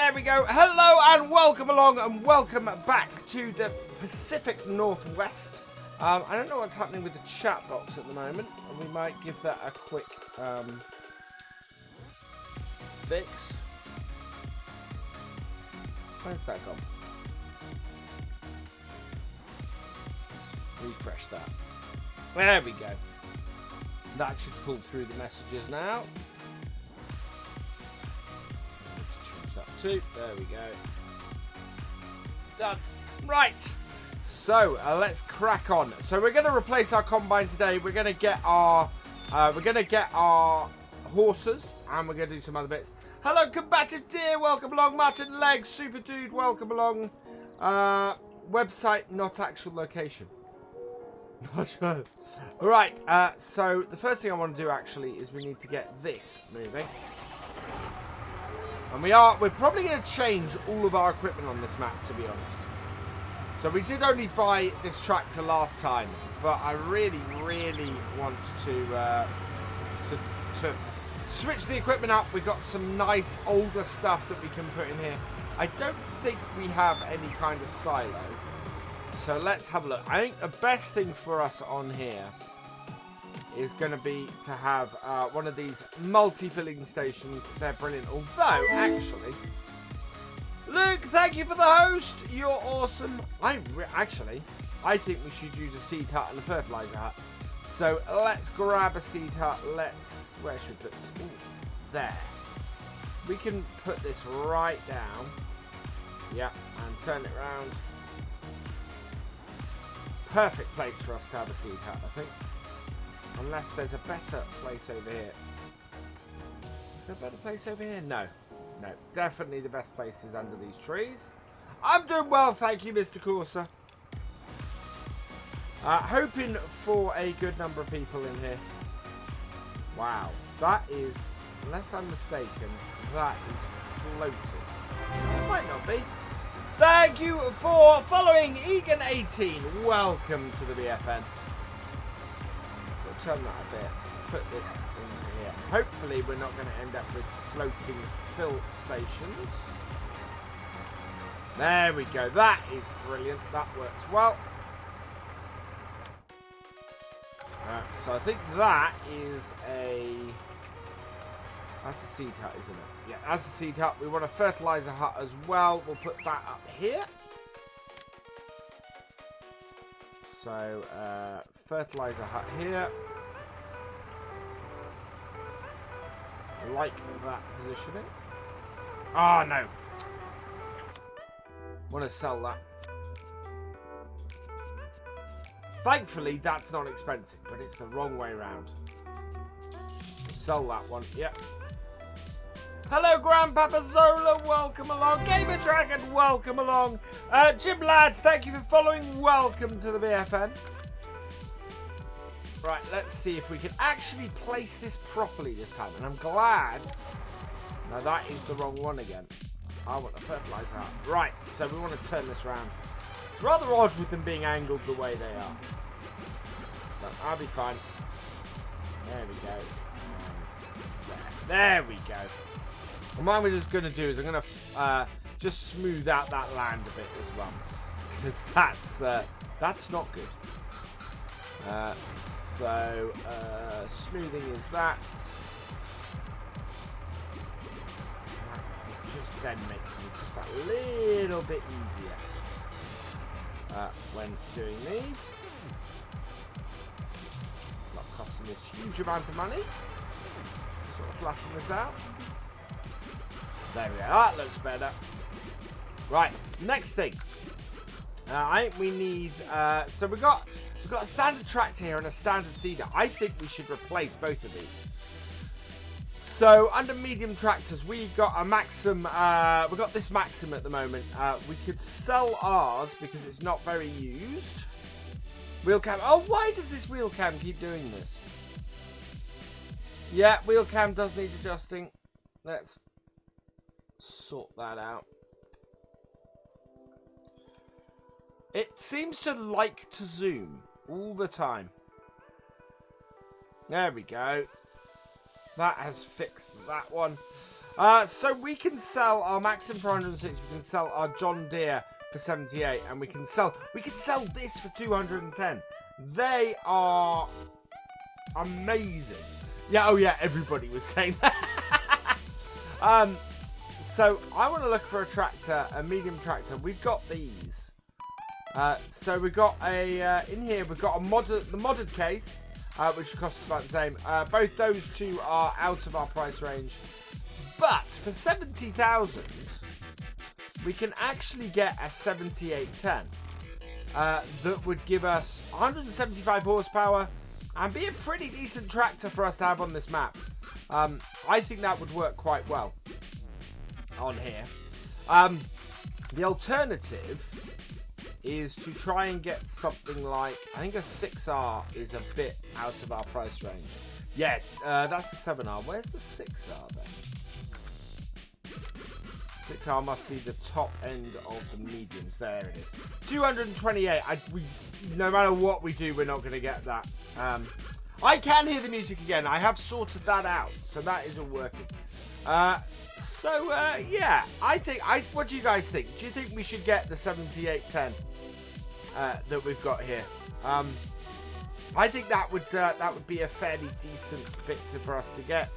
There we go. Hello and welcome along and welcome back to the Pacific Northwest. I don't know what's happening with the chat box at the moment, and we might give that a quick fix. Where's that gone? Let's refresh that. There we go. That should pull through the messages now. Change that too. There we go. Done. Right. So let's crack on. So we're going to replace our combine today. We're going to get our horses, and we're going to do some other bits. Hello, Combative Deer. Welcome along. Martin Legge, Super Dude. Welcome along. Website, not actual location. Not sure. Right. So the first thing I want to do actually is we need to get this moving. And we're probably going to change all of our equipment on this map, to be honest. So we did only buy this tractor last time, but I really, really want to switch the equipment up. We've got some nice older stuff that we can put in here. I don't think we have any kind of silo. So let's have a look. I think the best thing for us on here is going to be to have one of these multi-filling stations. They're brilliant. Although, actually, Luke, thank you for the host. You're awesome. I think we should use a seed hut and a fertilizer hut. So let's grab a seed hut. Where should we put this? Ooh, there. We can put this right down. Yeah, and turn it around. Perfect place for us to have a seed hut, I think. Unless there's a better place over here. Is there a better place over here? No. No, definitely the best place is under these trees. I'm doing well, thank you, Mr. Corsa. Hoping for a good number of people in here. Wow, that is, unless I'm mistaken, that is floating. It might not be. Thank you for following Egan18. Welcome to the BFN. So turn that a bit. Put this into here. Hopefully we're not going to end up with floating fill stations. There we go. That is brilliant. That works well. So I think that's a seed hut, isn't it? Yeah, that's a seed hut. We want a fertilizer hut as well. We'll put that up here. So, fertilizer hut here. I like that positioning. Oh, no. Want to sell that. Thankfully, that's not expensive, but it's the wrong way around. Sell that one. Yep. Hello, Grandpapa Zola. Welcome along. Gamer Dragon. Welcome along. Jim Lads, thank you for following. Welcome to the BFN. Right, let's see if we can actually place this properly this time. And I'm glad. No, that is the wrong one again. I want the fertilizer out. Right, so we want to turn this around. It's rather odd with them being angled the way they are. But I'll be fine. There we go. And there we go. And what we're just going to do is I'm going to just smooth out that land a bit as well. Because that's not good. So smoothing is that. Just then make it just that little bit easier when doing these. Not costing us a huge amount of money. Sort of flatten this out. There we go. That looks better. Right, next thing. I think we need. So we've got a standard tractor here and a standard seeder. I think we should replace both of these. So under medium tractors, we got a Maxim. We've got this Maxim at the moment. We could sell ours because it's not very used. Wheel cam. Oh, why does this wheel cam keep doing this? Yeah, wheel cam does need adjusting. Let's sort that out. It seems to like to zoom all the time. There we go. That has fixed that one. So we can sell our Maxim for 106. We can sell our John Deere for 78, and we can sell this for 210. They are amazing. Yeah. Oh yeah. Everybody was saying that. So I want to look for a tractor, a medium tractor. We've got these. So we've got a in here. We've got the modded case, which costs about the same. Both those two are out of our price range. But for 70,000, we can actually get a 7810 that would give us 175 horsepower and be a pretty decent tractor for us to have on this map. I think that would work quite well on here. The alternative is to try and get something like, I think a 6R is a bit out of our price range. Yeah, that's the 7R. Where's the 6R then? 6R must be the top end of the mediums. There it is. 228. No matter what we do, we're not going to get that. I can hear the music again. I have sorted that out, so that is all working. Yeah, what do you guys think? Do you think we should get the 7810 that we've got here? I think that would be a fairly decent bit for us to get.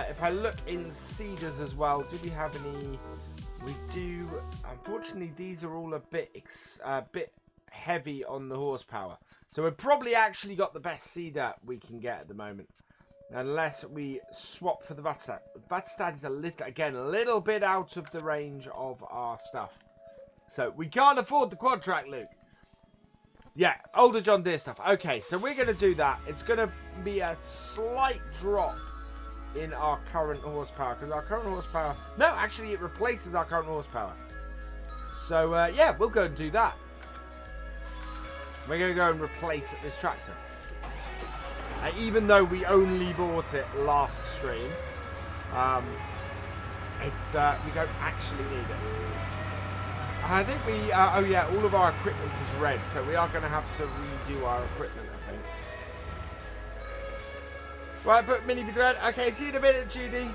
If I look in seeders as well, do we have any? We do. Unfortunately, these are all a bit heavy on the horsepower. So we've probably actually got the best seeder we can get at the moment. Unless we swap for the Vatstad. Vatstad is a little bit out of the range of our stuff. So we can't afford the quad track, Luke. Yeah, older John Deere stuff. Okay, so we're going to do that. It's going to be a slight drop in our current horsepower. Because our current horsepower... No, actually it replaces our current horsepower. So, yeah, we'll go and do that. We're going to go and replace this tractor. Even though we only bought it last stream, we don't actually need it. I think oh yeah, all of our equipment is red, so we are going to have to redo our equipment, I think. Right, put mini bit red. Okay, see you in a minute, Judy.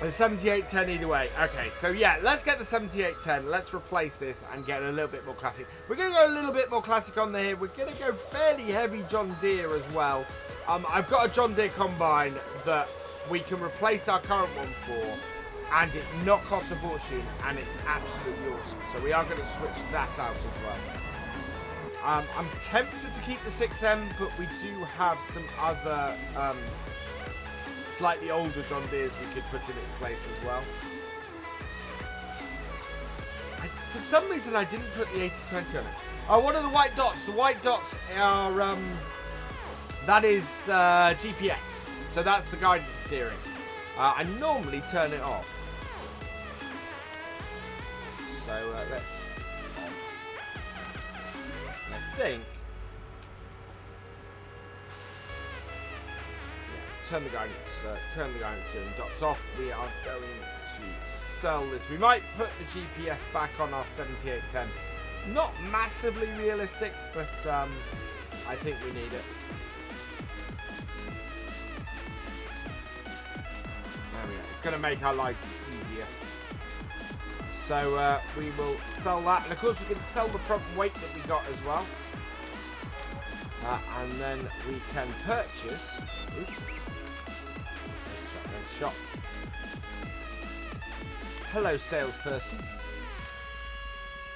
The 7810 either way. Okay, so yeah, let's get the 7810. Let's replace this and get a little bit more classic. We're going to go a little bit more classic on the here. We're going to go fairly heavy John Deere as well. I've got a John Deere combine that we can replace our current one for, and it not cost a fortune, and it's absolutely awesome. So we are going to switch that out as well. I'm tempted to keep the 6M, but we do have some other... slightly older John Deere's we could put in its place as well. For some reason I didn't put the 8020 on it. Oh, what are the white dots? The white dots are, that is GPS. So that's the guidance steering. I normally turn it off. So I think... Turn the guidance steering dots off. We are going to sell this. We might put the GPS back on our 7810. Not massively realistic, but I think we need it. There we go. It's going to make our lives easier. So we will sell that, and of course we can sell the front weight that we got as well. And then we can purchase. Oops. Shop. Hello, salesperson.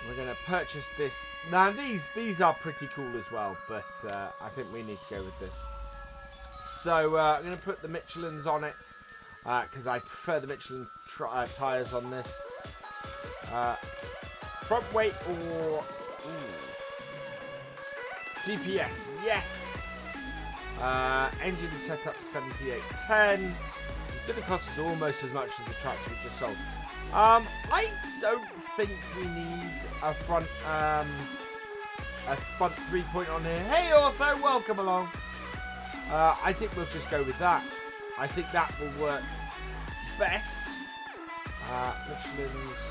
We're going to purchase this. Now, these are pretty cool as well, but I think we need to go with this. So I'm going to put the Michelins on it because I prefer the Michelin tyres on this. Front weight or GPS? Yes. Engine setup 7810. It's going to cost us almost as much as the tractor we just sold. I don't think we need a front 3-point on here. Hey, Ortho, welcome along. I think we'll just go with that. I think that will work best. Michelin's,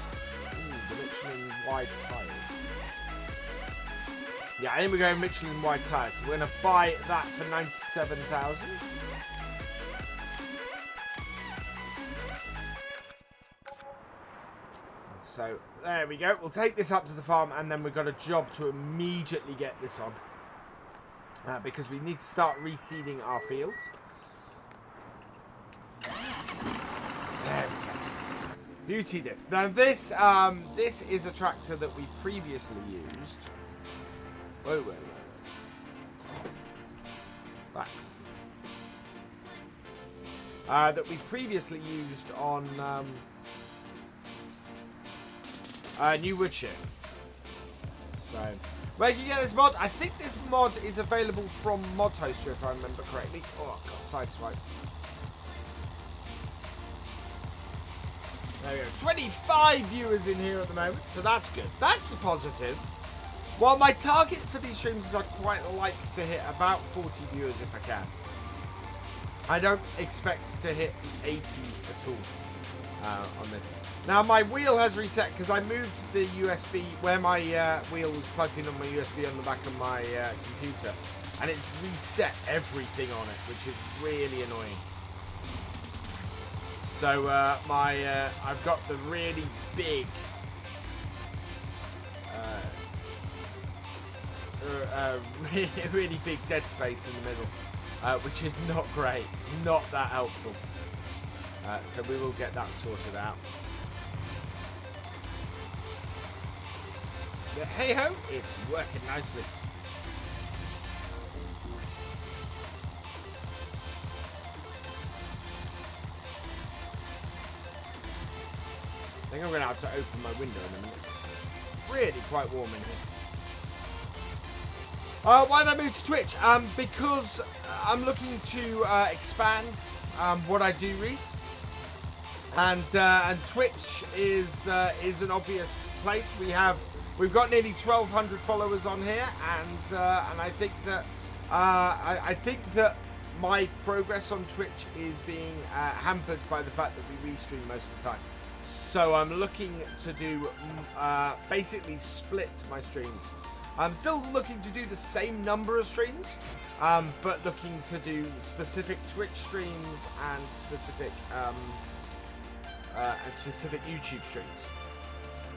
the Michelin wide tyres. Yeah, I think we're going Michelin wide tyres. So we're going to buy that for 97,000. So there we go. We'll take this up to the farm, and then we've got a job to immediately get this on. Because we need to start reseeding our fields. There we go. Beauty this. Now this is a tractor that we previously used. Whoa. Back. That we previously used on New Woodshire. So, where can you get this mod? I think this mod is available from Mod Toaster, if I remember correctly. Oh, I've got sideswiped. There we go. 25 viewers in here at the moment, so that's good. That's a positive. Well, my target for these streams is I'd quite like to hit about 40 viewers if I can. I don't expect to hit 80 at all on this. Now, my wheel has reset because I moved the USB where my wheel was plugged in on my USB on the back of my computer. And it's reset everything on it, which is really annoying. So, I've got the really big really big dead space in the middle, which is not great, not that helpful. So we will get that sorted out. But hey ho, it's working nicely. I think I'm going to have to open my window in a minute. It's really quite warm in here. Why did I move to Twitch? Because I'm looking to expand what I do, Reese. And Twitch is an obvious place. We've got nearly 1,200 followers on here, and I think that I think that my progress on Twitch is being hampered by the fact that we restream most of the time. So I'm looking to do basically split my streams. I'm still looking to do the same number of streams, but looking to do specific Twitch streams and specific YouTube streams.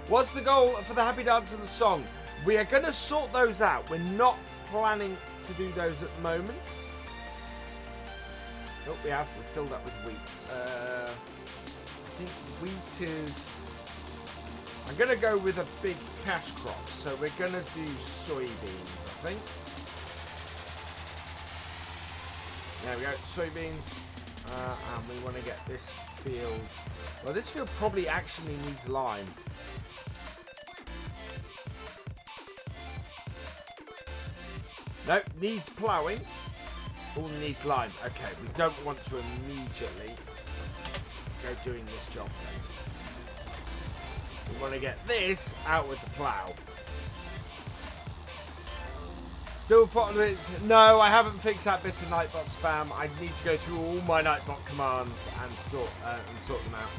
What's the goal for the Happy Dance and the song? We are going to sort those out. We're not planning to do those at the moment. Oh, we have. We've filled up with wheat. I think wheat is... I'm going to go with a big cash crop. So we're going to do soybeans, I think. There we go. Soybeans. And we want to get this field... Well, this field probably actually needs lime. No, needs ploughing. All needs lime. Okay, we don't want to immediately go doing this job then. We want to get this out with the plough. Still following. No, I haven't fixed that bit of Nightbot spam. I need to go through all my Nightbot commands and sort them out.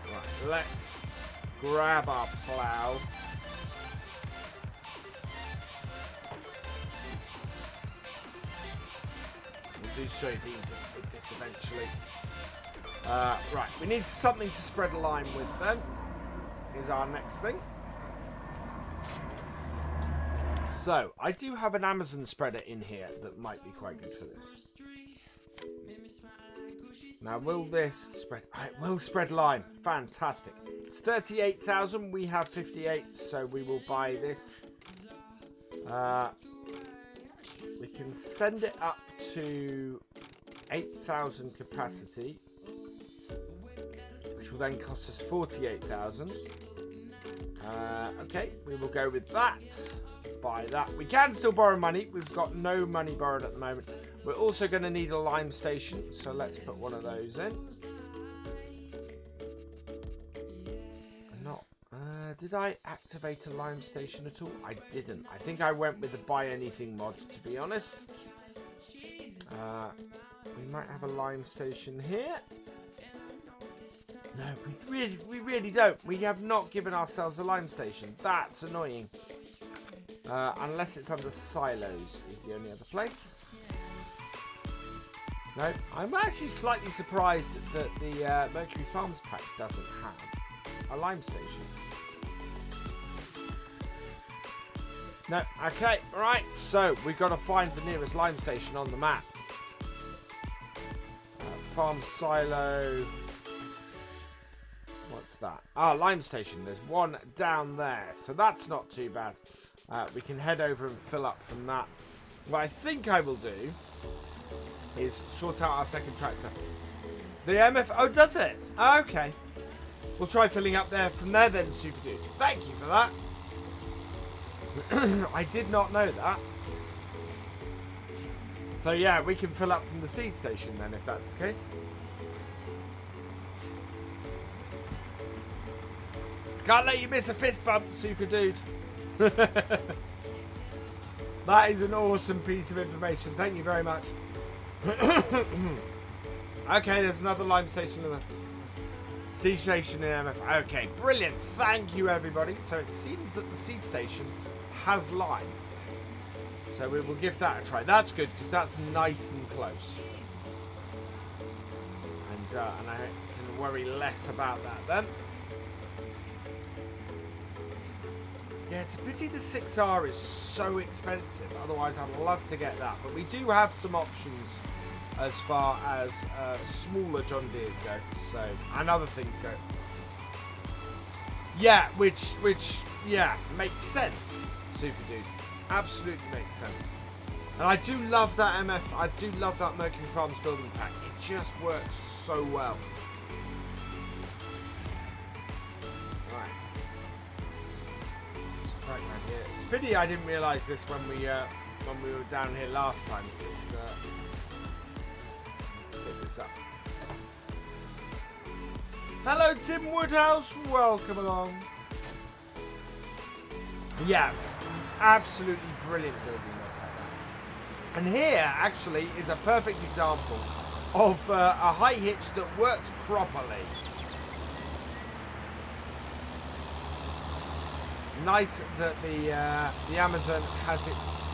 Right, let's grab our plough. We'll do soybeans with this eventually. Right, we need something to spread a lime with then. Here's our next thing. So, I do have an Amazon spreader in here that might be quite good for this. Now, will this spread? It will spread lime. Fantastic. It's 38,000. We have 58, so we will buy this. We can send it up to 8,000 capacity, which will then cost us 48,000. Okay, we will go with that. Buy that. We can still borrow money. We've got no money borrowed at the moment. We're also going to need a lime station, so let's put one of those in. Did I activate a lime station at all? I didn't. I think I went with the buy anything mod, to be honest. We might have a lime station here. No, we really don't. We have not given ourselves a lime station. That's annoying. Unless it's under silos is the only other place. No, I'm actually slightly surprised that the Mercury Farms pack doesn't have a lime station. No, okay, right, so we've got to find the nearest lime station on the map. Farm silo. What's that? Ah, lime station. There's one down there, so that's not too bad. We can head over and fill up from that. What I think I will do is sort out our second tractor. The MF... Oh, does it? Oh, okay. We'll try filling up there from there then, Super Dude. Thank you for that. I did not know that. So yeah, we can fill up from the seed station then, if that's the case. Can't let you miss a fist bump, Super Dude. That is an awesome piece of information. Thank you very much. Okay, there's another lime station in the seed station in MF. Okay, brilliant. Thank you, everybody. So it seems that the seed station has lime. So we will give that a try. That's good, because that's nice and close. And I can worry less about that then. Yeah, it's a pity the 6R is so expensive. Otherwise, I'd love to get that. But we do have some options as far as smaller John Deeres go. So, and other things go. Yeah, which yeah, makes sense, Super Dude. Absolutely makes sense. And I do love that MF. I do love that Mercury Farms building pack. It just works so well. Right here. It's a pity I didn't realise this when we were down here last time. Pick this up. Hello, Tim Woodhouse. Welcome along. Yeah, absolutely brilliant building like that. And here actually is a perfect example of a high hitch that works properly. Nice that the Amazon has its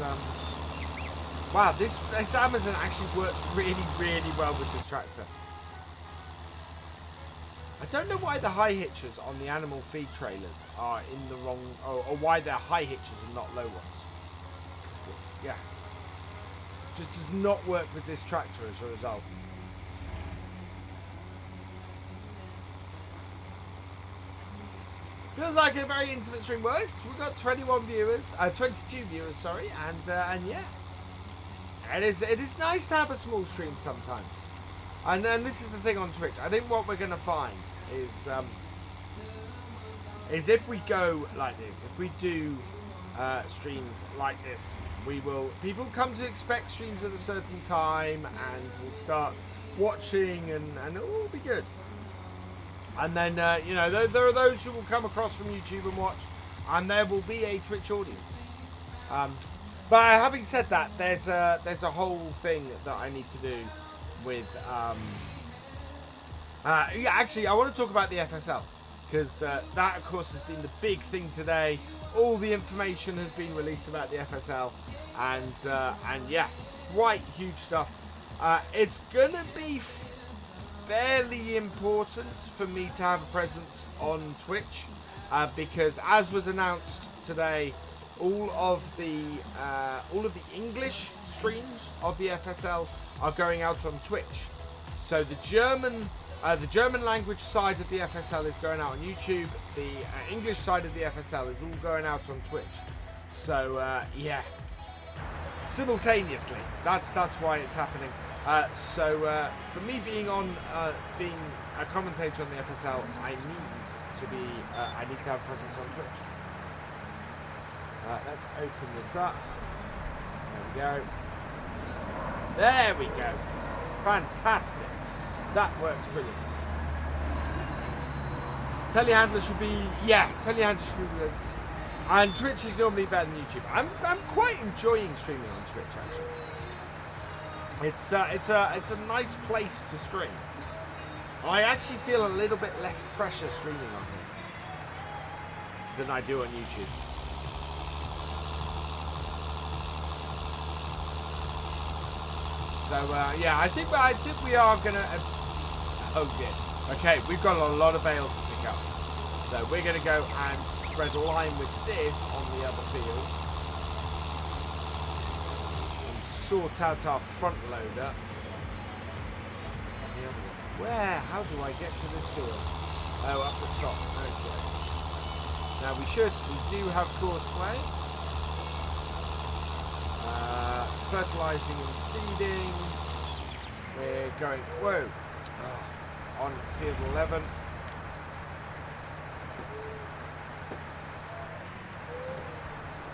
wow, this Amazon actually works really well with this tractor. I don't know why the high hitches on the animal feed trailers are in the wrong, or why they're high hitches and not low ones. Yeah, just does not work with this tractor as a result. Feels like a very intimate stream. Works. We've got 21 viewers, 22 viewers, sorry, and yeah, it is nice to have a small stream sometimes. And then this is the thing on Twitch. I think what we're gonna find is if we go like this, if we do streams like this, people come to expect streams at a certain time, and we'll start watching, and it will be good. And then, you know, there are those who will come across from YouTube and watch, and there will be a Twitch audience. But having said that, there's a whole thing that I need to do with... yeah, actually, I want to talk about the FSL, because that, of course, has been the big thing today. All the information has been released about the FSL, and yeah, quite huge stuff. It's going to be... fairly important for me to have a presence on Twitch, because as was announced today, all of the English streams of the FSL are going out on Twitch. So the German language side of the FSL is going out on YouTube. The English side of the FSL is all going out on Twitch. So yeah, simultaneously. That's why it's happening. So for me being being a commentator on the FSL, I need to have presence on Twitch. Let's open this up. There we go. There we go. Fantastic. That works brilliant. Telehandler should be good. And Twitch is normally better than YouTube. I'm quite enjoying streaming on Twitch actually. It's a nice place to stream. I actually feel a little bit less pressure streaming on here than I do on YouTube. So yeah, I think we are gonna. Oh dear. Okay, we've got a lot of bales to pick up. So we're gonna go and spread a line with this on the other field and sort out our front loader. Where? How do I get to this field? Oh, up the top. Okay. Now we do have courseplay. Fertilizing and seeding. We're going, whoa, on field 11.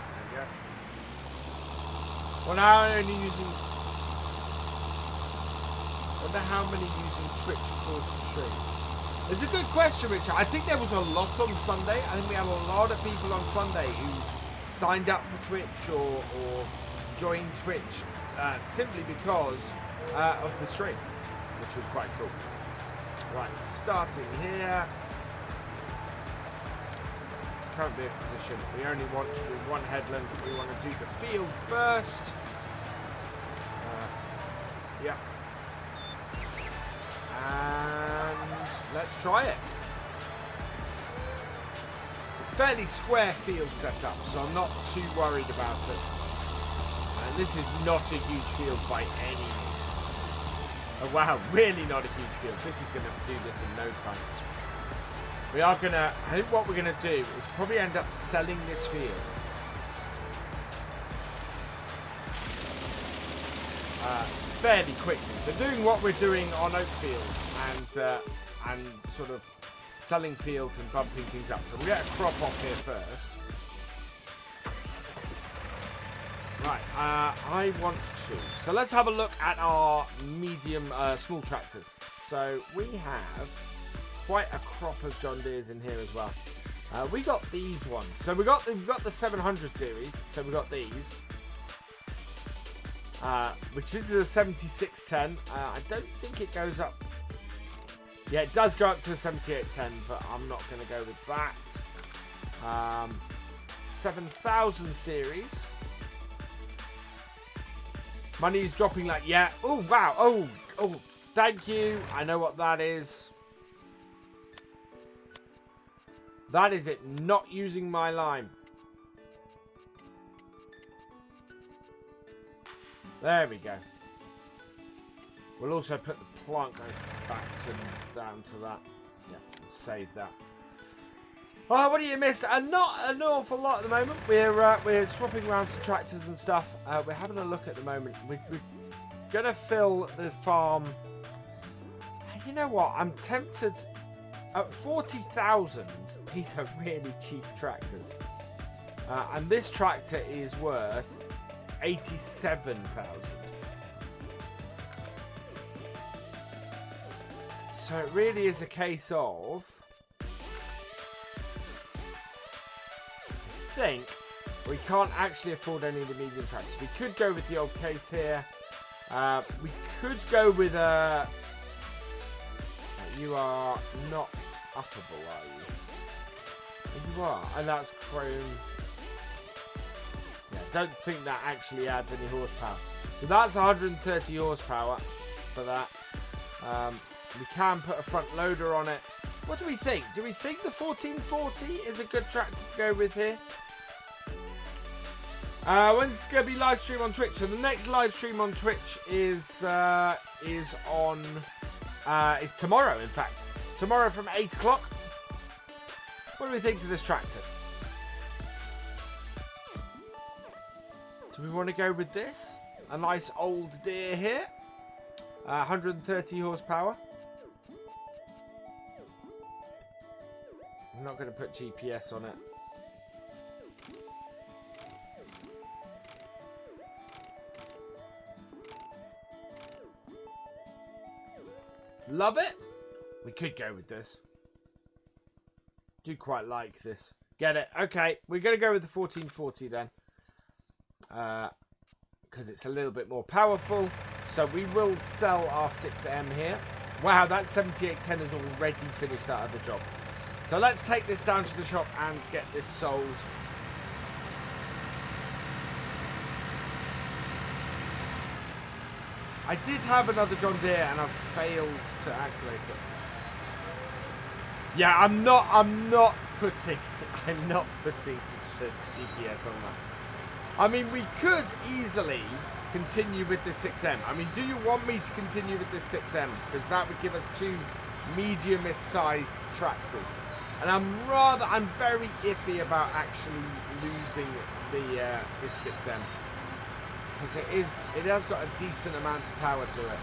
There we go. Well, now I'm only using, wonder how many using Twitch according to stream. It's a good question, Richard. I think there was a lot on Sunday. I think we had a lot of people on Sunday who signed up for Twitch or joined Twitch simply because of the stream, which was quite cool. Right, starting here. Current vehicle position. We only want to do one headland. We want to do the field first. Yeah. And let's try it. It's a fairly square field setup, so I'm not too worried about it. And this is not a huge field by any means. Oh wow, really not a huge field. This is going to do this in no time. We are going to, I think what we're going to do is probably end up selling this field. Fairly quickly. So doing what we're doing on Oakfield and sort of selling fields and bumping things up. So we'll get a crop off here first. Right, I want to. So let's have a look at our medium, small tractors. So we have quite a crop of John Deere's in here as well. We got these ones. So we've got the 700 series. So we got these. Which is a 7610. I don't think it goes up. Yeah, it does go up to a 7810, but I'm not going to go with that. 7000 series. Money is dropping like, yeah. Oh, wow. Oh, thank you. I know what that is. That is it not using my lime. There we go. We'll also put the plant back down to that. Yeah, save that. Oh, what do you miss? Not an awful lot at the moment. We're swapping around some tractors and stuff. We're having a look at the moment. We're gonna fill the farm. You know what? I'm tempted. 40,000. These are really cheap tractors, and this tractor is worth 87,000. So it really is a case of, I think we can't actually afford any of the medium tractors. We could go with the old case here. We could go with a. You are not uppable, are you? You are, and that's chrome. Yeah, don't think that actually adds any horsepower. So that's 130 horsepower for that. We can put a front loader on it. What do we think? Do we think the 1440 is a good tractor to go with here? When's this going to be live stream on Twitch? So the next live stream on Twitch is tomorrow, in fact. Tomorrow from 8 o'clock. What do we think to this tractor? Do we want to go with this? A nice old Deere here. 130 horsepower. I'm not going to put GPS on it. Love it. We could go with this. Do quite like this. Get it. Okay, we're going to go with the 1440 then. Because it's a little bit more powerful. So we will sell our 6M here. Wow, that 7810 has already finished that other job. So let's take this down to the shop and get this sold. I did have another John Deere and I've failed to activate it. Yeah, I'm not putting the GPS on that. I mean, we could easily continue with this 6M. I mean, do you want me to continue with this 6M? Because that would give us 2 medium-sized tractors. And I'm very iffy about actually losing the this 6M. Because it has got a decent amount of power to it.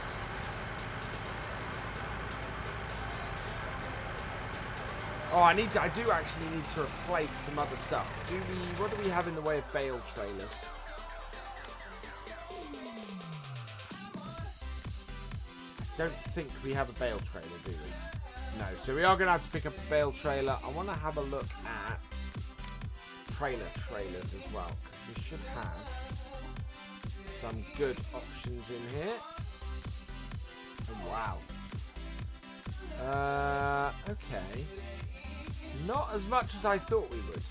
Oh, I do actually need to replace some other stuff. What do we have in the way of bale trailers? I don't think we have a bale trailer, do we? No, so we are going to have to pick up a bale trailer. I want to have a look at trailers as well, because we should have some good options in here. Oh, wow. Okay. Not as much as I thought we would.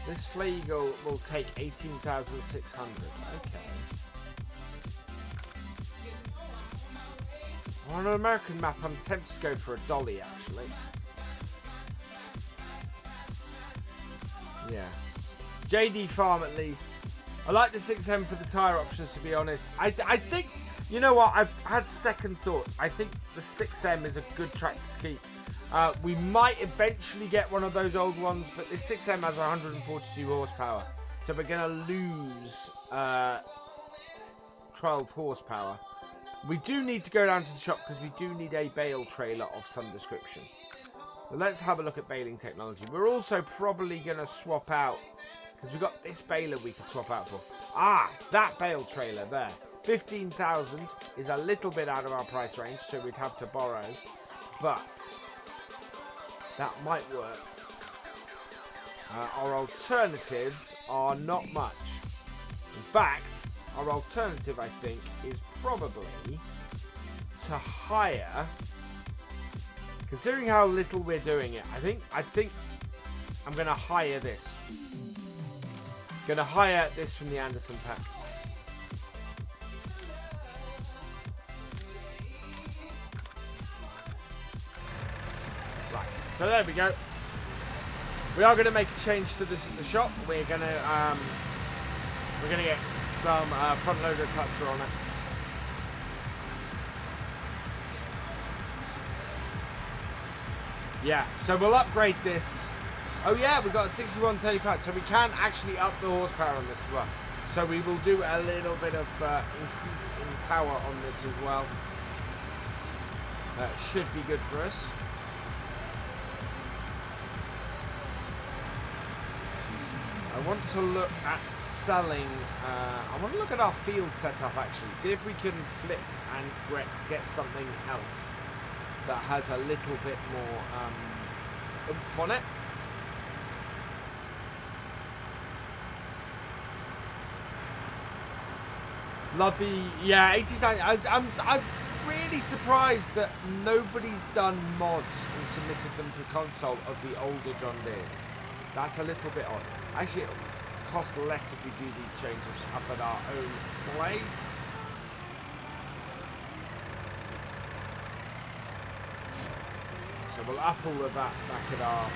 This Flegel will take 18,600. Okay. On an American map, I'm tempted to go for a dolly, actually. Yeah. JD Farm, at least. I like the 6M for the tyre options, to be honest. I think, you know what, I've had second thoughts. I think the 6M is a good tractor to keep. We might eventually get one of those old ones, but this 6M has 142 horsepower. So we're going to lose 12 horsepower. We do need to go down to the shop because we do need a bale trailer of some description. So let's have a look at baling technology. We're also probably going to swap out, because we've got this baler we could swap out for. Ah, that bale trailer there. 15,000 is a little bit out of our price range, so we'd have to borrow. But that might work. Our alternatives are not much. In fact, our alternative, I think, is probably to hire. Considering how little we're doing it, I think I'm going to hire this. Going to hire this from the Andersen pack. Right, so there we go. We are going to make a change to this at the shop. We're going to get some front loader toucher on it. Yeah, so we'll upgrade this. Oh yeah, we've got a 6135, so we can actually up the horsepower on this as well. So we will do a little bit of increase in power on this as well. Should be good for us. I want to look at selling, I want to look at our field setup actually, see if we can flip and get something else that has a little bit more oomph on it. Love the, yeah, 89. I'm really surprised that nobody's done mods and submitted them to console of the older John Deeres. That's a little bit odd. Actually, it'll cost less if we do these changes up at our own place. So we'll up all of that back at our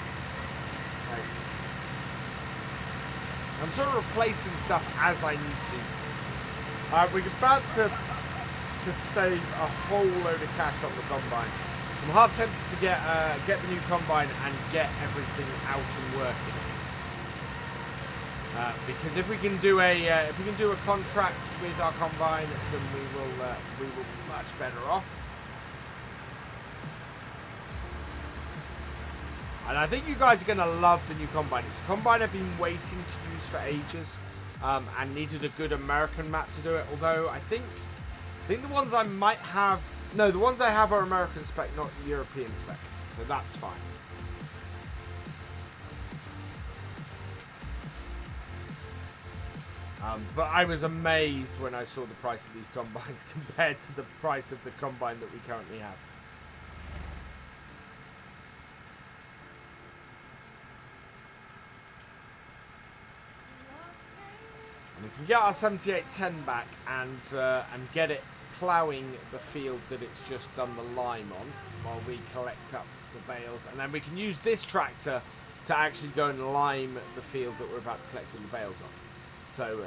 place. I'm sort of replacing stuff as I need to. We're about to save a whole load of cash on the combine. I'm half tempted to get the new combine and get everything out and working. Because if we can do a contract with our combine, then we will be much better off. And I think you guys are going to love the new combine. It's a combine I've been waiting to use for ages, and needed a good American map to do it. Although I think the ones I might have, no, the ones I have are American spec, not European spec. So that's fine. But I was amazed when I saw the price of these combines compared to the price of the combine that we currently have. And we can get our 7810 back and get it ploughing the field that it's just done the lime on while we collect up the bales. And then we can use this tractor to actually go and lime the field that we're about to collect all the bales off. So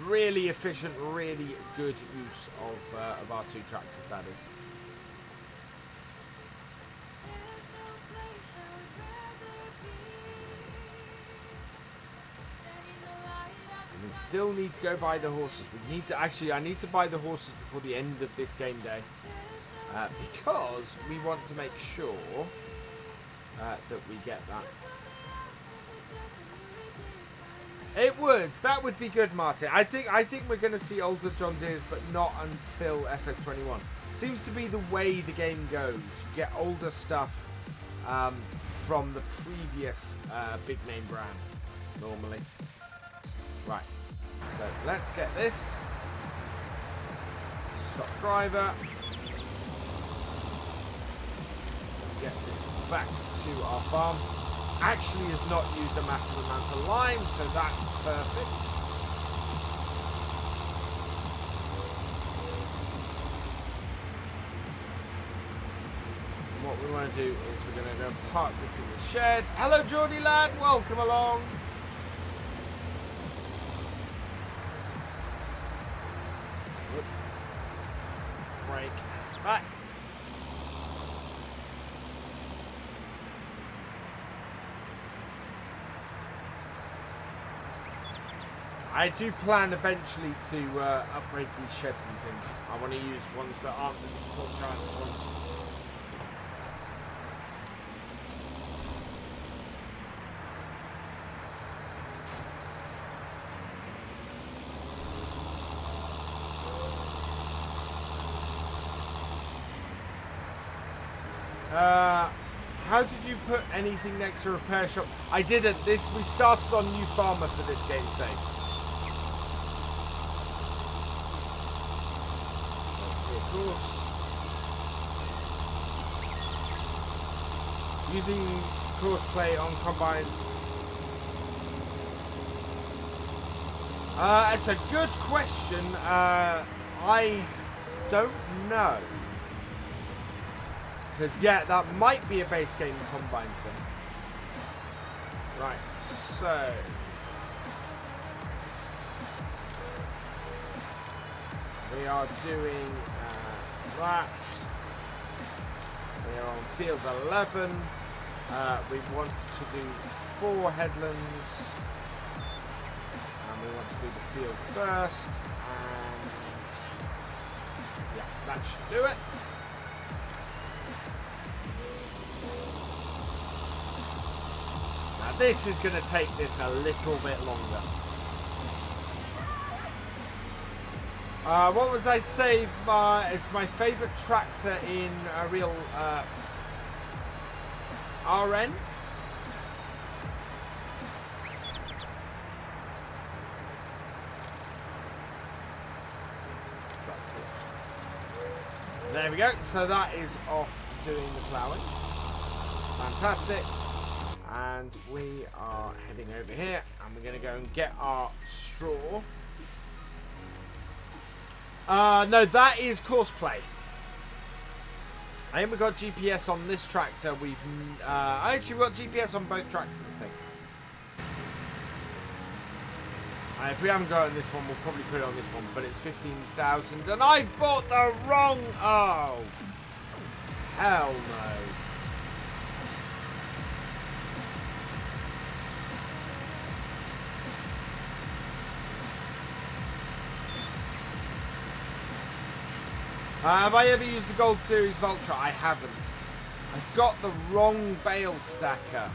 really efficient, really good use of our two tractors, that is. We still need to go buy the horses. We need to actually, I need to buy the horses before the end of this game day. Because we want to make sure that we get that. That would be good, Martin. I think we're going to see older John Deere's, but not until FS21. Seems to be the way the game goes. You get older stuff from the previous big name brand, normally. Right, so let's get this. Stop driver. Get this back to our farm. Actually has not used a massive amount of lime, so that's perfect. And what we want to do is we're going to go park this in the shed. Hello, Geordie lad, welcome along. Break back. I do plan eventually to upgrade these sheds and things. I want to use ones that aren't the default giants ones. How did you put anything next to a repair shop? I didn't. We started on New Farmer for this game's sake. Of course. Using courseplay on combines. It's a good question. I don't know. Because, yeah, that might be a base game combine thing. Right, so... we are doing that. We are on field 11. We want to do 4 headlands. And we want to do the field first. And... yeah, that should do it. Now this is going to take this a little bit longer. What was I saying? It's my favourite tractor in a real RN. There we go. So that is off doing the ploughing. Fantastic. And we are heading over here, and we're going to go and get our straw. No, that is courseplay. I haven't got GPS on this tractor. I actually got GPS on both tractors, I think. If we haven't got it on this one, we'll probably put it on this one. But it's 15,000, and I bought the wrong. Oh, hell no. Have I ever used the Gold Series Vultra? I haven't. I've got the wrong bale stacker.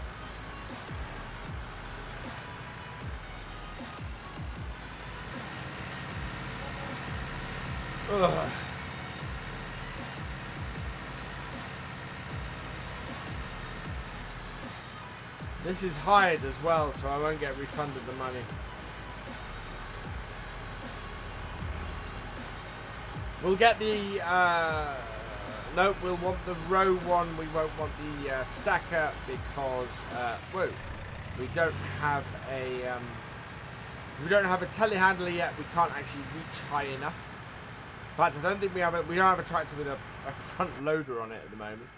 Ugh. This is hired as well, so I won't get refunded the money. We'll get the, no, we'll want the row one, we won't want the stacker because, whoa, we don't have a, We don't have a telehandler yet. We can't actually reach high enough. In fact, I don't think we don't have a tractor with a front loader on it at the moment.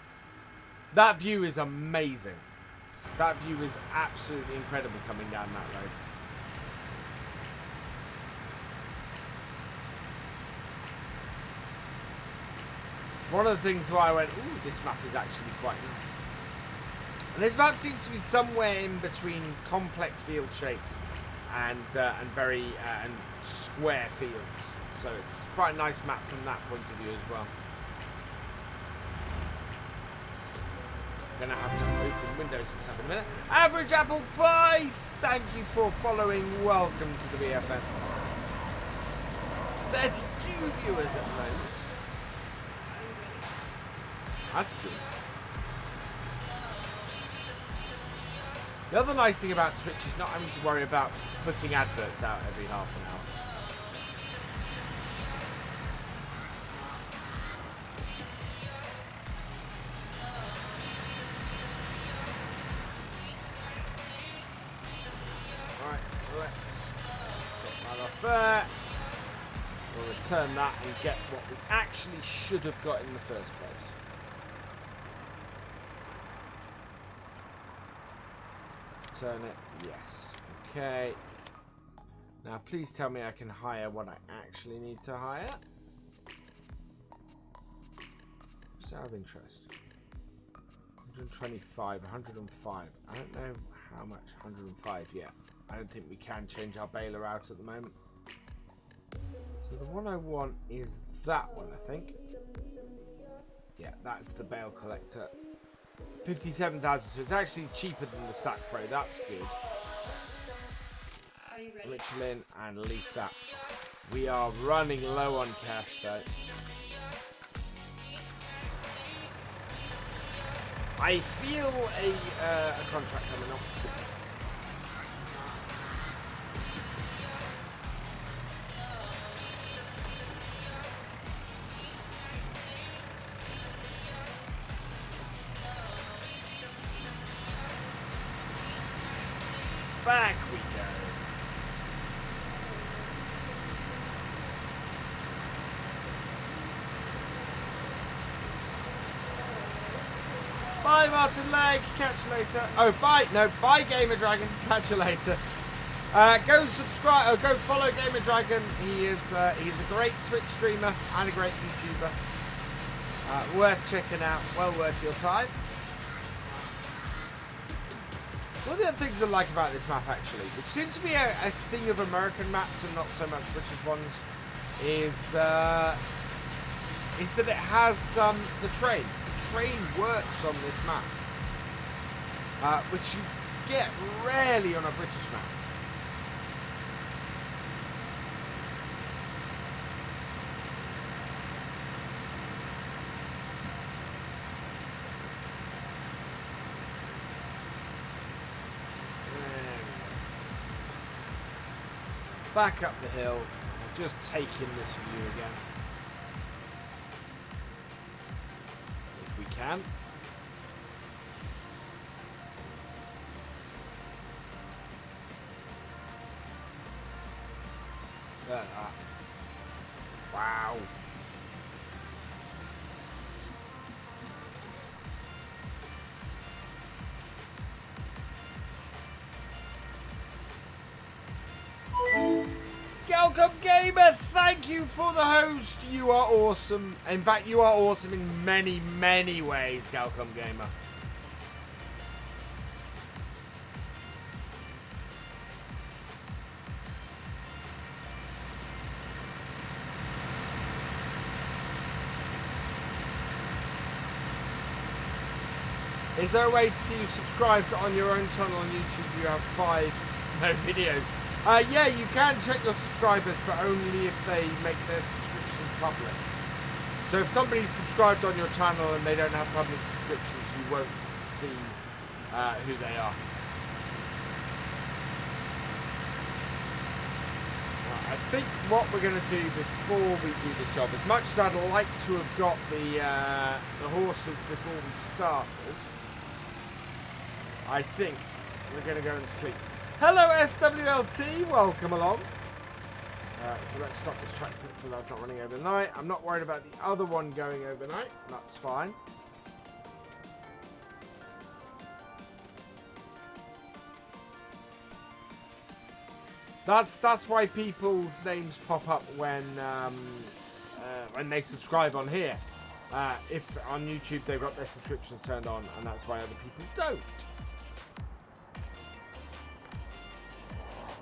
That view is amazing. That view is absolutely incredible coming down that road. One of the things why I went, ooh, this map is actually quite nice. And this map seems to be somewhere in between complex field shapes and very square fields. So it's quite a nice map from that point of view as well. Gonna have to open Windows and stuff in a minute. Average Apple Pie, thank you for following. Welcome to the BFN. 32 viewers at the moment. That's good. The other nice thing about Twitch is not having to worry about putting adverts out every half an hour. Right, let's get that off there. We'll return that and get what we actually should have got in the first place. Turn it, yes. Okay. Now please tell me I can hire what I actually need to hire. Just out of interest. 125, 105. I don't know how much 105 yet. I don't think we can change our baler out at the moment. So the one I want is that one, I think. Yeah, that's the bale collector. 57,000, so it's actually cheaper than the Stack Pro. That's good. Michelin and lease that. We are running low on cash though. I feel a contract coming up. Back we go. Bye, Martin Legge. Catch you later. Oh, bye. No, bye, Gamer Dragon. Catch you later. Go subscribe. Go follow Gamer Dragon. He's a great Twitch streamer and a great YouTuber. Worth checking out. Well worth your time. One of the other things I like about this map, actually, which seems to be a thing of American maps and not so much British ones, is that it has the train. The train works on this map, which you get rarely on a British map. Back up the hill, just take in this view again. If we can. Wow. Galcomp Gamer, thank you for the host. You are awesome. In fact, you are awesome in many, many ways, Galcomp Gamer. Is there a way to see you subscribed on your own channel on YouTube? You have 5 videos. Yeah, you can check your subscribers, but only if they make their subscriptions public. So if somebody's subscribed on your channel and they don't have public subscriptions, you won't see who they are. Right, I think what we're going to do before we do this job, as much as I'd like to have got the horses before we started, I think we're going to go and sleep. Hello, SWLT. Welcome along. So let's stop this tractor so that's not running overnight. I'm not worried about the other one going overnight. That's fine. That's why people's names pop up when they subscribe on here. If on YouTube they've got their subscriptions turned on, and that's why other people don't.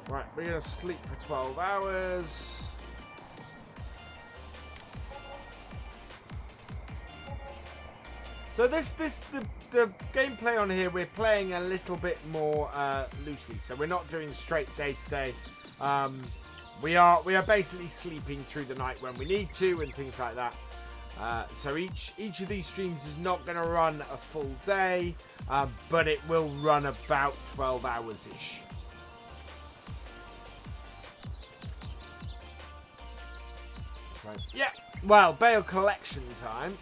Right, we're gonna sleep for 12 hours. So the gameplay on here, we're playing a little bit more loosely. So we're not doing straight day to day. We are basically sleeping through the night when we need to and things like that. So each of these streams is not going to run a full day, but it will run about 12 hours ish. So yeah, well, bale collection time.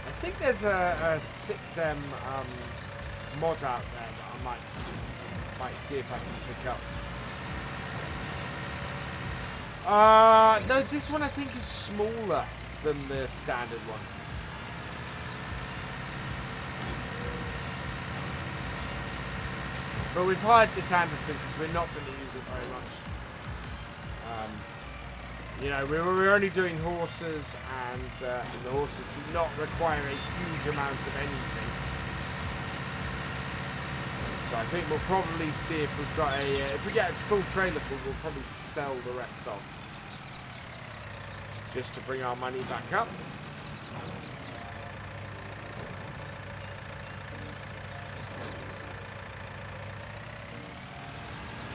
I think there's a 6M mod out there that I might see if I can pick up. No, this one I think is smaller than the standard one. But we've hired this Andersen because we're not going to use it very much. You know, we're only doing horses, and the horses do not require a huge amount of anything. So I think we'll probably see if we've got a... if we get a full trailer full, we'll probably sell the rest off. Just to bring our money back up.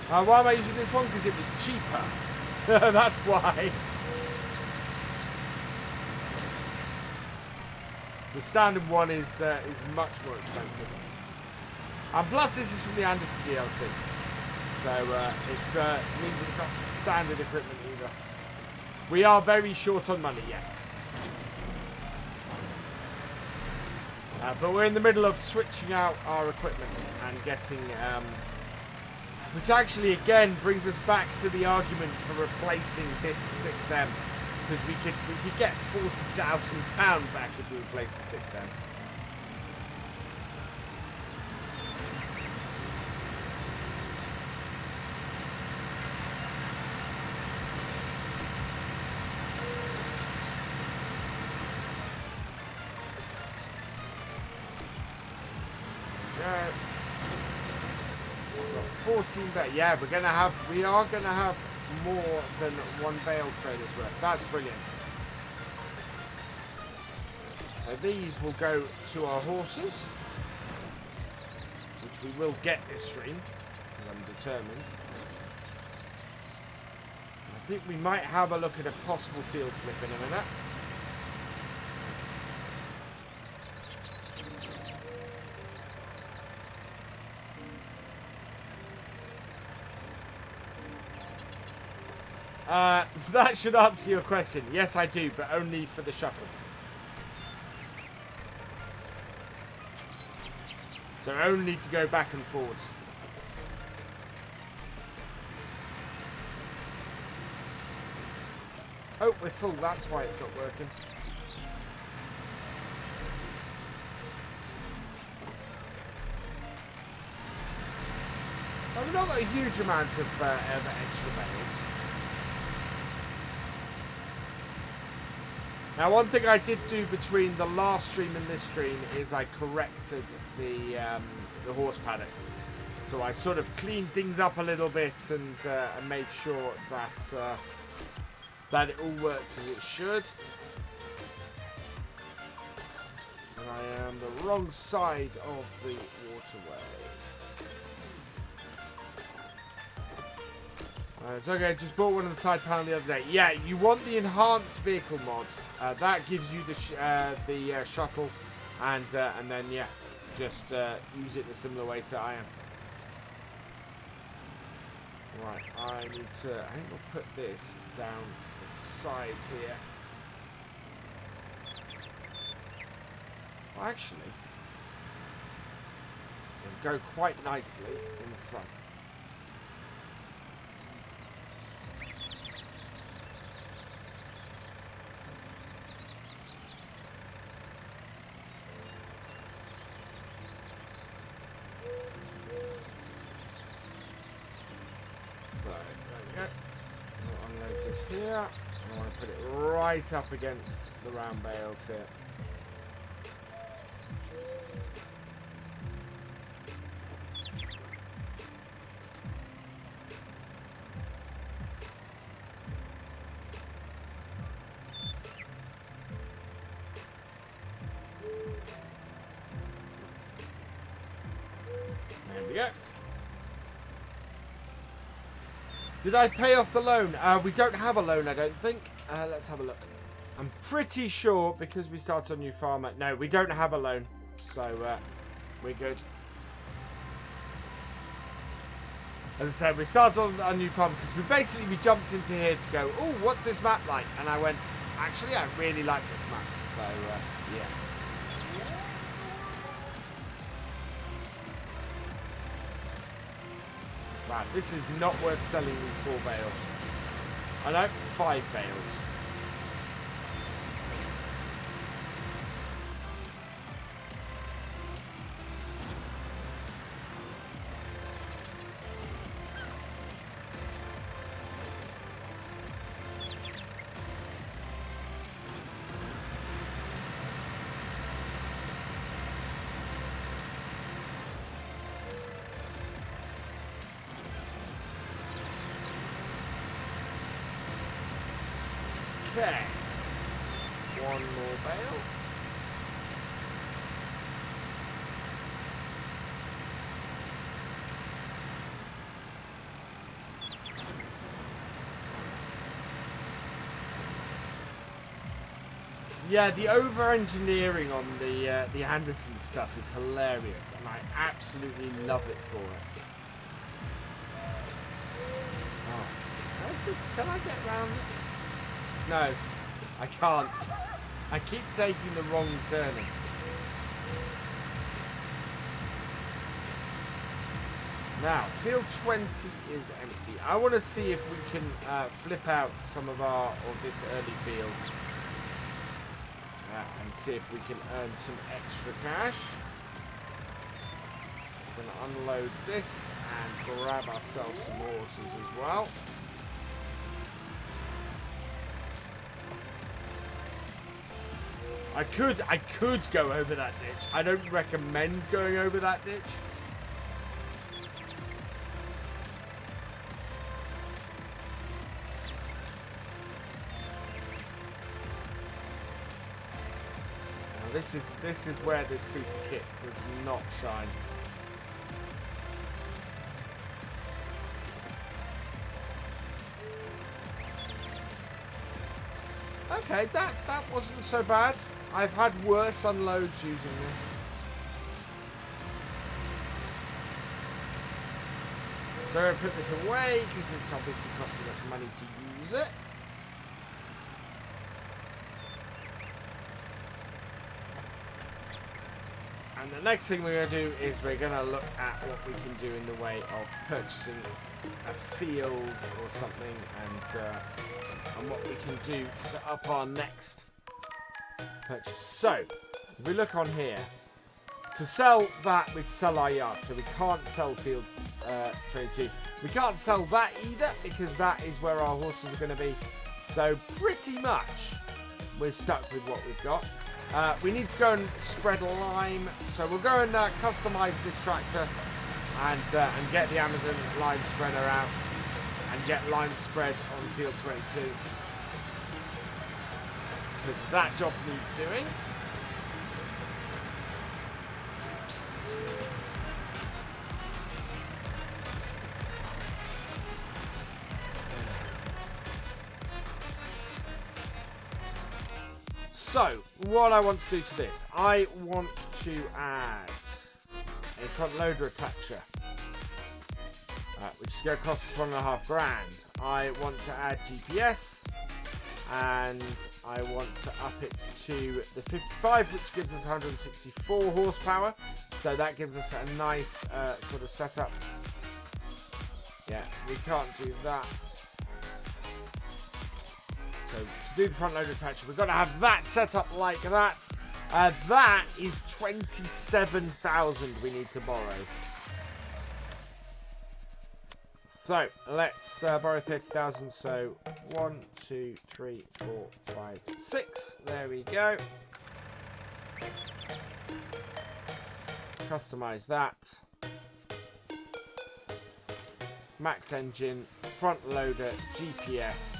Why am I using this one? Because it was cheaper. That's why. The standard one is much more expensive. And plus this is from the Andersen DLC. So it means it's not standard equipment either. We are very short on money, yes. But we're in the middle of switching out our equipment and getting... which actually, again, brings us back to the argument for replacing this 6M. Because we could get £40,000 back if we replace the 6M. Yeah. 14 bale. Yeah, we are gonna have more than one bale trailer's worth. That's brilliant. So these will go to our horses, which we will get this stream, because I'm determined. I think we might have a look at a possible field flip in a minute. That should answer your question. Yes, I do, but only for the shuffle. So only to go back and forwards. Oh, we're full. That's why it's not working. Well, we've not got a huge amount of extra bales. Now, one thing I did do between the last stream and this stream is I corrected the horse paddock. So I sort of cleaned things up a little bit and made sure that that it all works as it should. And I am the wrong side of the waterway. It's okay, just bought one on the side panel the other day. Yeah, you want the enhanced vehicle mod. That gives you the shuttle, and then yeah, just use it the similar way to I am. Right, I think we'll put this down the side here. Well, actually, it'll go quite nicely in front. So, there we go. We'll unload this here. I want to put it right up against the round bales here. There we go. Did I pay off the loan? We don't have a loan, I don't think. Let's have a look. I'm pretty sure, because we started a new farmer. No, we don't have a loan. So, we're good. As I said, we started on a new farm because we jumped into here to go, oh, what's this map like? And I went, actually, I really like this map. So, yeah. Man, this is not worth selling these 4 bales. I know, 5 bales. Okay, one more bale. Yeah, the over-engineering on the Andersen stuff is hilarious, and I absolutely love it for it. Oh, where's this? Can I get round it? No, I can't. I keep taking the wrong turning. Now, field 20 is empty. I want to see if we can flip out some of this early field. And see if we can earn some extra cash. We're going to unload this and grab ourselves some horses as well. I could go over that ditch. I don't recommend going over that ditch. Now this is where this piece of kit does not shine. Okay, that wasn't so bad. I've had worse unloads using this. So I'm going to put this away because it's obviously costing us money to use it. And the next thing we're going to do is we're going to look at what we can do in the way of purchasing a field or something, and what we can do to up our next purchase. So, if we look on here, to sell that, we'd sell our yard. So we can't sell field 22. We can't sell that either because that is where our horses are going to be. So pretty much we're stuck with what we've got. We need to go and spread lime. So we'll go and customize this tractor and get the Amazon lime spreader out and get lime spread on field 22. Because that job needs doing. So, what I want to do to this, I want to add a front loader attacher, which is going to cost us £1.5 grand. I want to add GPS, and I want to up it to the 55, which gives us 164 horsepower. So that gives us a nice sort of setup. Yeah, we can't do that. So to do the front loader attacher, we've got to have that set up like that. That is 27,000 we need to borrow. So let's borrow 30,000. So 1, 2, 3, 4, 5, 6. There we go. Customize that. Max engine, front loader, GPS.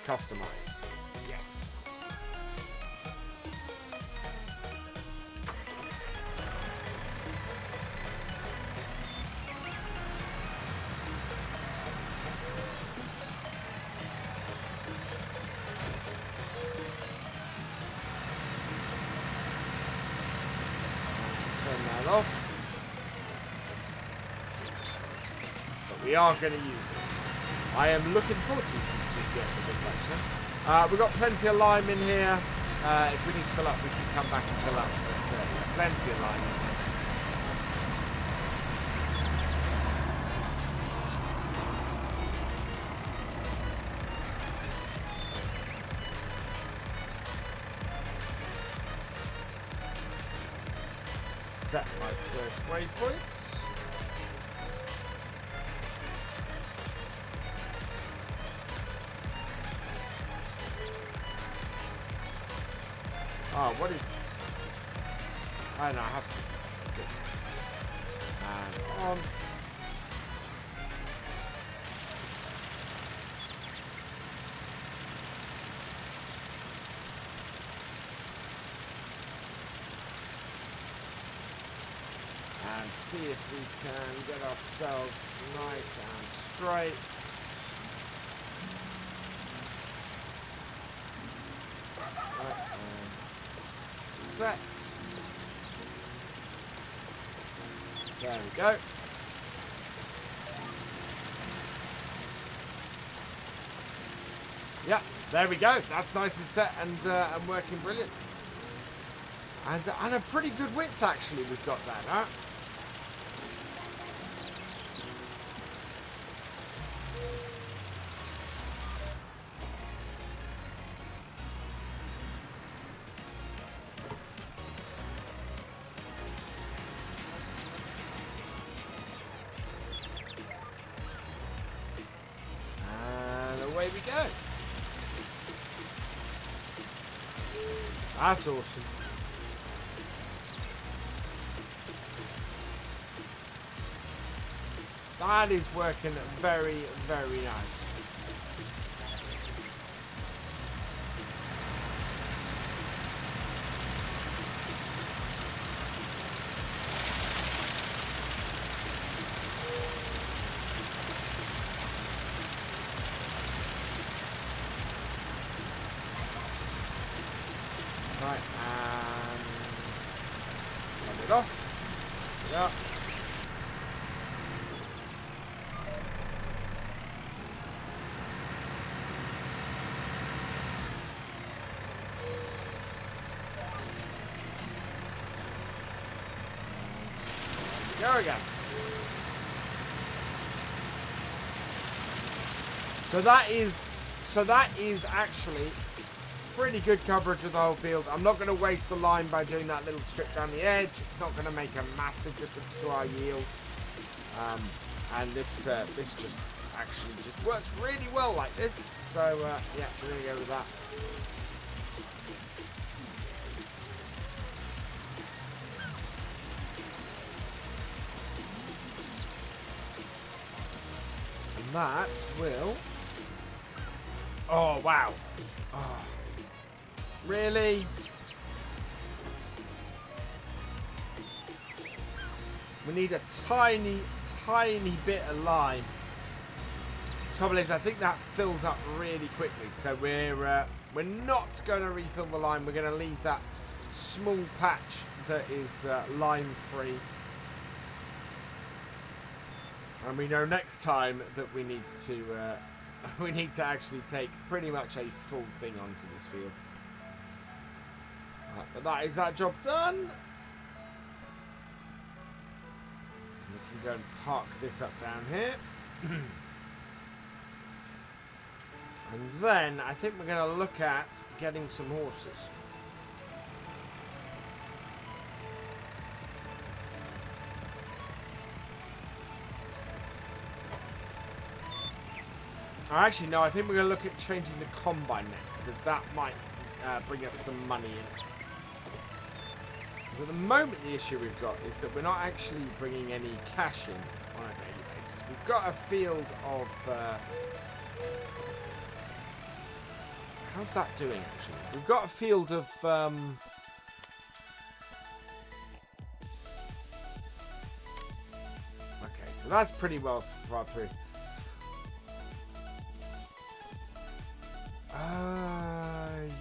Customize. Yes. Turn that off. But we are going to use it. I am looking forward to GPS with this actually. We've got plenty of lime in here. If we need to fill up, we can come back and fill up. But plenty of lime in here. Set my first waypoint. Oh, what is... I don't know, I have something. Good. And on. And see if we can get ourselves nice and straight. Set. There we go. Yeah, there we go. That's nice and set and working brilliant. And a pretty good width actually we've got that, huh? Away we go. That's awesome. That is working very, very nice. Right, and turn it off. Yeah. There we go. So that is actually pretty good coverage of the whole field. I'm not going to waste the line by doing that little strip down the edge. It's not going to make a massive difference to our yield. And this just actually just works really well like this. So yeah, we're going to go with that. And that will... Oh, wow. Oh. Really? We need a tiny, tiny bit of lime. Trouble is, I think that fills up really quickly, so we're not going to refill the line. We're going to leave that small patch that is line free, and we know next time that we need to actually take pretty much a full thing onto this field. But that is that job done. We can go and park this up down here. And then I think we're going to look at getting some horses. Actually, no, I think we're going to look at changing the combine next, because that might bring us some money in. Because at the moment the issue we've got is that we're not actually bringing any cash in on a daily basis. We've got a field of... how's that doing, actually? We've got a field of... okay, so that's pretty well far through.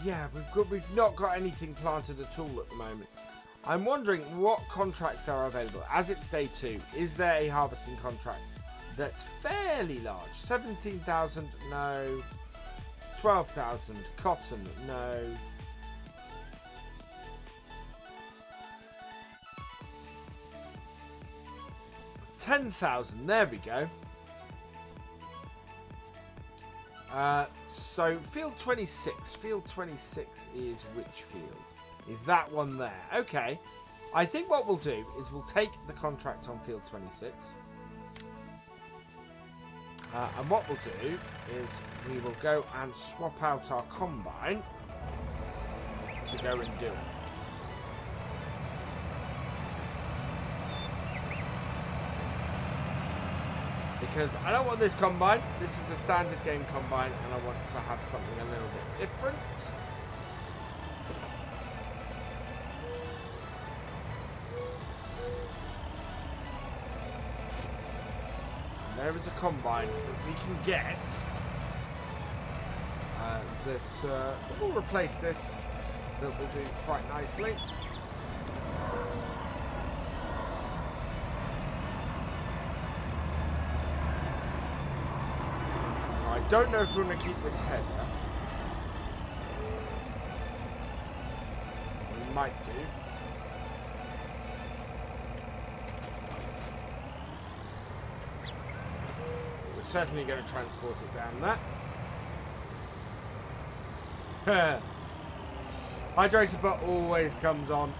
Yeah, we've not got anything planted at all at the moment. I'm wondering what contracts are available. As it's day 2, is there a harvesting contract that's fairly large? 17,000, no. 12,000, cotton, no. 10,000, there we go. So field 26. Field 26 is which field? Is that one there? Okay. I think what we'll do is we'll take the contract on field 26. And what we'll do is we will go and swap out our combine to go and do it. Because I don't want this combine. This is a standard game combine, and I want to have something a little bit different. And there is a combine that we can get that will replace this. That will do quite nicely. I don't know if we're going to keep this header. We might do. We're certainly going to transport it down there. Hydrator bot always comes on.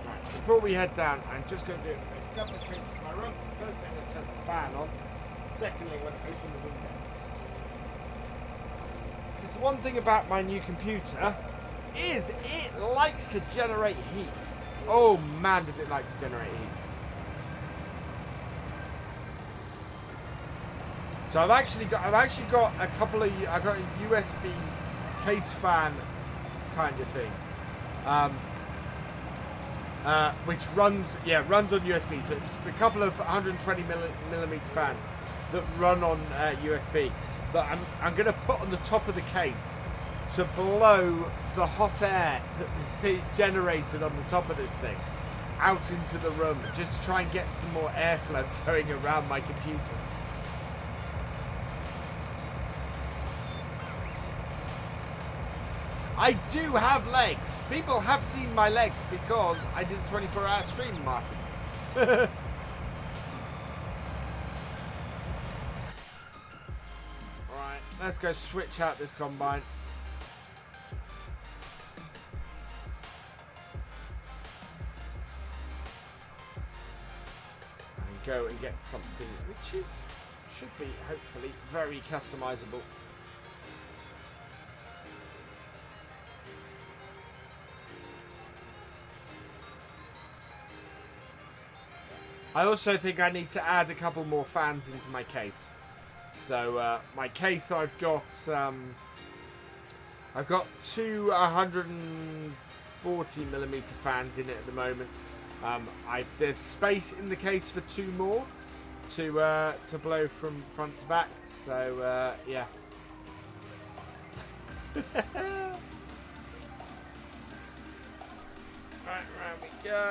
Right, before we head down, I'm just going to do a couple of changes to my room. First thing, I'm going to turn the fan on. Secondly, I'm going to open the window. Because the one thing about my new computer is it likes to generate heat. Oh man, does it like to generate heat. So I've actually got a couple of, I got a USB case fan kind of thing, which runs on USB. So it's a couple of 120 millimeter fans that run on USB that I'm going to put on the top of the case to blow the hot air that is generated on the top of this thing out into the room, just to try and get some more airflow going around my computer. I do have legs. People have seen my legs because I did a 24-hour stream, Martin. Alright, let's go switch out this combine. And go and get something which should be, hopefully, very customizable. I also think I need to add a couple more fans into my case. So my case, I've got two 140 millimeter fans in it at the moment. There's space in the case for two more, to blow from front to back. So yeah. Right, round we go.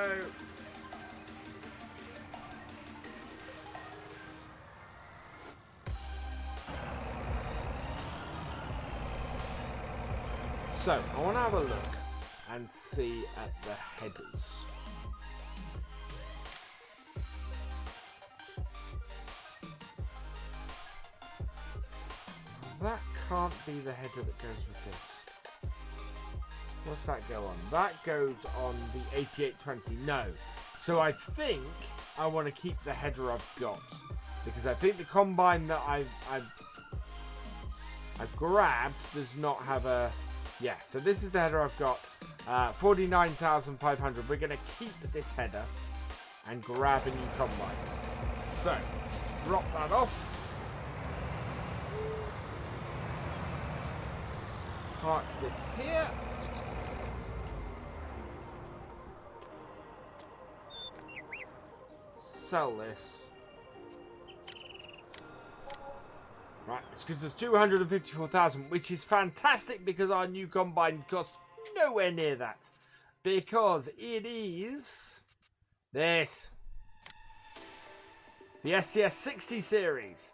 So, I want to have a look and see at the headers. That can't be the header that goes with this. What's that go on? That goes on the 8820. No. So I think I want to keep the header I've got. Because I think the combine that I've grabbed does not have a... Yeah, so this is the header I've got. 49,500. We're going to keep this header and grab a new combine. So, drop that off. Park this here. Sell this. Right, which gives us 254,000, which is fantastic because our new combine costs nowhere near that. Because it is this. The SCS 60 series.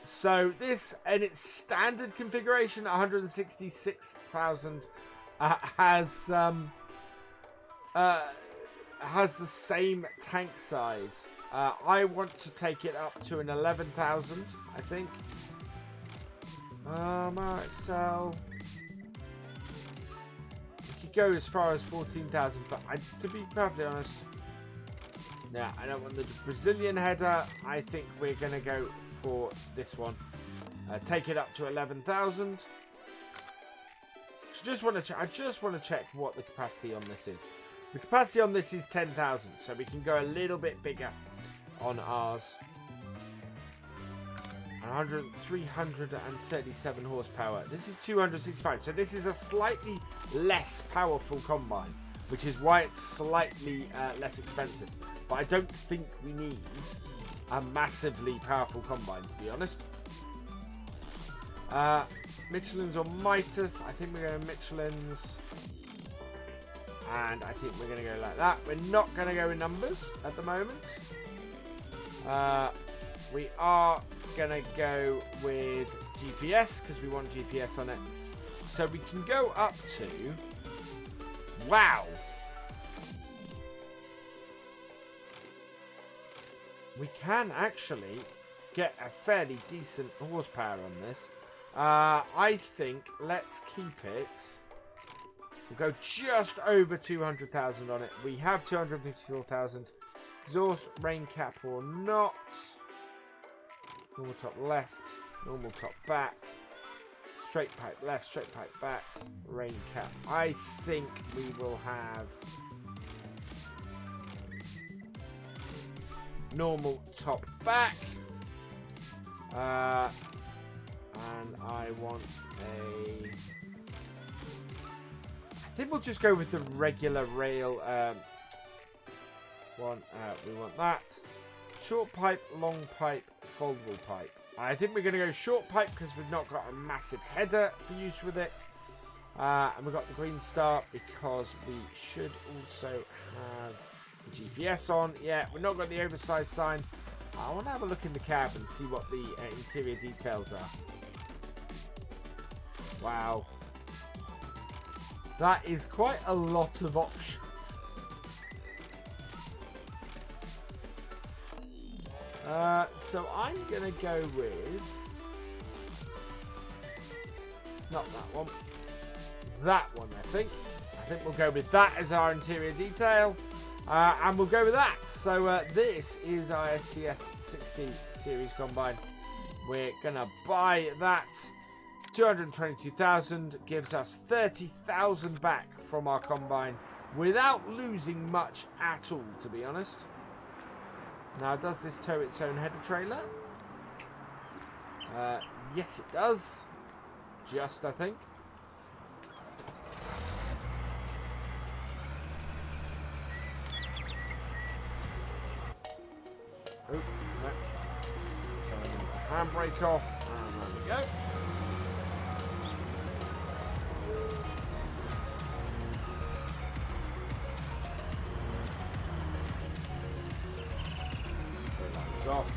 So this, in its standard configuration, 166,000, has the same tank size. I want to take it up to an 11,000, I think. Excel. We could go as far as 14,000, but to be perfectly honest, nah, I don't want the Brazilian header. I think we're going to go for this one. Take it up to 11,000. I just want to check what the capacity on this is. The capacity on this is 10,000, so we can go a little bit bigger on ours. 337 horsepower. This is 265, so this is a slightly less powerful combine, which is why it's slightly less expensive. But I don't think we need a massively powerful combine, to be honest. Michelin's or Mitas. I think we're going Michelin's. And I think we're going to go like that. We're not going to go in numbers at the moment. We are going to go with GPS because we want GPS on it. So we can go up to... Wow! We can actually get a fairly decent horsepower on this. I think let's keep it... We'll go just over 200,000 on it. We have 254,000. Exhaust, rain cap or not. Normal top left. Normal top back. Straight pipe left, straight pipe back. Rain cap. I think we will have normal top back. And I want a... I think we'll just go with the regular rail one. We want that. Short pipe, long pipe, foldable pipe. I think we're going to go short pipe because we've not got a massive header for use with it. And we've got the green star because we should also have the GPS on. Yeah, we've not got the oversized sign. I want to have a look in the cab and see what the interior details are. Wow. That is quite a lot of options. So I'm going to go with... Not that one. That one, I think. I think we'll go with that as our interior detail. And we'll go with that. So this is our SCS 60 series combine. We're going to buy that. 222,000 gives us 30,000 back from our combine without losing much at all, to be honest. Now, does this tow its own header trailer? Yes, it does. Just, I think. Oh, no. handbrake off. And there we go. Put that off.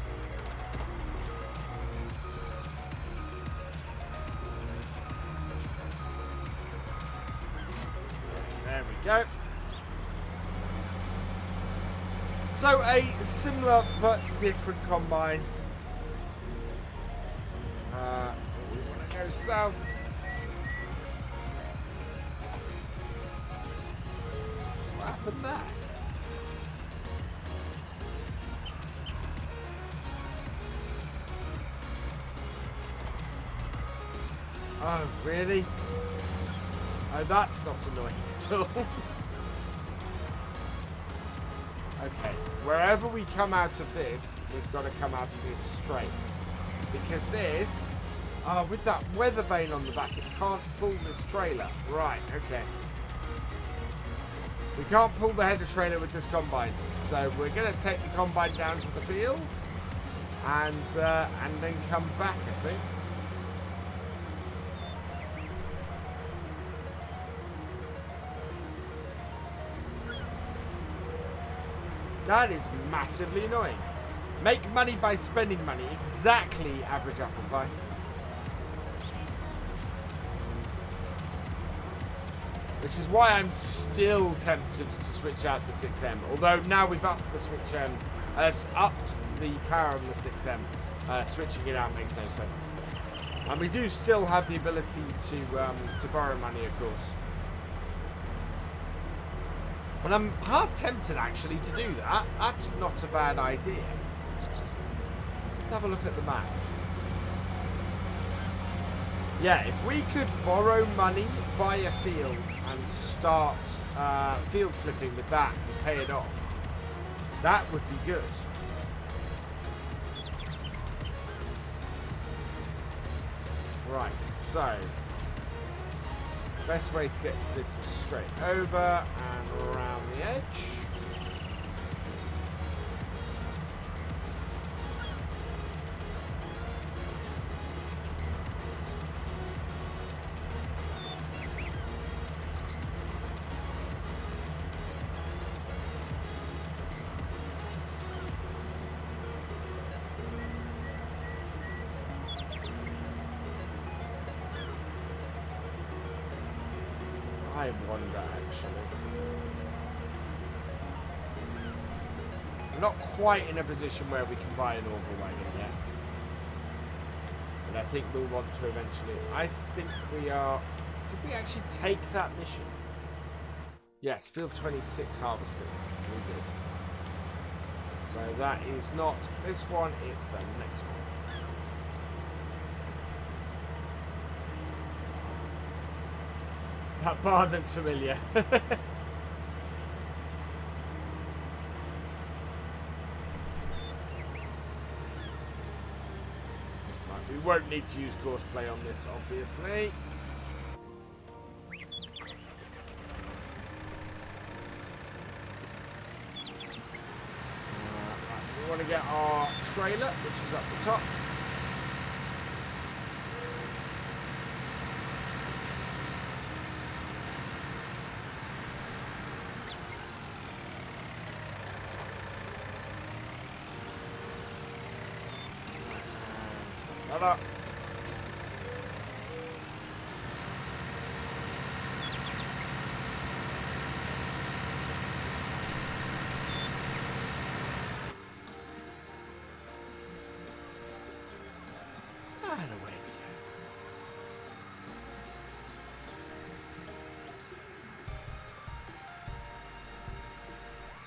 There we go. So a similar but different combine. We want to go south. What happened there? Oh, really? Oh, that's not annoying at all. Okay, wherever we come out of this, we've got to come out of this straight. Because this, with that weather vane on the back, it can't pull this trailer. Right, okay. We can't pull the header trailer with this combine. So we're going to take the combine down to the field and then come back, I think. That is massively annoying. Make money by spending money. Exactly average apple pie. Which is why I'm still tempted to switch out the 6M. Although now we've upped the switch M. It's upped the power on the 6M. Switching it out makes no sense. And we do still have the ability to borrow money, of course. And I'm half tempted, actually, to do that. That's not a bad idea. Let's have a look at the map. Yeah, if we could borrow money, buy a field, and start field flipping with that and pay it off, that would be good. Right, so... best way to get to this is straight over and around the edge. I wonder, actually. We're not quite in a position where we can buy an auger wagon yet. But I think we'll want to eventually. I think we are... did we actually take that mission? Yes, field 26 harvested. We did. So that is not this one, it's the next one. That barn looks familiar. Right, we won't need to use courseplay on this, obviously. Right, we want to get our trailer, which is up the top. Ta-da. And away we go.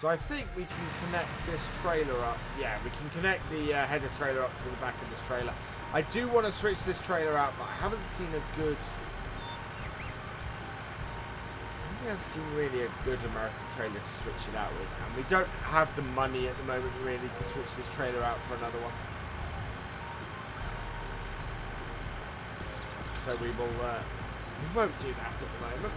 So I think we can connect this trailer up. Yeah, we can connect the header trailer up to the back of this trailer. I do want to switch this trailer out, but I haven't seen a good... I don't think I've seen really a good American trailer to switch it out with. And we don't have the money at the moment, really, to switch this trailer out for another one. So we won't do that at the moment.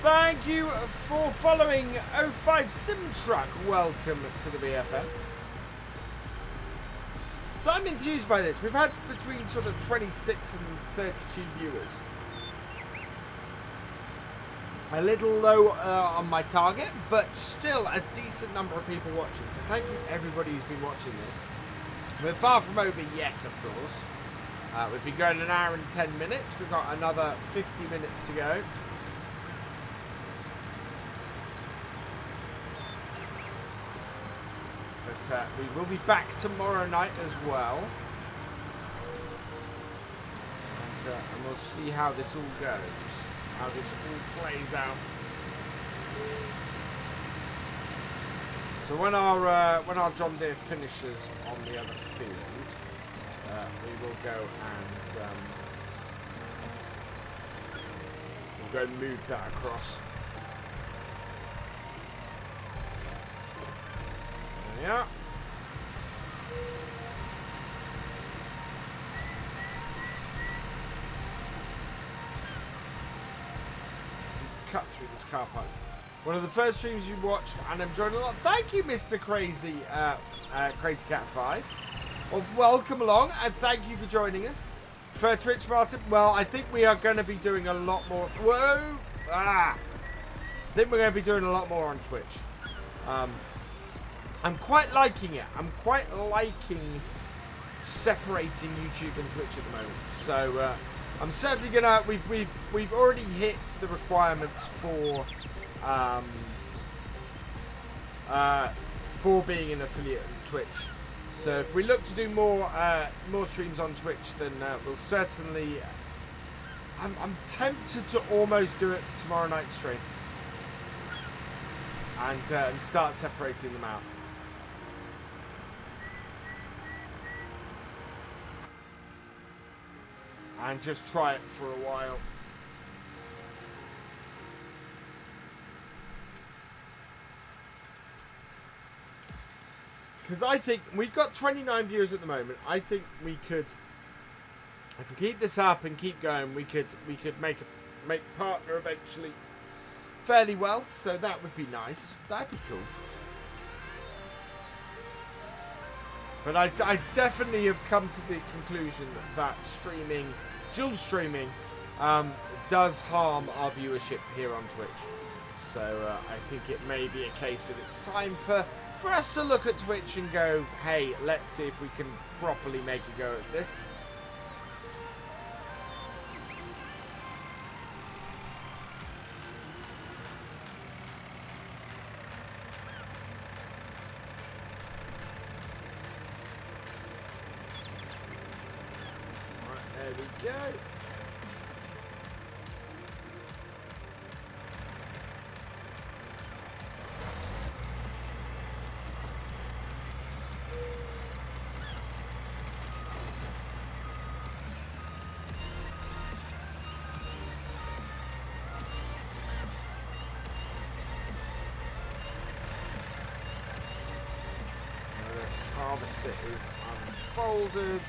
Thank you for following 05 Sim Truck. Welcome to the BFM. So I'm enthused by this. We've had between sort of 26 and 32 viewers. A little low on my target, but still a decent number of people watching. So thank you everybody who's been watching this. We're far from over yet, of course. We've been going an hour and 10 minutes. We've got another 50 minutes to go. But we will be back tomorrow night as well. And we'll see how this all goes. How this all plays out. So when our John Deere finishes on the other field, we will go and we'll go and move that across. There we are. Cut through this car park. One of the first streams you watched and I'm enjoying a lot. Thank you, Mr. Crazy Crazy Cat 5. Well, welcome along and thank you for joining us. For Twitch, Martin, well, I think we are going to be doing a lot more. Whoa! I think we're going to be doing a lot more on Twitch. I'm quite liking it. I'm quite liking separating YouTube and Twitch at the moment. So I'm certainly gonna. We've already hit the requirements for being an affiliate on Twitch. So if we look to do more streams on Twitch, then we'll certainly. I'm tempted to almost do it for tomorrow night's stream and start separating them out. And just try it for a while. Because I think we've got 29 viewers at the moment. I think we could, if we keep this up and keep going, we could make partner eventually fairly well. So that would be nice. That'd be cool. But I definitely have come to the conclusion that streaming, dual streaming, does harm our viewership here on Twitch. So I think it may be a case of it's time for us to look at Twitch and go, hey, let's see if we can properly make a go at this. There we go. The harvester is unfolded.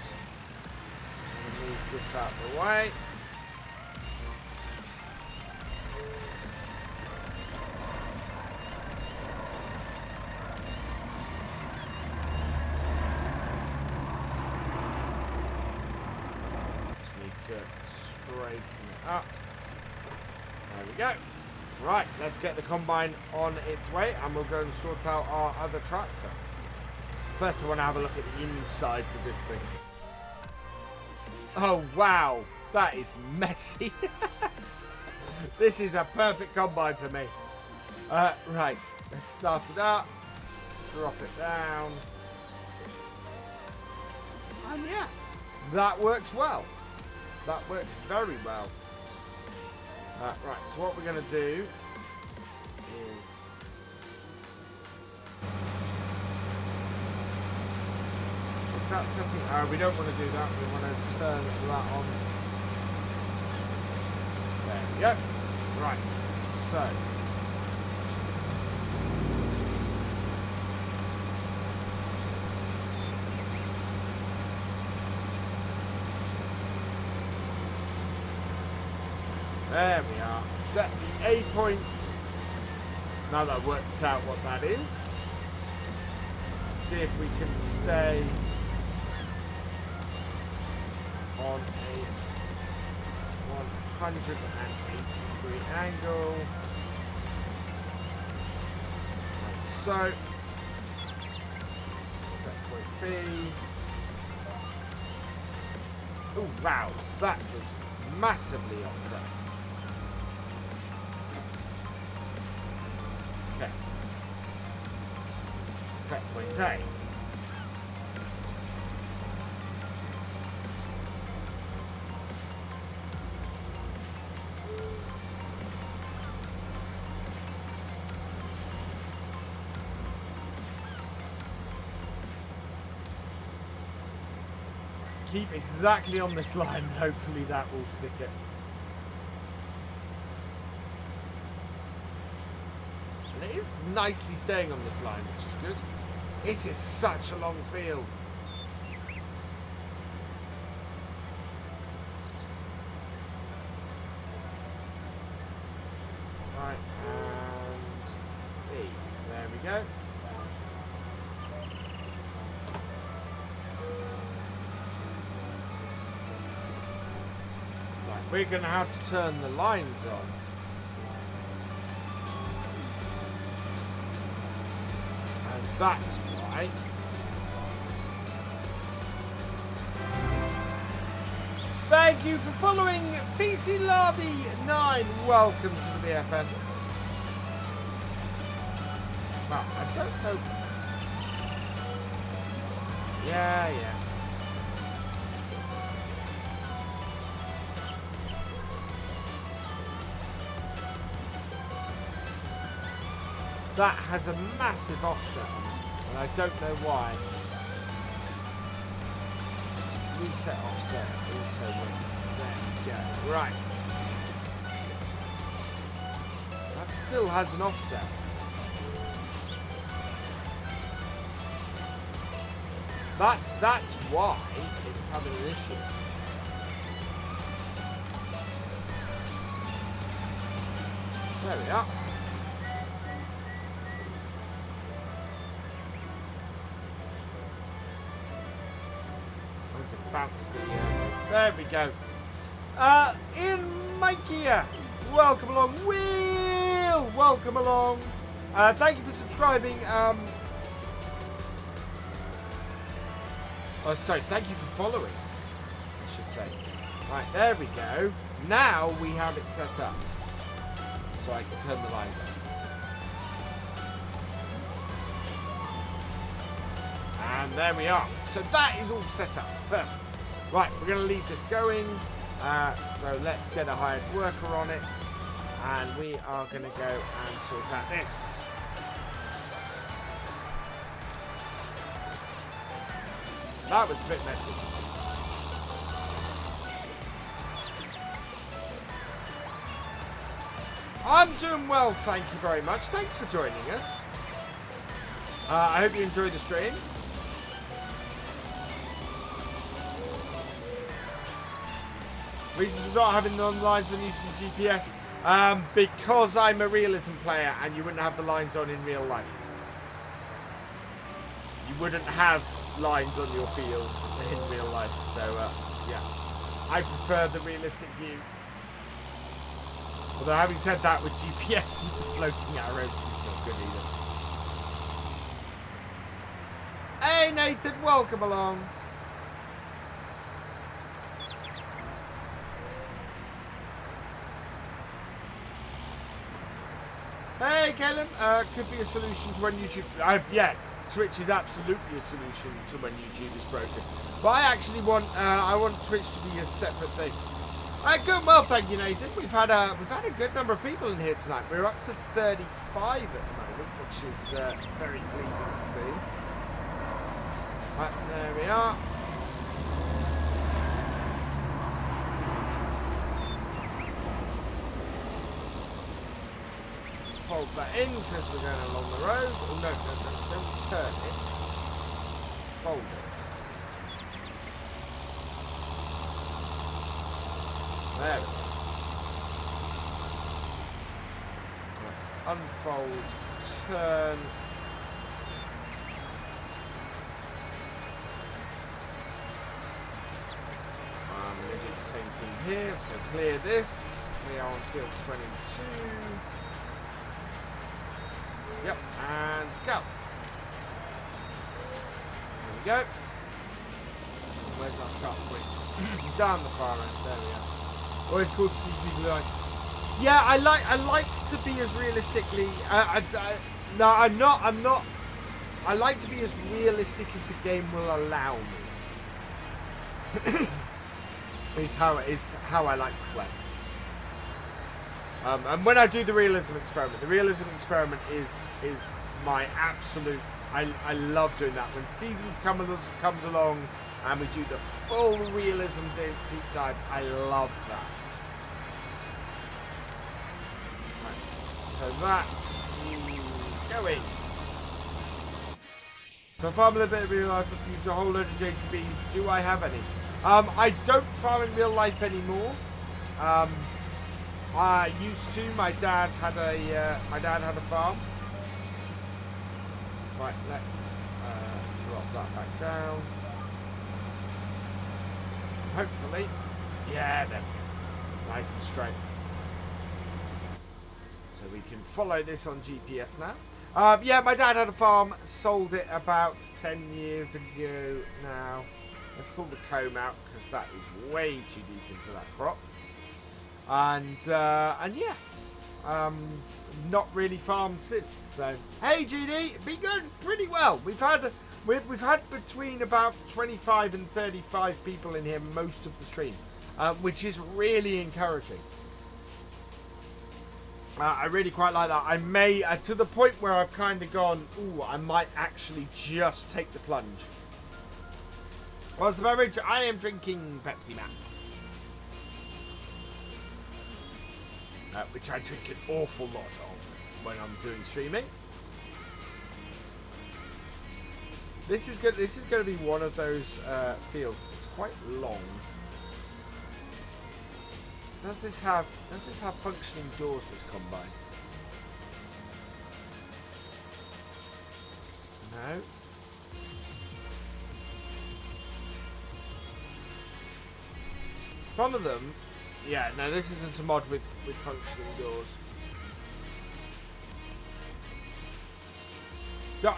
Move this out of the way. Just need to straighten it up. There we go. Right, let's get the combine on its way and we'll go and sort out our other tractor. First I want to have a look at the insides of this thing. Oh, wow. That is messy. This is a perfect combine for me. Right. Let's start it up. Drop it down. And yeah. That works well. That works very well. Right. So what we're going to do is... that setting. We don't want to do that. We want to turn that on. There we go. Right. So. There we are. set the A point. Now that I've worked out what that is. See if we can stay on a 180-degree angle. Like so. Set point B. Oh wow, that was massively off there. Okay. Set point A. Keep exactly on this line and hopefully that will stick it. And it is nicely staying on this line, which is good. This is such a long field. Right, and B. There we go. We're going to have to turn the lines on. And that's why. Thank you for following PC Lobby 9. Welcome to the BFN. Well, I don't know. Yeah. That has a massive offset on it, and I don't know why. Reset offset, auto win. There we go. Right. That still has an offset. That's why it's having an issue. There we are. Bounce the, there we go. In Mikea, welcome along. Will, welcome along. Thank you for subscribing. Oh, sorry. Thank you for following, I should say. Right, there we go. Now we have it set up, so I can turn the lines on. And there we are. So that is all set up. Perfect. Right, we're going to leave this going. So let's get a hired worker on it. And we are going to go and sort out this. That was a bit messy. I'm doing well, thank you very much. Thanks for joining us. I hope you enjoyed the stream. Reasons for not having the lines when using GPS? Because I'm a realism player and you wouldn't have the lines on in real life. You wouldn't have lines on your field in real life, so yeah. I prefer the realistic view. Although having said that, with GPS with the floating arrows is not good either. Hey Nathan, welcome along. Hey, Kenn, could be a solution to when YouTube... yeah, Twitch is absolutely a solution to when YouTube is broken. But I actually want... I want Twitch to be a separate thing. Good, well, thank you, Nathan. We've had a good number of people in here tonight. We're up to 35 at the moment, which is very pleasing to see. Right, there we are. Fold that in because we're going along the road. Oh, no, don't turn it. Fold it. There we go. unfold, turn. I'm going to do the same thing here. So clear this. We are on field 22. Yep, and go. There we go. Where's our start point? Down the far end. There we are. Always cool to see people like. Yeah, I like to be as realistically. No, I'm not. I like to be as realistic as the game will allow me. is how I like to play. And when I do the realism experiment is my absolute. I love doing that when seasons comes along and we do the full realism deep dive. I love that. Right. So that is going. So I farm a little bit in real life, use a whole load of JCBs. Do I have any? I don't farm in real life anymore. I used to. My dad had a farm. Right, let's drop that back down. Hopefully, yeah, there we go. Nice and straight. So we can follow this on GPS now. Yeah, my dad had a farm. Sold it about 10 years ago now. Let's pull the comb out because that is way too deep into that crop. And yeah, not really farmed since. So hey, GD, been going pretty well. We've had between about 25 and 35 people in here most of the stream, which is really encouraging. I really quite like that. I may to the point where I've kind of gone, ooh, I might actually just take the plunge. What's the beverage? I am drinking Pepsi Max. Which I drink an awful lot of when I'm doing streaming. This is good. This is going to be one of those fields that's quite long. Does this have functioning doors this combine? No. Some of them, yeah, no, this isn't a mod with functioning doors. No,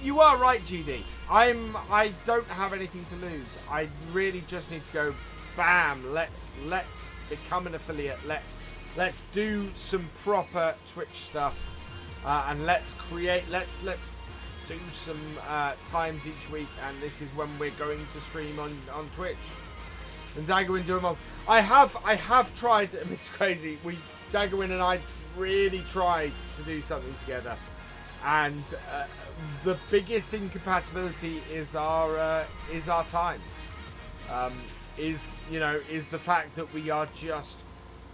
you are right, GD. I don't have anything to lose. I really just need to go, bam. Let's become an affiliate. Let's do some proper Twitch stuff, and let's do some times each week. And this is when we're going to stream on Twitch. And Daggerwin do a mod. I have tried. It's crazy. Daggerwin and I really tried to do something together, and the biggest incompatibility is our times. Is the fact that we are just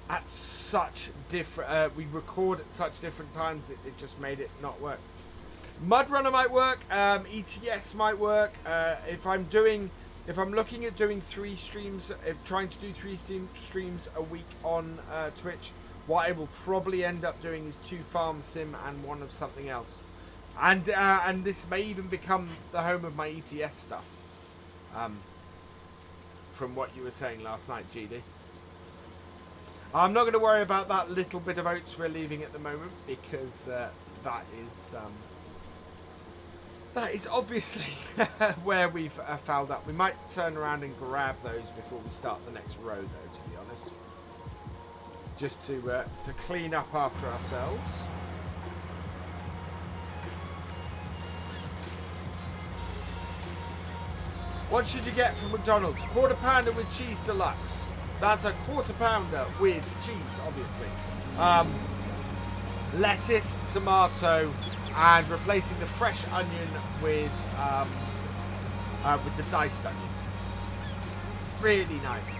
at such different. We record at such different times. It just made it not work. Mudrunner might work. ETS might work. If I'm looking at doing 3 streams, trying to do 3 streams a week on Twitch, what I will probably end up doing is 2 farm sim and 1 of something else, and this may even become the home of my ETS stuff. From what you were saying last night, GD. I'm not going to worry about that little bit of oats we're leaving at the moment because that is obviously where we've fouled up. We might turn around and grab those before we start the next row, though, to be honest. Just to clean up after ourselves. What should you get from McDonald's? Quarter pounder with cheese deluxe. That's a quarter pounder with cheese, obviously. Lettuce, tomato, and replacing the fresh onion with the diced onion. Really nice.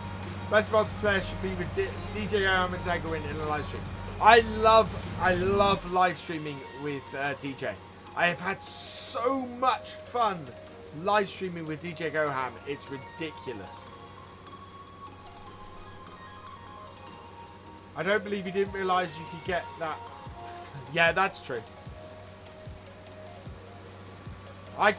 Best multiplayer should be with DJ Johan and Daggerwin in a live stream. I love live streaming with DJ. I have had so much fun live streaming with DJ Goham. It's ridiculous. I don't believe you didn't realise you could get that Yeah, that's true. I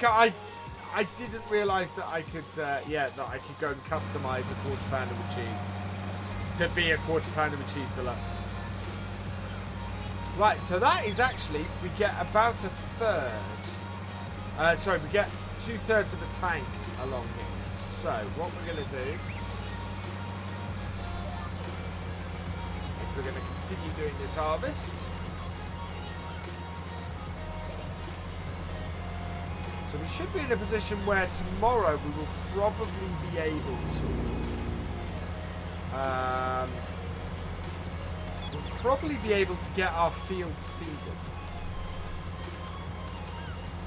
didn't realise that I could, that I could go and customise a quarter pounder with cheese to be a quarter pounder with cheese deluxe. Right, so that is actually, we get about a third. Sorry, we get 2/3 of a tank along here. So what we're going to do is we're going to continue doing this harvest. So we should be in a position where tomorrow we will probably be able to get our field seeded.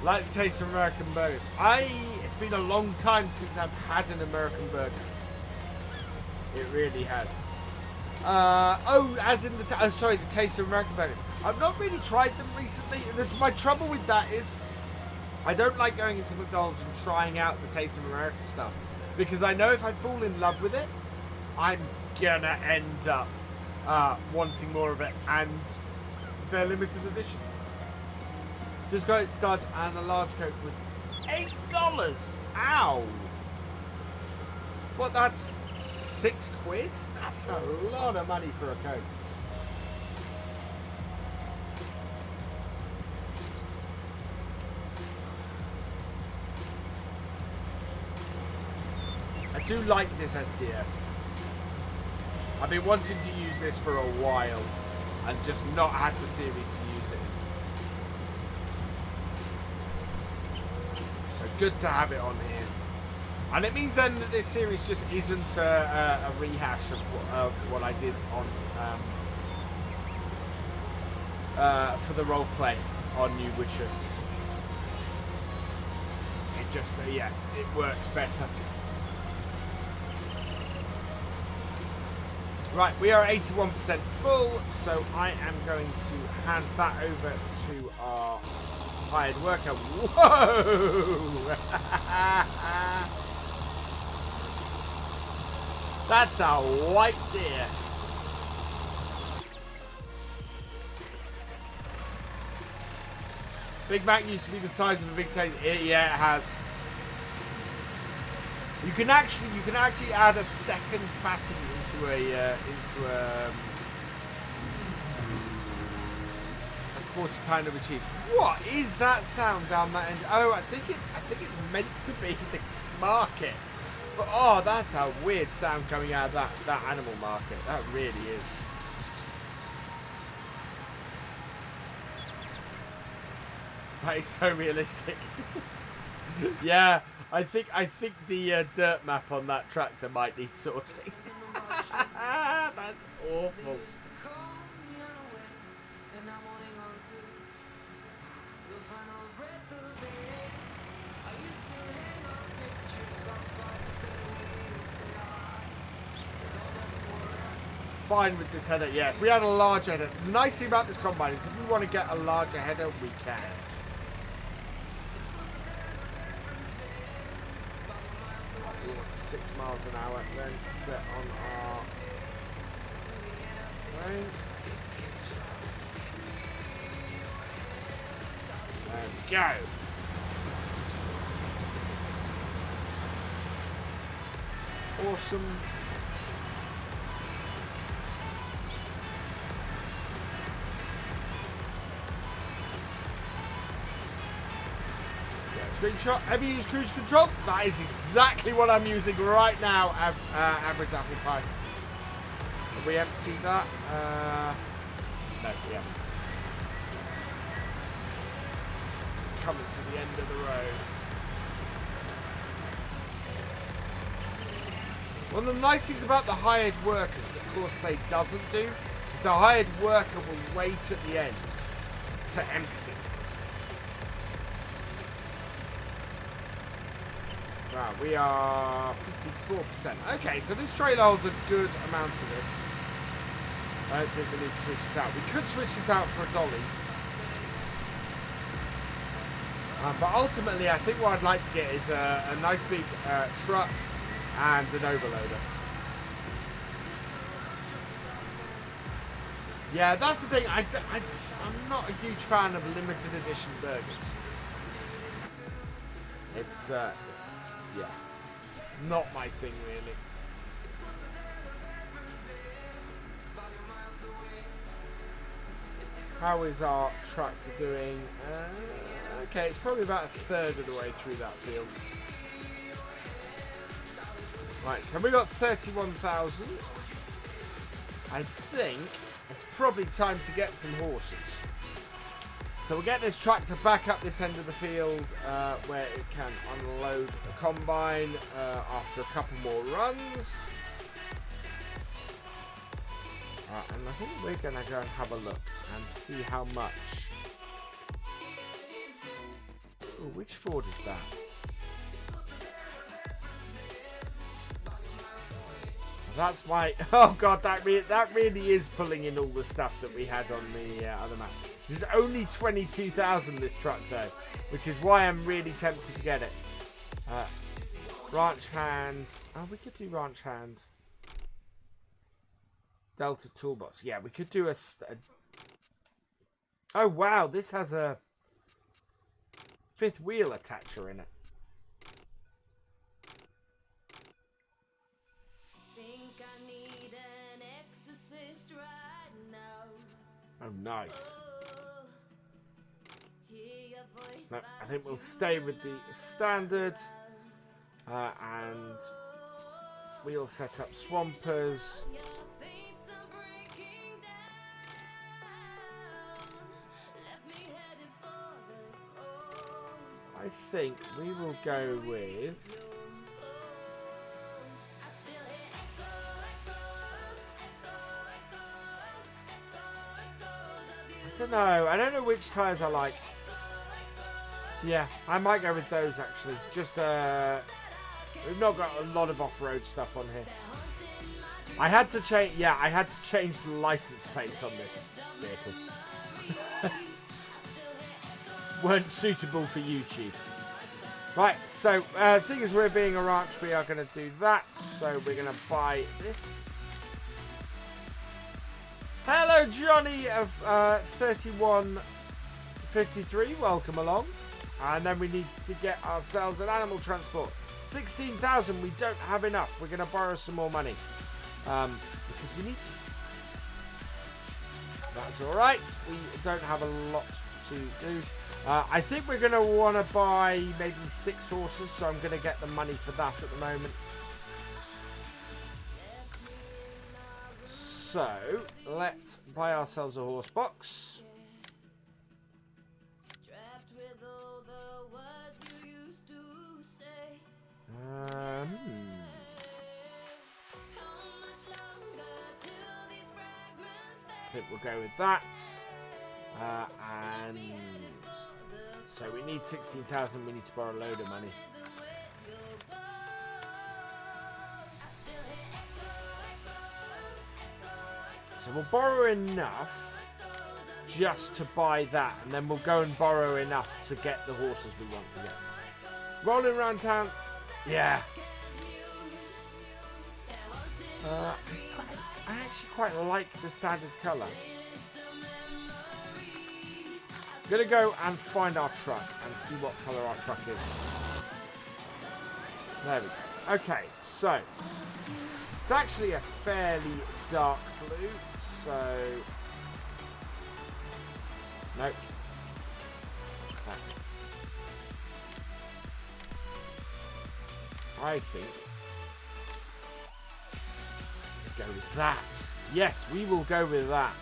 Like the taste of American burgers. It's been a long time since I've had an American burger. It really has. The taste of American burgers. I've not really tried them recently. My trouble with that is I don't like going into McDonald's and trying out the taste of America stuff, because I know if I fall in love with it, I'm gonna end up wanting more of it, and they're limited edition. Just got it started, and the large Coke was $8. Ow! What? That's £6? That's a lot of money for a Coke. I do like this STS. I've been wanting to use this for a while and just not had the series to use it. So good to have it on here. And it means then that this series just isn't a rehash of what I did on for the roleplay on New Witcher. It just, it works better. Right, we are 81% full, so I am going to hand that over to our hired worker. Whoa! That's a white deer. Big Mac used to be the size of a big taste. Yeah, it has. You can actually add a second patty into a quarter pounder with cheese. What is that sound down that end? Oh, I think it's meant to be the market. But oh, that's a weird sound coming out of that animal market. That really is. That is so realistic. Yeah. I think the dirt map on that tractor might need sorting. That's awful. Fine with this header, yeah. If we had a larger header, the nice thing about this combine is if we want to get a larger header, we can. 6 miles an hour, then set on our train. There we go. Awesome. Screenshot. Have you used cruise control? That is exactly what I'm using right now. Average apple pie. Have we emptied that? No, we haven't. Coming to the end of the road. One of the nice things about the hired workers that Courseplay doesn't do is the hired worker will wait at the end to empty. Wow, we are 54%. Okay, so this trailer holds a good amount of this. I don't think we need to switch this out. We could switch this out for a dolly. But ultimately, I think what I'd like to get is a nice big truck and an overloader. Yeah, that's the thing. I'm not a huge fan of limited edition burgers. It's yeah, not my thing really. How is our tractor doing? Okay, it's probably about a third of the way through that field. Right, so we got 31,000. I think it's probably time to get some horses. So we'll get this tractor back up this end of the field where it can unload the combine after a couple more runs. And I think we're going to go and have a look and see how much. Ooh, which Ford is that? That's my... Oh god, that really is pulling in all the stuff that we had on the other map. This is only 22,000 this truck though, which is why I'm really tempted to get it. Ranch hand. Oh, we could do ranch hand. Delta toolbox. Yeah, we could do a... Oh wow, this has a fifth wheel attacher in it. Oh, nice. No, I think we'll stay with the standard. And we'll set up swampers. I think we will go with... I don't know which tyres I like. Yeah, I might go with those actually. Just we've not got a lot of off-road stuff on here. I had to change. Yeah, I had to change the license plates on this vehicle. Weren't suitable for YouTube. Right, so seeing as we're being a ranch, we are going to do that. So we're going to buy this. Hello, Johnny of 3153. Welcome along. And then we need to get ourselves an animal transport. 16,000. We don't have enough. We're going to borrow some more money because we need to. That's all right. We don't have a lot to do. I think we're going to want to buy maybe 6 horses, so I'm going to get the money for that at the moment. So, let's buy ourselves a horse box. I think we'll go with that. And so we need 16,000. We need to borrow a load of money. So we'll borrow enough just to buy that, and then we'll go and borrow enough to get the horses we want to get. Rolling around town. Yeah. I actually quite like the standard colour. I'm going to go and find our truck and see what colour our truck is. There we go. Okay, so it's actually a fairly dark blue, so nope. I think we'll go with that. Yes, we will go with that.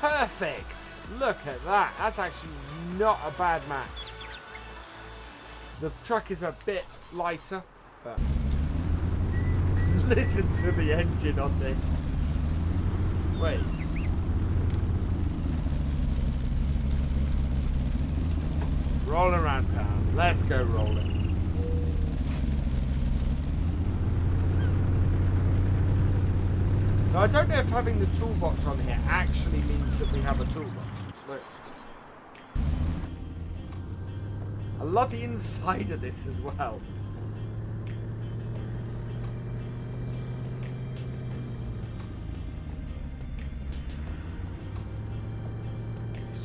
Perfect. Look at that. That's actually not a bad match. The truck is a bit lighter, but listen to the engine on this. Wait. Rolling around town. Let's go rolling. Now, I don't know if having the toolbox on here actually means that we have a toolbox. Look. I love the inside of this as well.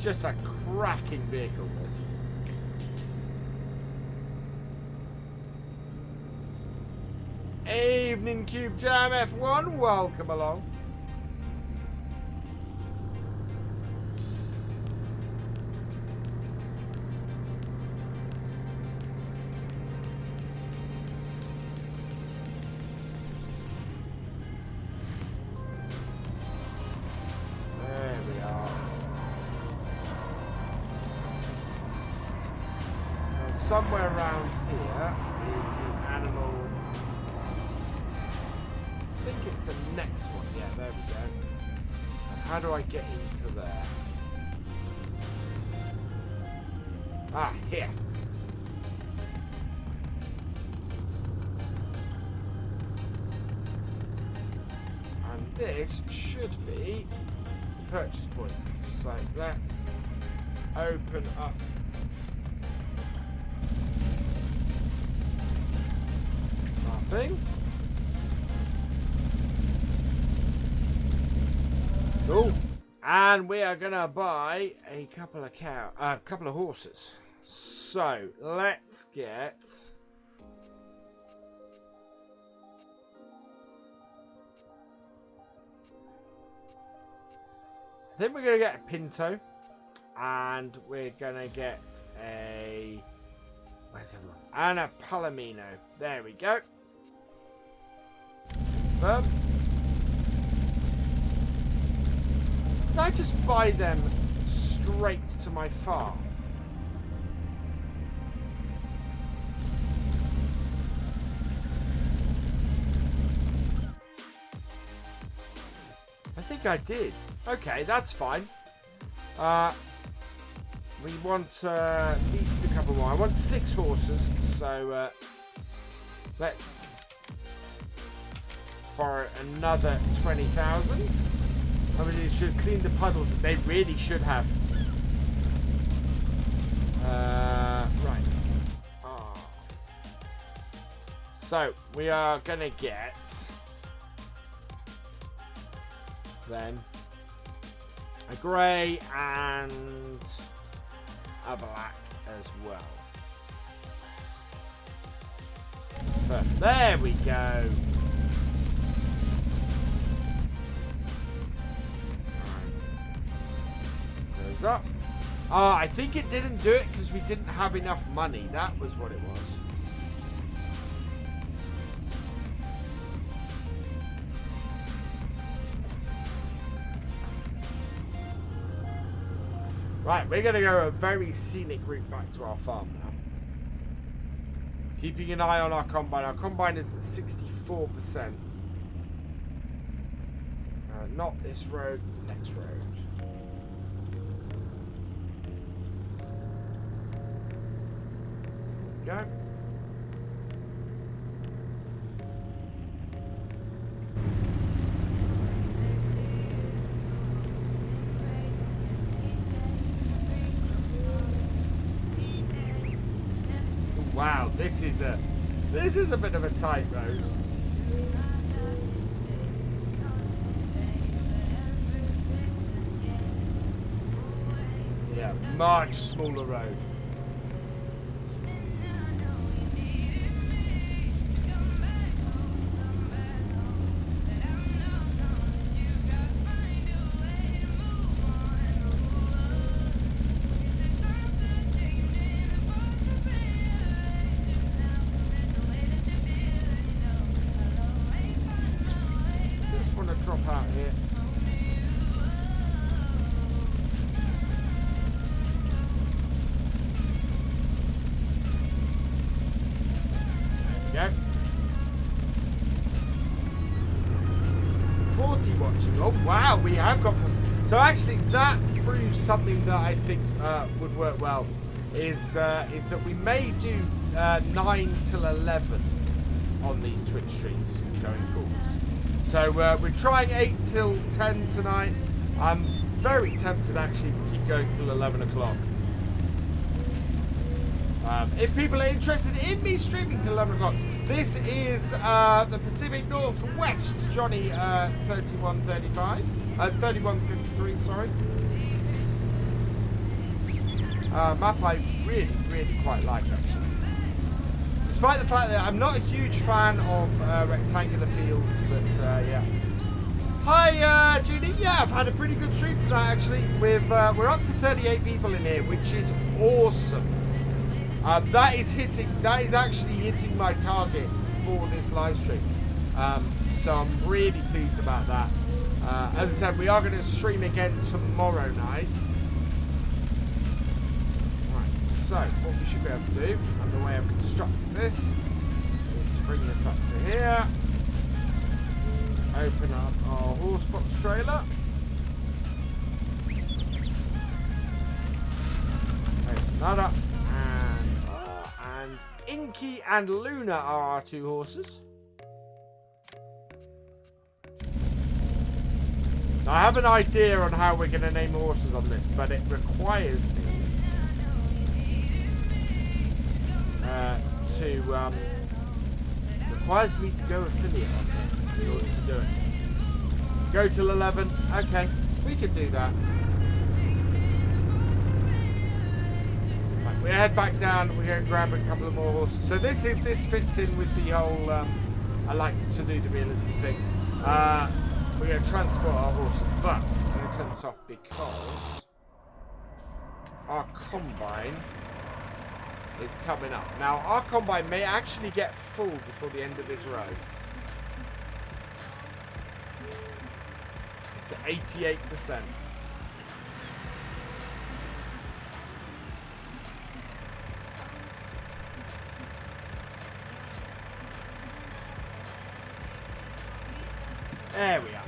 just a cracking vehicle, this. Evening Cube Jam F1, welcome along. There we are. Now, somewhere around here is the animal. I think it's the next one. Yeah, there we go. And how do I get into there? Ah, here. And this should be the purchase point. So let's open up. Nothing. Cool. And we are gonna buy a couple of horses. So let's get. I think we're gonna get a Pinto, and we're gonna get a. Where's the one? And a Palomino. There we go. Confirm. Did I just buy them straight to my farm? I think I did. Okay, that's fine. We want at least a couple more. I want 6 horses, so let's borrow another 20,000. I mean, they should clean the puddles. They really should have. Right. Oh. So, we are going to get then a grey and a black as well. Perfect. There we go. Up. Oh, I think it didn't do it because we didn't have enough money. That was what it was. Right, we're going to go a very scenic route back to our farm now. Keeping an eye on our combine. Our combine is at 64%. Not this road, the next road. Go. Wow, this is a bit of a tight road. Yeah, much smaller road. So actually, that proves something that I think would work well. Is that we may do 9 till 11 on these Twitch streams going forward. So we're trying 8 till 10 tonight. I'm very tempted actually to keep going till 11 o'clock. If people are interested in me streaming till 11 o'clock, this is the Pacific Northwest Johnny 3153, sorry. Map I really, really quite like, actually. Despite the fact that I'm not a huge fan of rectangular fields, but yeah. Hi, Judy. Yeah, I've had a pretty good stream tonight, actually. We're up to 38 people in here, which is awesome. That is actually hitting my target for this live stream. So I'm really pleased about that. As I said, we are going to stream again tomorrow night. So, what we should be able to do, and the way I've constructed this, is to bring this up to here. Open up our horse box trailer. Open that up. And Inky and Luna are our two horses. Now, I have an idea on how we're going to name horses on this, but it requires me requires me to go affiliate on it in order to do it. Go till 11. Okay, we can do that. Right, we head back down. We're going to grab a couple of more horses. So this fits in with the whole I like to do the realism thing. We're going to transport our horses, but I'm going to turn this off because our combine is coming up. Now, our combine may actually get full before the end of this row. It's at 88%. There we are.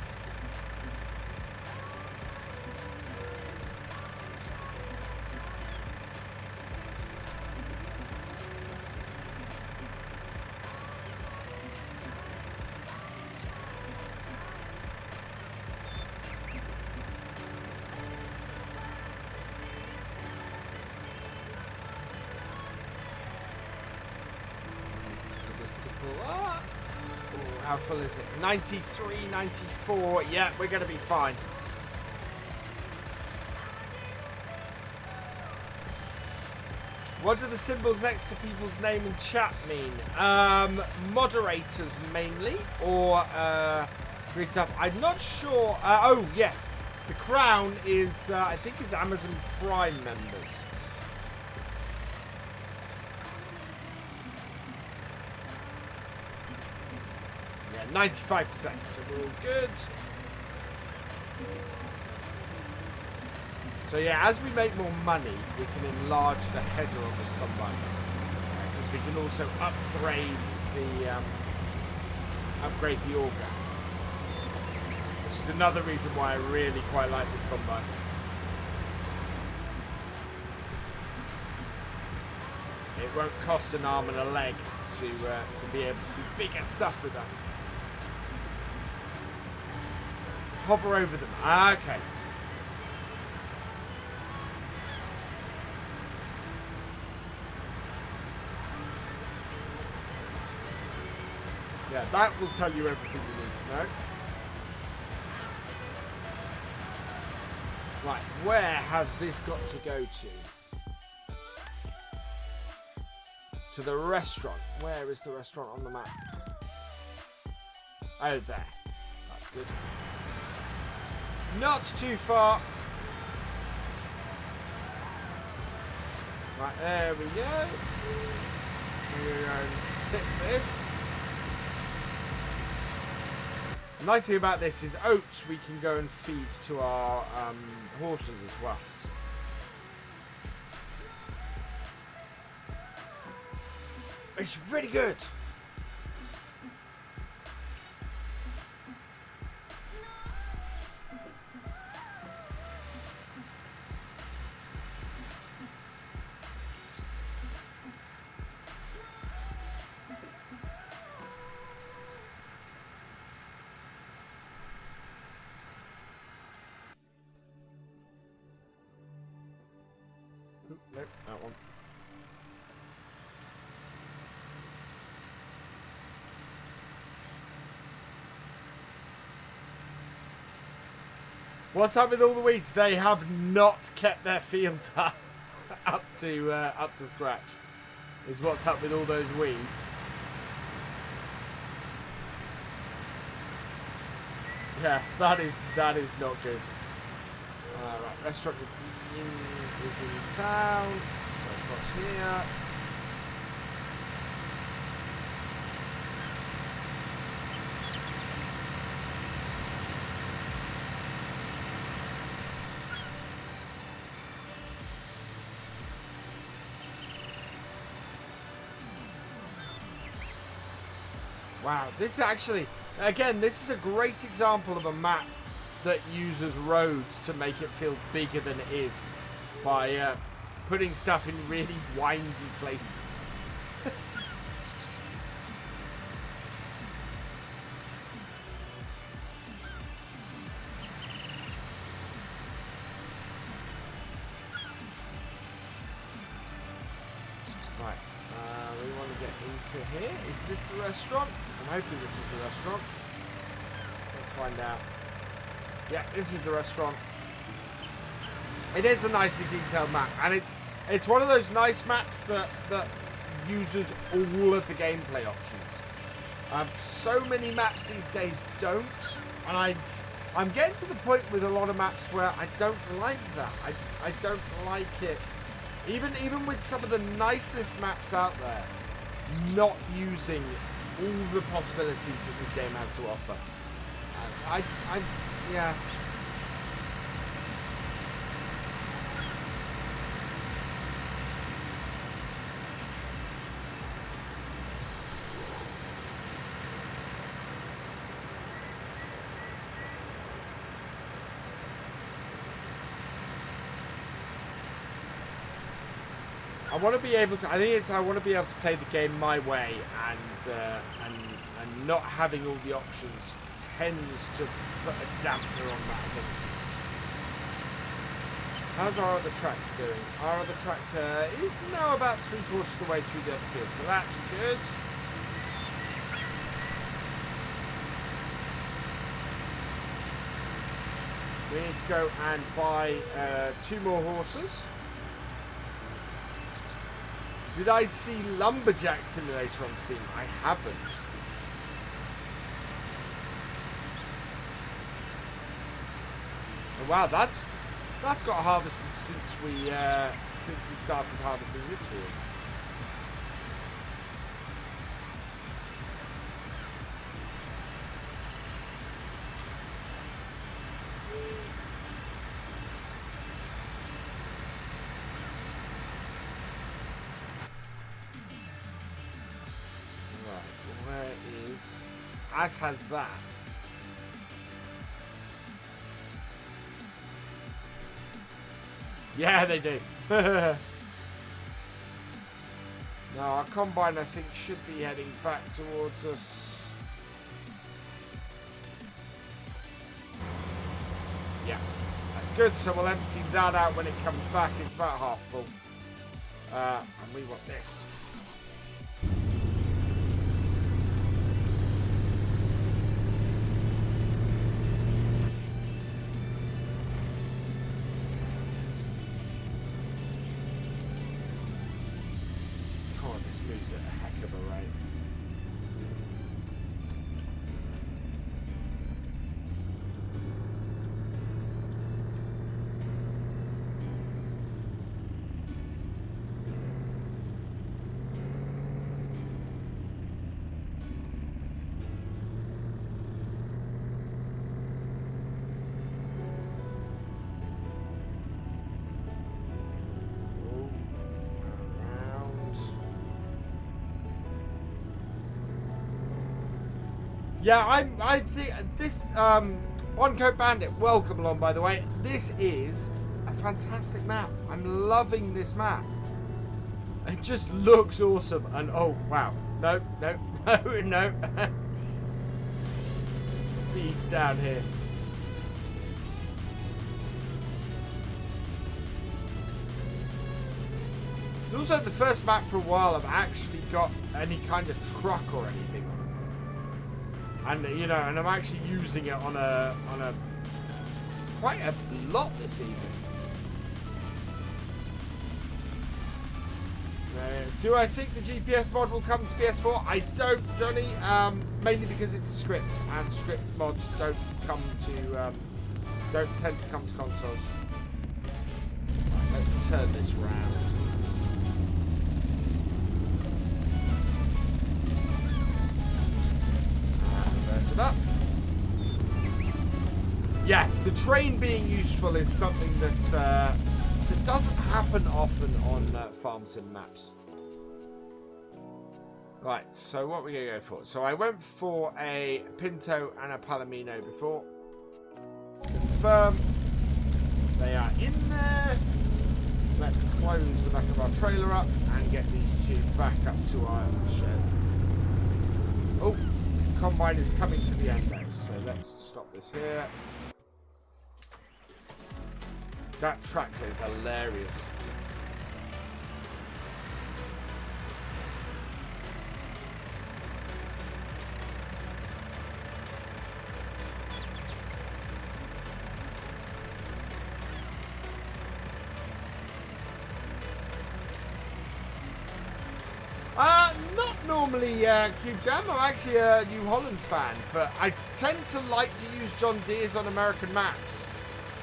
How full is it? 93, 94. Yeah, we're going to be fine. What do the symbols next to people's name in chat mean? Moderators mainly, or great stuff. I'm not sure. Oh yes, the crown is I think is Amazon Prime members. Yeah, 95%. So we're all good. So yeah, as we make more money, we can enlarge the header of this combine, because we can also upgrade the auger, which is another reason why I really quite like this combine. It won't cost an arm and a leg to be able to do bigger stuff with that. Hover over them. Okay. Yeah, that will tell you everything you need to know. Right, where has this got to go to? To the restaurant. Where is the restaurant on the map? Oh, there. That's good. Not too far. Right, there we go. We're going to tip this. The nice thing about this is oats we can go and feed to our horses as well. It's pretty good. Nope, that one. What's up with all the weeds? They have not kept their field up. up to scratch. Is what's up with all those weeds. Yeah, that is not good. Right, restaurant is in town. So across here. Wow, this is actually, again, this is a great example of a map that uses roads to make it feel bigger than it is by putting stuff in really windy places. Right, we want to get into here. Is this the restaurant? I'm hoping this is the restaurant. Let's find out. Yeah, this is the restaurant. It is a nicely detailed map, and it's one of those nice maps that uses all of the gameplay options. So many maps these days don't, and I'm getting to the point with a lot of maps where I don't like that. I don't like it. Even with some of the nicest maps out there, not using all the possibilities that this game has to offer. Yeah. I want to be able to. I want to be able to play the game my way, and not having all the options tends to put a dampener on that ability. How's our other tractor doing? Our other tractor is now about 3/4 of the way through the other field, so that's good. We need to go and buy 2 more horses. Did I see Lumberjack Simulator on Steam? I haven't. Oh, wow, that's got harvested since we started harvesting this field. As has that. Yeah, they do. Now our combine, I think, should be heading back towards us. Yeah, that's good. So we'll empty that out when it comes back. It's about half full. And we want this. Moves at a heck of a rate. Yeah, I think this One Coat Bandit, welcome along, by the way. This is a fantastic map. I'm loving this map. It just looks awesome. And oh wow, no, speeds down here. It's also the first map for a while I've actually got any kind of truck or anything on it. And you know, and I'm actually using it on a quite a lot this evening. Do I think the GPS mod will come to PS4? I don't, Johnny. Mainly because it's a script, and script mods don't tend to come to consoles. Right, let's turn this round. Reverse it up. Yeah, the train being useful is something that doesn't happen often on farm sim maps. Right, so what are we going to go for? So I went for a Pinto and a Palomino before. Confirm. They are in there. Let's close the back of our trailer up and get these two back up to our shed. Oh, combine is coming to the end though, so let's stop this here. That tractor is hilarious. Not normally Cube Jam. I'm actually a New Holland fan, but I tend to like to use John Deere's on American maps.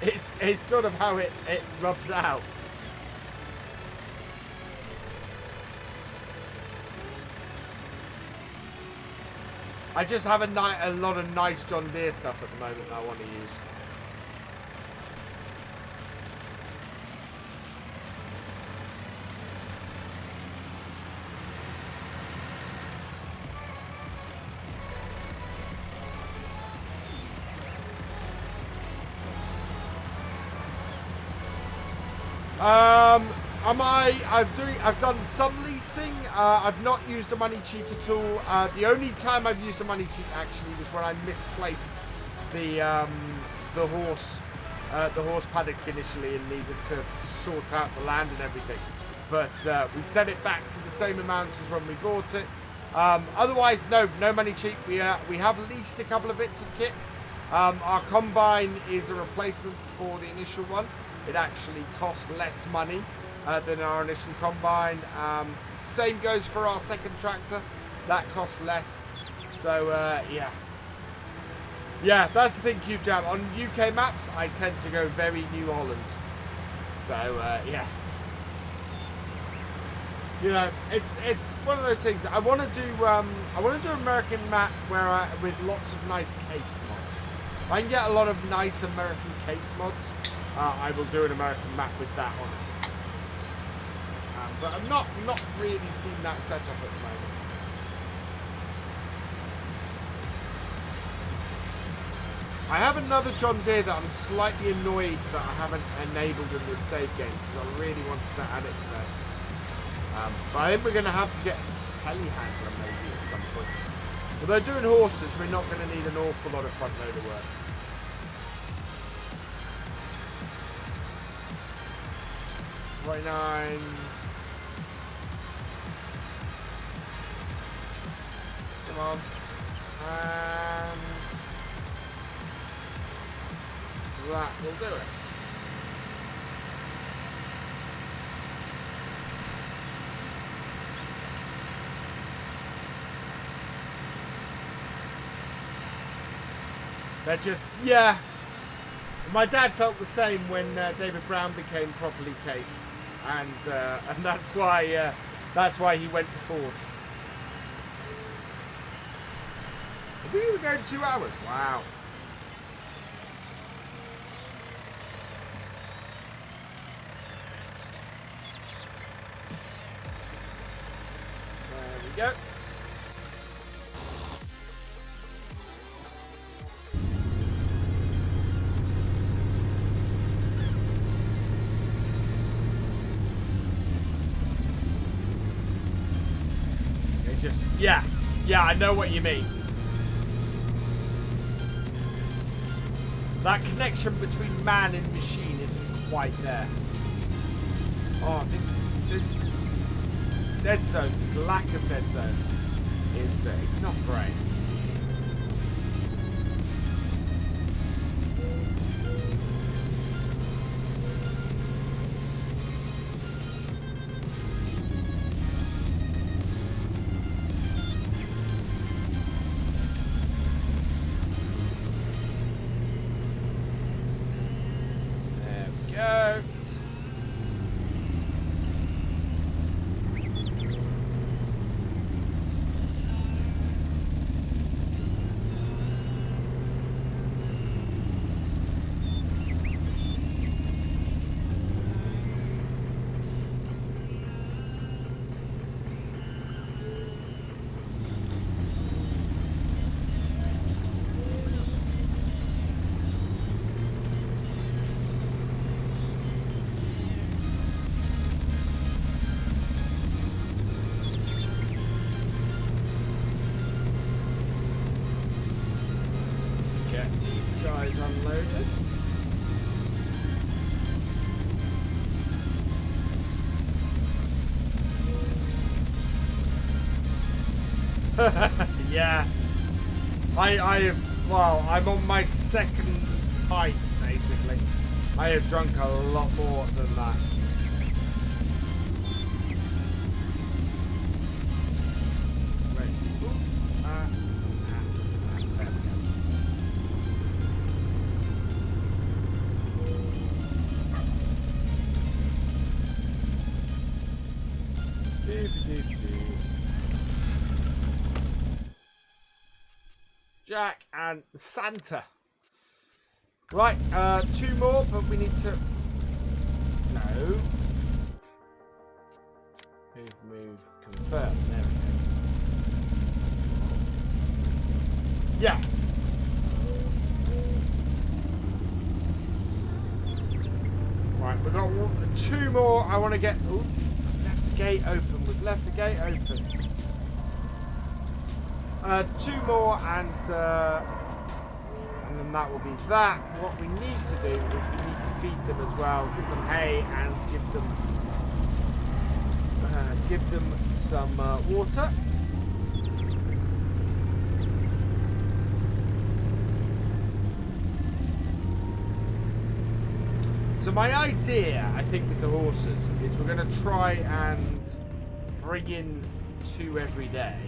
It's sort of how it rubs out. I just have a lot of nice John Deere stuff at the moment that I want to use. I've done some leasing. I've not used a money cheat at all. The only time I've used a money cheat actually was when I misplaced the horse paddock initially and needed to sort out the land and everything. But we set it back to the same amount as when we bought it. Otherwise, no money cheat. We have leased a couple of bits of kit. Our combine is a replacement for the initial one. It actually cost less money than our initial combine. Same goes for our second tractor. That costs less. So, yeah. Yeah, that's the thing, Cube Jam. On UK maps, I tend to go very New Holland. So, yeah. You know, it's one of those things. I want to do an American map with lots of nice case mods. If I can get a lot of nice American case mods, I will do an American map with that on it. But I'm not really seen that setup at the moment. I have another John Deere that I'm slightly annoyed that I haven't enabled in this save game because I really wanted to add it today. But I think we're going to have to get a telehandler maybe at some point. Although doing horses, we're not going to need an awful lot of front loader work. $29. Come on. And that will do it. They're just, yeah. My dad felt the same when David Brown became properly case, and that's why he went to Ford. We were going 2 hours. Wow. There we go. Yeah, I know what you mean. That connection between man and machine isn't quite there. Oh, this dead zone, this lack of dead zone is not great. Yeah. Well, I'm on my second pint, basically. I have drunk a lot more than that. Jack and Santa. Right, 2 more, but we need to... No. Move, confirm. There we go. Yeah. Right, we've got 2 more. I want to get... Ooh, left the gate open. We've left the gate open. 2 more and then that will be that. What we need to do is we need to feed them as well. Give them hay and give them some water. So my idea, I think, with the horses is we're going to try and bring in 2 every day.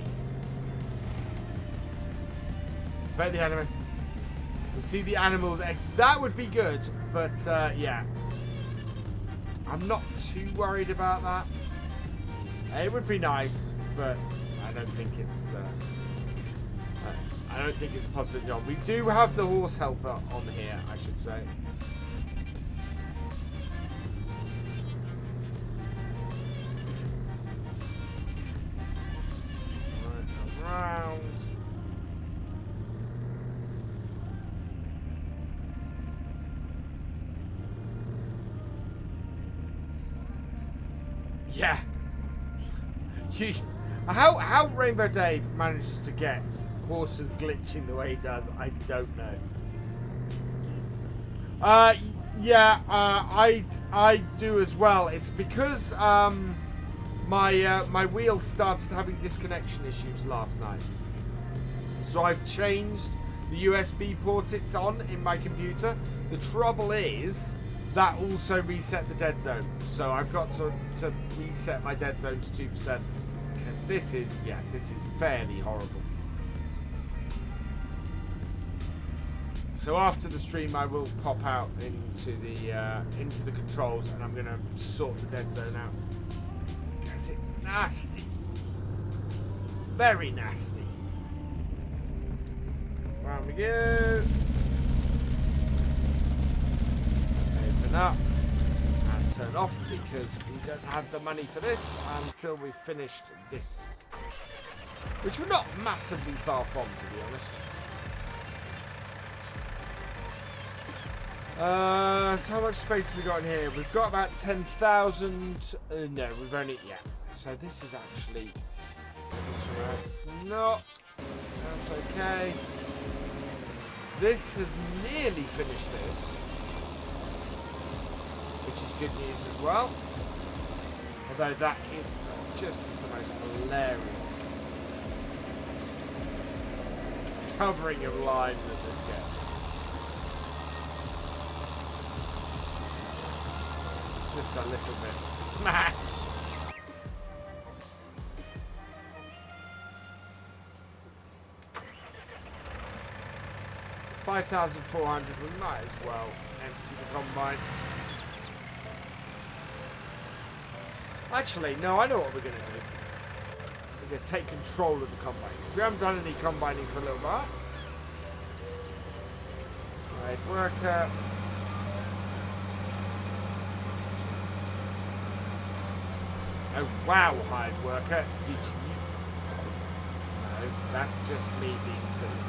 Bet the animals. We'll see the animals. That would be good, but yeah. I'm not too worried about that. It would be nice, but I don't think it's I don't think it's a possibility on. We do have the horse helper on here, I should say. Right, around. Yeah. How Rainbow Dave manages to get horses glitching the way he does, I don't know. Yeah, I do as well. It's because my wheel started having disconnection issues last night. So I've changed the USB port it's on in my computer. The trouble is that also reset the dead zone. So I've got to reset my dead zone to 2%. Because this is fairly horrible. So after the stream I will pop out into the controls and I'm gonna sort the dead zone out. Because it's nasty. Very nasty. Round we go. Open up and turn off because we don't have the money for this until we've finished this, which we're not massively far from, to be honest. So how much space have we got in here? We've got about 10,000. No, we've only, yeah. So this is actually, that's not, that's okay. This has nearly finished this, which is good news as well. Although that is just the most hilarious covering of line that this gets. Just a little bit mad. $5,400. We might as well empty the combine. Actually, no, I know what we're going to do. We're going to take control of the combine. We haven't done any combining for a little while. Right, worker. Oh, wow, hired worker. Did you? No, that's just me being silly.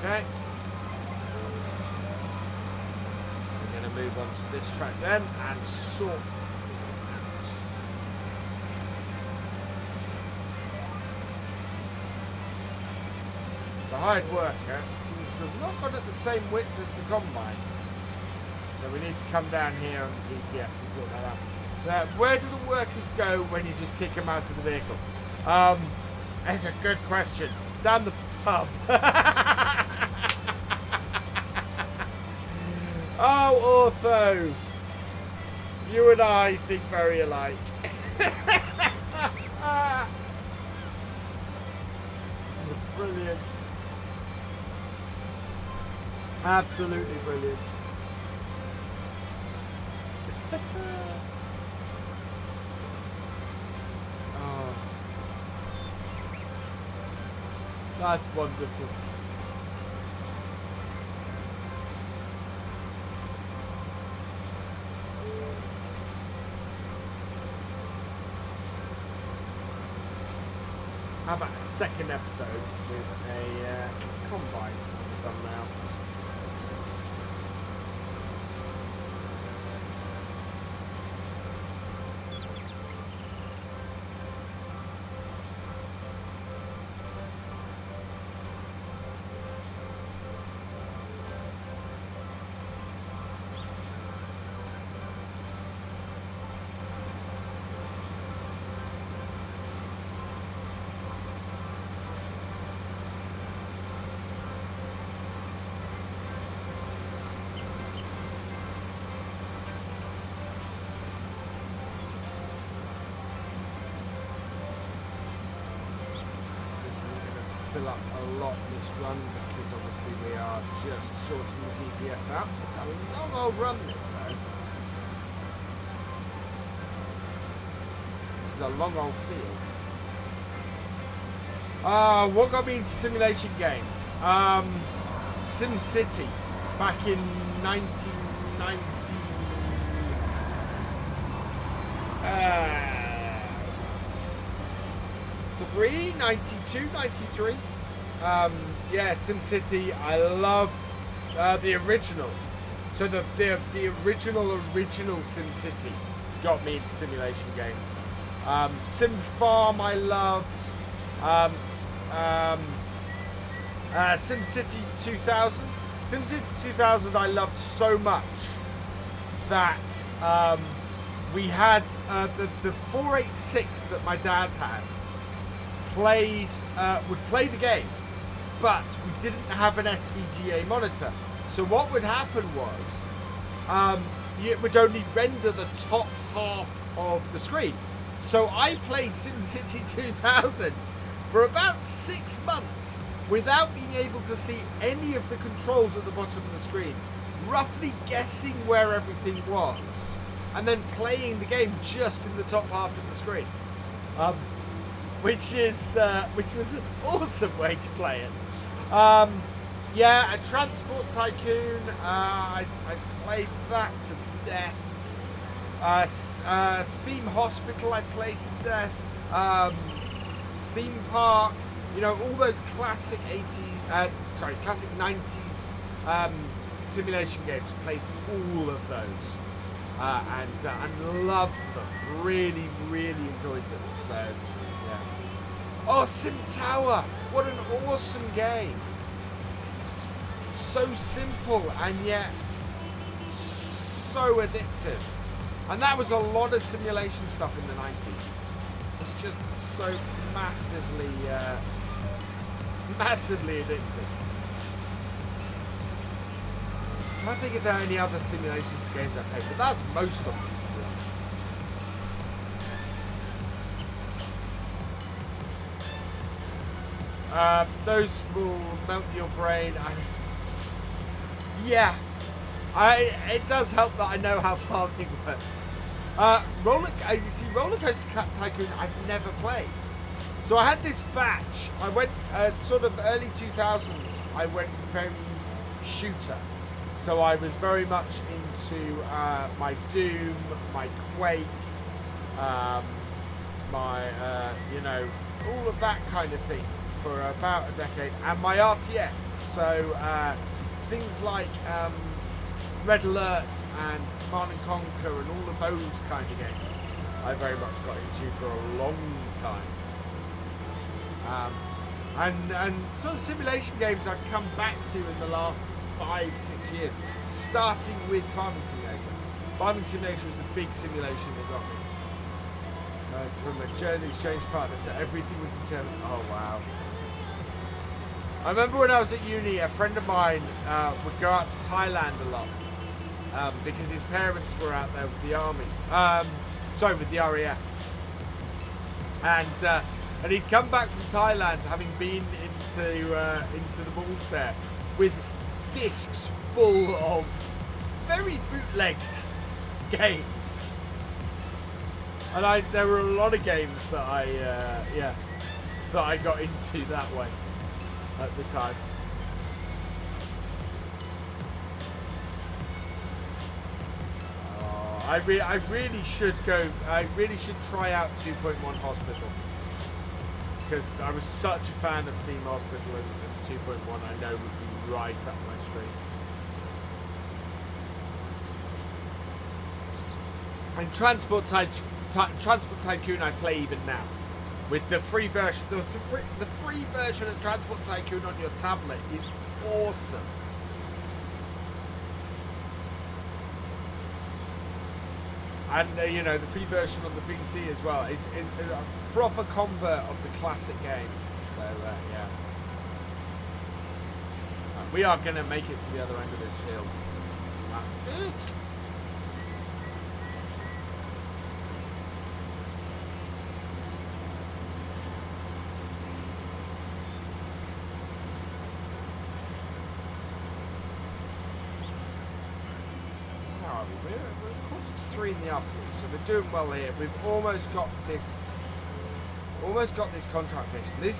Okay. We're going to move on to this track then and sort this out. The hired worker seems to have not got at the same width as the combine. So we need to come down here on the GPS and sort that out. Where do the workers go when you just kick them out of the vehicle? That's a good question. Down the pub. Oh, Ortho. You and I think very alike. Brilliant. Absolutely brilliant. Oh. That's wonderful. How about a second episode with a combine thumbnail? Fill up a lot this run because obviously we are just sorting the GPS out. It's a long old run this though. This is a long old field. What got me into simulation games? Sim City back in 1990. 92, 93. Yeah, SimCity. I loved the original. So the original SimCity got me into simulation games. Sim Farm I loved. SimCity 2000. SimCity 2000 I loved so much that we had the 486 that my dad had. Would play the game, but we didn't have an SVGA monitor. So what would happen was it would only render the top half of the screen. So I played SimCity 2000 for about 6 months without being able to see any of the controls at the bottom of the screen, roughly guessing where everything was, and then playing the game just in the top half of the screen. Which was an awesome way to play it. Yeah, a Transport Tycoon. I played that to death. Theme Hospital I played to death. Theme Park. You know, all those classic classic 90s simulation games. Played all of those and loved them. Really, really enjoyed them. So. Oh, Sim Tower! What an awesome game! So simple and yet so addictive. And that was a lot of simulation stuff in the 90s. It's just so massively addictive. I'm trying to think if there are any other simulation games I played, but that's most of them. Those will melt your brain. It does help that I know how farming works. Roller Coaster Tycoon I've never played. So I had this batch. I went sort of early 2000s. I went very shooter. So I was very much into my Doom, my Quake, my all of that kind of thing. For about a decade, and my RTS, so things like Red Alert and Command and Conquer and all of those kind of games I very much got into for a long time. And sort of simulation games I've come back to in the last 5-6 years, starting with Farming Simulator. Farming Simulator was the big simulation that got me. It's from a German exchange partner, so everything was in German. Oh wow. I remember when I was at uni, a friend of mine would go out to Thailand a lot because his parents were out there with the army. With the RAF. And he'd come back from Thailand, having been into the malls there, with discs full of very bootlegged games. And there were a lot of games that I got into that way at the time. I really should try out 2.1 Hospital, because I was such a fan of Theme Hospital, and 2.1 I know would be right up my street. And Transport Tycoon I play even now, with the free version. The free version of Transport Tycoon on your tablet is awesome. And the free version on the PC as well is a proper convert of the classic game. So yeah, we are going to make it to the other end of this field. That's good. We're 3 in the afternoon, so we're doing well here. We've almost got this contract finished. These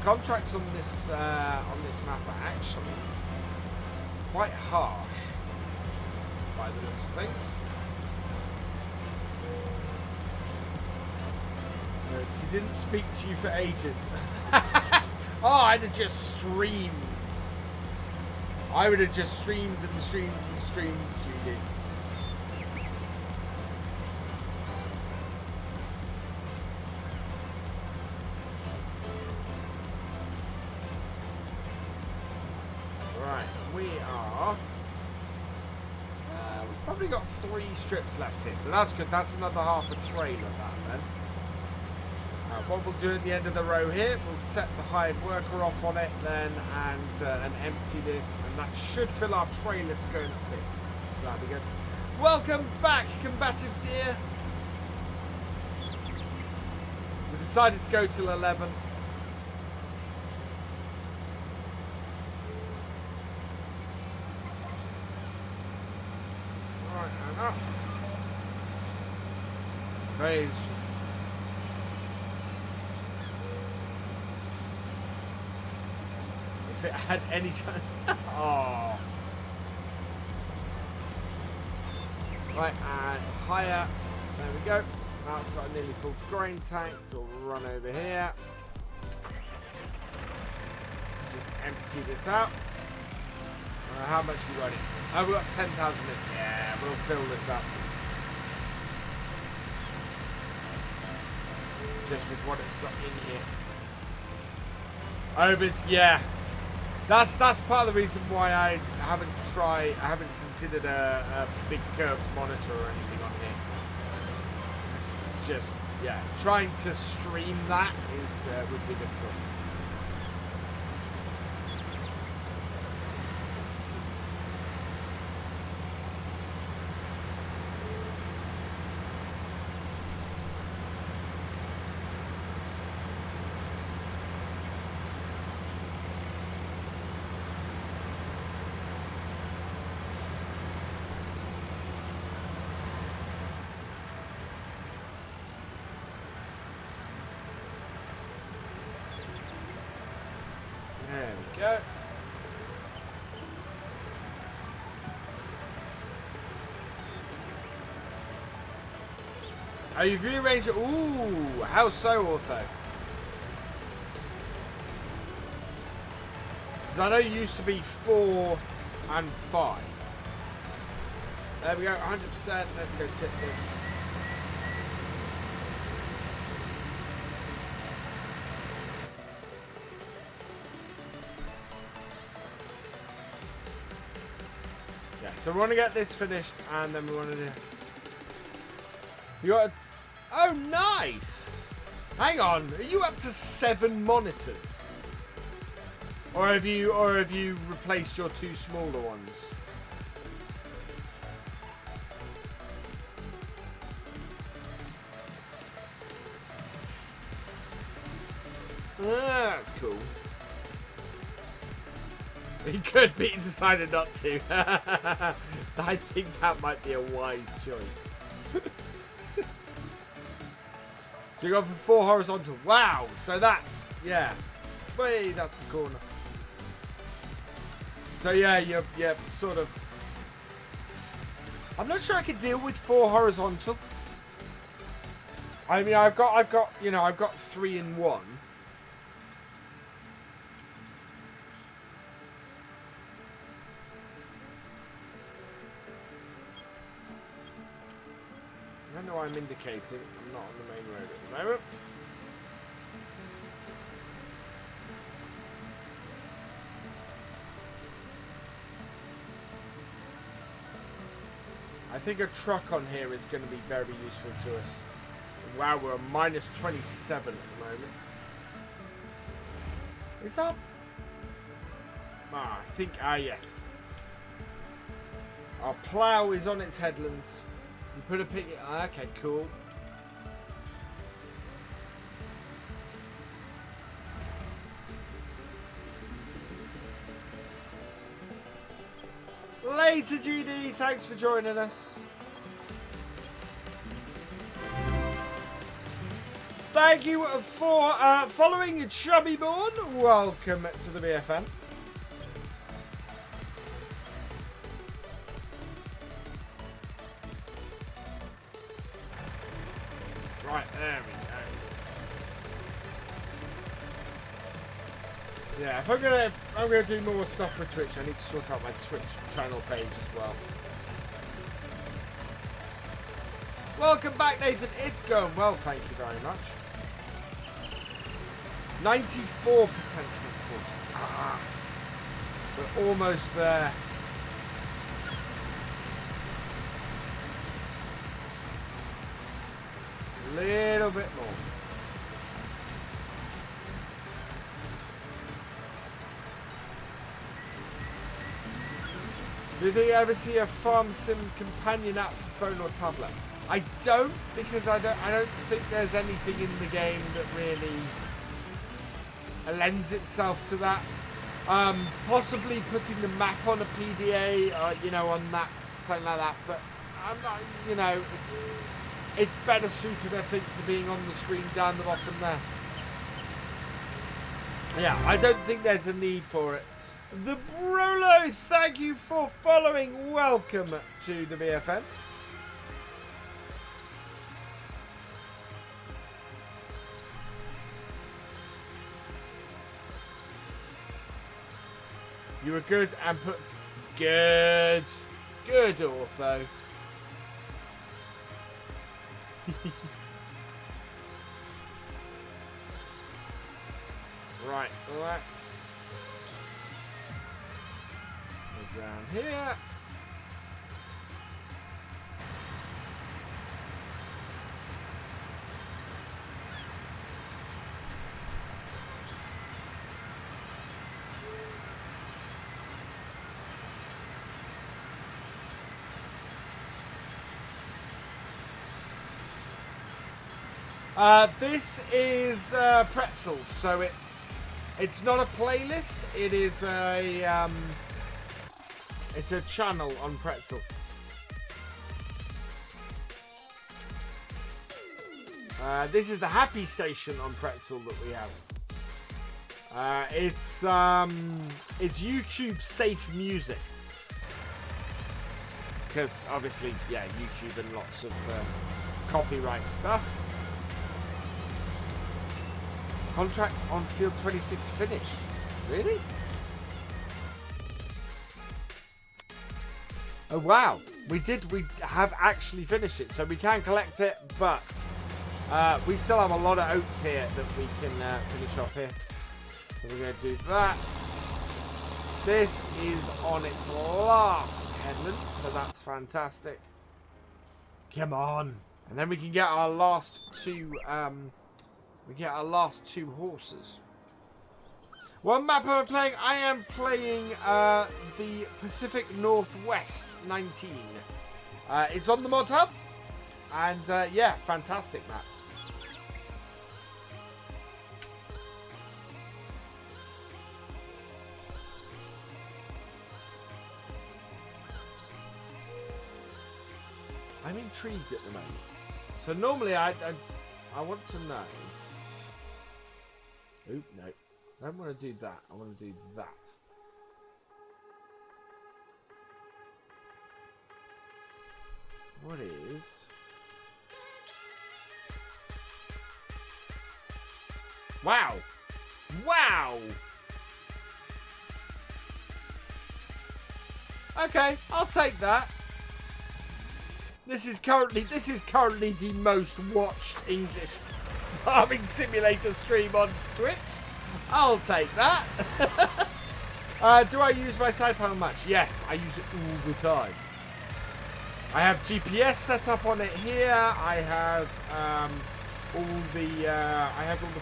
contracts on this map are actually quite harsh by the looks of things. She didn't speak to you for ages. Oh, I'd have just streamed. I would have just streamed and streamed and streamed, Judy. Right, we are... we've probably got 3 strips left here, so that's good. That's another half a trailer, that then. What we'll do at the end of the row here, we'll set the hired worker off on it then, and empty this, and that should fill our trailer to go into. So that'll be good. Welcome back, combative deer. We decided to go till 11. Right, and up. Praise. If it had any chance. Oh. Right, and higher. There we go. Now it's got a nearly full grain tank, so we'll run over here. Just empty this out. How much we got in? Oh, we've got 10,000 in. Yeah, we'll fill this up. Just with what it's got in here. Oh, but yeah. That's part of the reason why I haven't considered a big curved monitor or anything on here. It's just, yeah, trying to stream that would be difficult. Go. Oh, you've rearranged it. Ooh, how so, Ortho? Because I know it used to be 4 and 5. There we go, 100%. Let's go tip this. so we want to get this finished, and then we want to do... You got... Oh, nice! Hang on, are you up to 7 monitors? Or have you replaced your 2 smaller ones? Ah, that's cool. He could, but he decided not to. I think that might be a wise choice. So you go for 4 horizontal. Wow! So that's, yeah. Wait, that's the corner. So yeah, you're sort of... I'm not sure I could deal with 4 horizontal. I mean, I've got 3 in 1. I know I'm indicating I'm not on the main road at the moment. I think a truck on here is going to be very useful to us. Wow, we're a minus 27 at the moment. Is that? I think, yes. Our plough is on its headlands. You put a pig. Okay, cool. Later, GD. Thanks for joining us. Thank you for following Chubby Born. Welcome to the BFN. Right, there we go. Yeah, if I'm gonna do more stuff with Twitch, I need to sort out my Twitch channel page as well. Welcome back, Nathan. It's going well, thank you very much. 94% transport. We're almost there. Little bit more. Did you ever see a farm sim companion app for phone or tablet? I don't, because I don't think there's anything in the game that really lends itself to that. Possibly putting the map on a PDA, on that, something like that. But I'm not, it's better suited, I think, to being on the screen down the bottom there. Yeah, I don't think there's a need for it. The Brolo, thank you for following. Welcome to the BFN. You were good and put... Good. Good, Ortho. Right, let's go down here. This is pretzels, so it's not a playlist. It is it's a channel on pretzel. This is the happy station on pretzel that we have. It's YouTube safe music, because obviously, yeah, YouTube and lots of copyright stuff. Contract on field 26 finished. Really? Oh wow, we have actually finished it, so we can collect it, but we still have a lot of oats here that we can finish off here. So we're going to do that. This is on its last headland, so that's fantastic. Come on. And then we can get our last two, horses. What map am I playing? I am playing the Pacific Northwest 19. It's on the mod hub. And yeah, fantastic map. I'm intrigued at the moment. So normally I want to know. Oop, no. I don't want to do that. I want to do that. What is... Wow! Wow! Okay, I'll take that. This is currently the most watched English farming simulator stream on Twitch. I'll take that. Do I use my side panel much? Yes, I use it all the time. I have GPS set up on it here. I have all the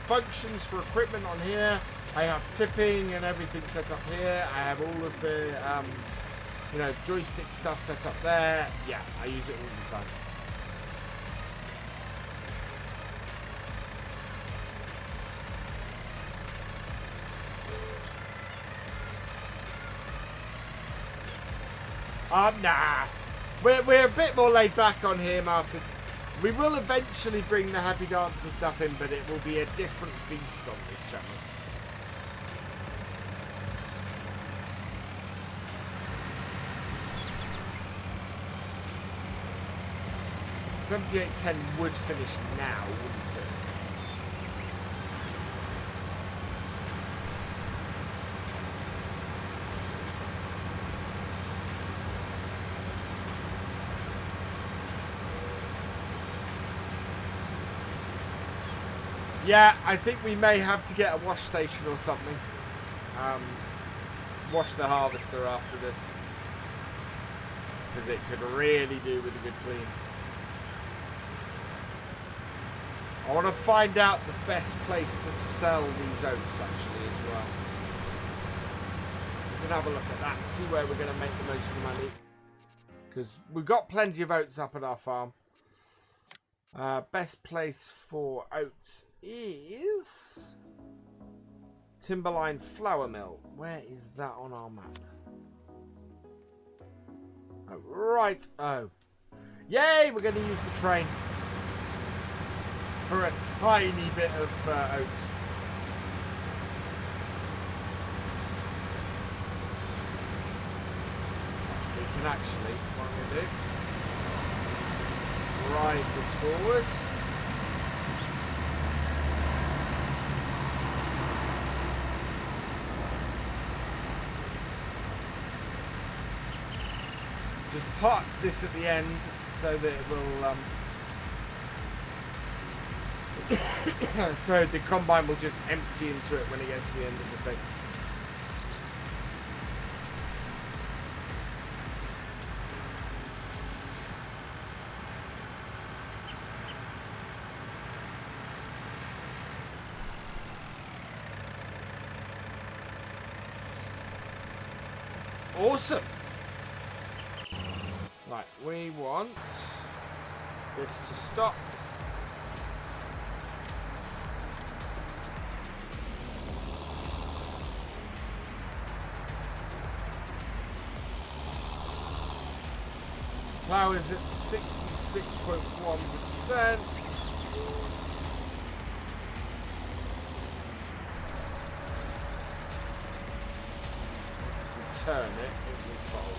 functions for equipment on here. I have tipping and everything set up here. I have all of the joystick stuff set up there. Yeah, I use it all the time. Nah. We're a bit more laid back on here, Martin. We will eventually bring the Happy Dance and stuff in, but it will be a different beast on this channel. $78.10 would finish now, wouldn't it? Yeah, I think we may have to get a wash station or something. Wash the harvester after this. Because it could really do with a good clean. I want to find out the best place to sell these oats actually as well. We can have a look at that, see where we're going to make the most of the money. Because we've got plenty of oats up at our farm. Best place for oats is Timberline Flour Mill. Where is that on our map? Oh, right. Oh. Yay, we're going to use the train for a tiny bit of oats. We can actually, what I'm going to do, drive this forward. Just park this at the end so that it will so the combine will just empty into it when it gets to the end of the thing. Awesome. Right, we want this to stop. Plow is at 66.1%. Turn it, it will fold.